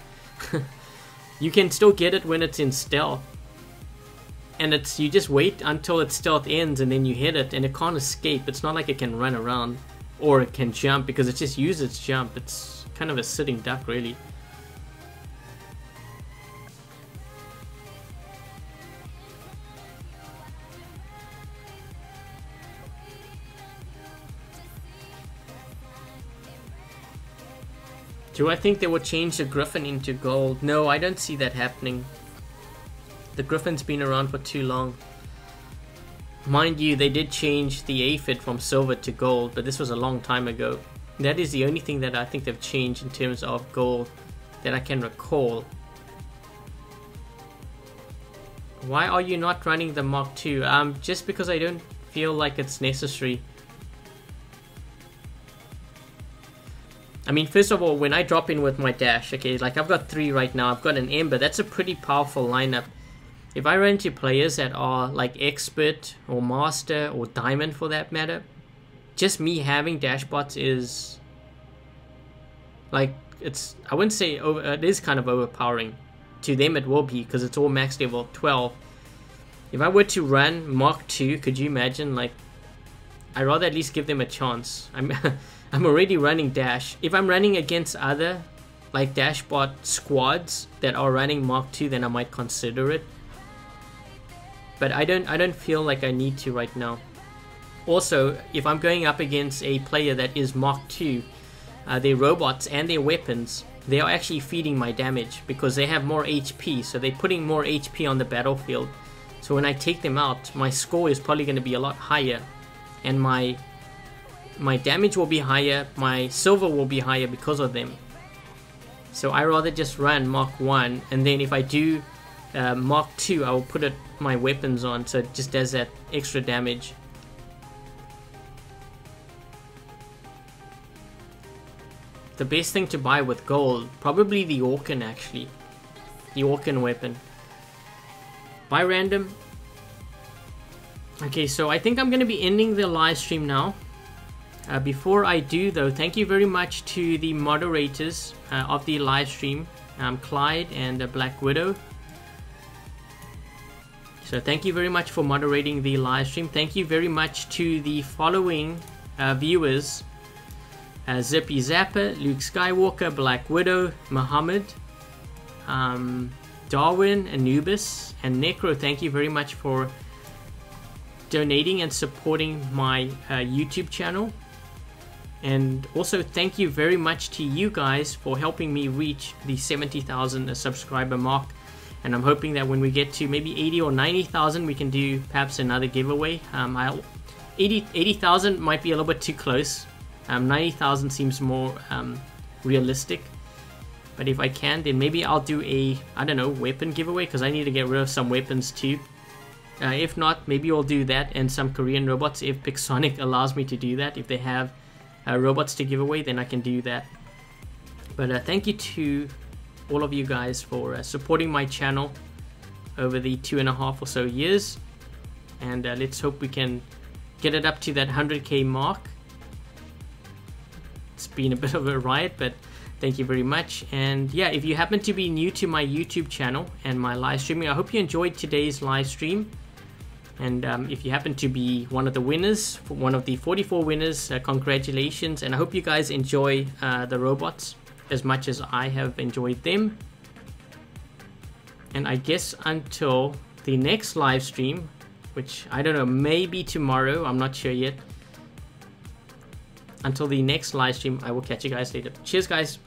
You can still get it when it's in stealth, and you just wait until its stealth ends and then you hit it, and it can't escape. It's not like it can run around or it can jump, because it just uses its jump. It's kind of a sitting duck, really. Do I think they will change the Griffin into gold? No, I don't see that happening. The Griffin's been around for too long. Mind you, they did change the aphid from silver to gold, but this was a long time ago. That is the only thing that I think they've changed in terms of gold that I can recall. Why are you not running the Mark II? Just because I don't feel like it's necessary. I mean, first of all, when I drop in with my dash, okay, like I've got 3 right now, I've got an Ember, that's a pretty powerful lineup. If I run into players that are like Expert or Master or Diamond for that matter, just me having dash bots is like, I wouldn't say it is kind of overpowering. To them it will be, because it's all max level 12. If I were to run Mark II, could you imagine? Like, I'd rather at least give them a chance. I'm already running dash. If I'm running against other like dashbot squads that are running Mark II, then I might consider it. But I don't feel like I need to right now. Also, if I'm going up against a player that is Mark II, their robots and their weapons, they are actually feeding my damage because they have more HP, so they're putting more HP on the battlefield. So when I take them out, my score is probably going to be a lot higher, and my damage will be higher, my silver will be higher because of them. So I rather just run Mark I, and then if I do Mark II, I will put my weapons on, so it just does that extra damage. The best thing to buy with gold, probably the Orkan actually. The Orkan weapon. Buy random. Okay, so I think I'm going to be ending the live stream now. Before I do though, thank you very much to the moderators of the live stream, Clyde and Black Widow. So thank you very much for moderating the live stream. Thank you very much to the following viewers: Zippy Zapper, Luke Skywalker, Black Widow, Muhammad, Darwin, Anubis, and Necro. Thank you very much for donating and supporting my YouTube channel. And also thank you very much to you guys for helping me reach the 70,000 subscriber mark. And I'm hoping that when we get to maybe 80 or 90,000, we can do perhaps another giveaway. 80,000 might be a little bit too close. 90,000 seems more realistic. But if I can, then maybe I'll do a, I don't know, weapon giveaway, because I need to get rid of some weapons too. If not, maybe we'll do that and some Korean robots if Pixonic allows me to do that. If they have robots to give away, then I can do that. But thank you to all of you guys for supporting my channel over the 2.5 or so years. And let's hope we can get it up to that 100k mark. It's been a bit of a riot, but thank you very much. And yeah, if you happen to be new to my YouTube channel and my live streaming, I hope you enjoyed today's live stream. And if you happen to be one of the winners, one of the 44 winners, congratulations. And I hope you guys enjoy the robots as much as I have enjoyed them. And I guess until the next live stream, which I don't know, maybe tomorrow, I'm not sure yet. Until the next live stream, I will catch you guys later. Cheers, guys.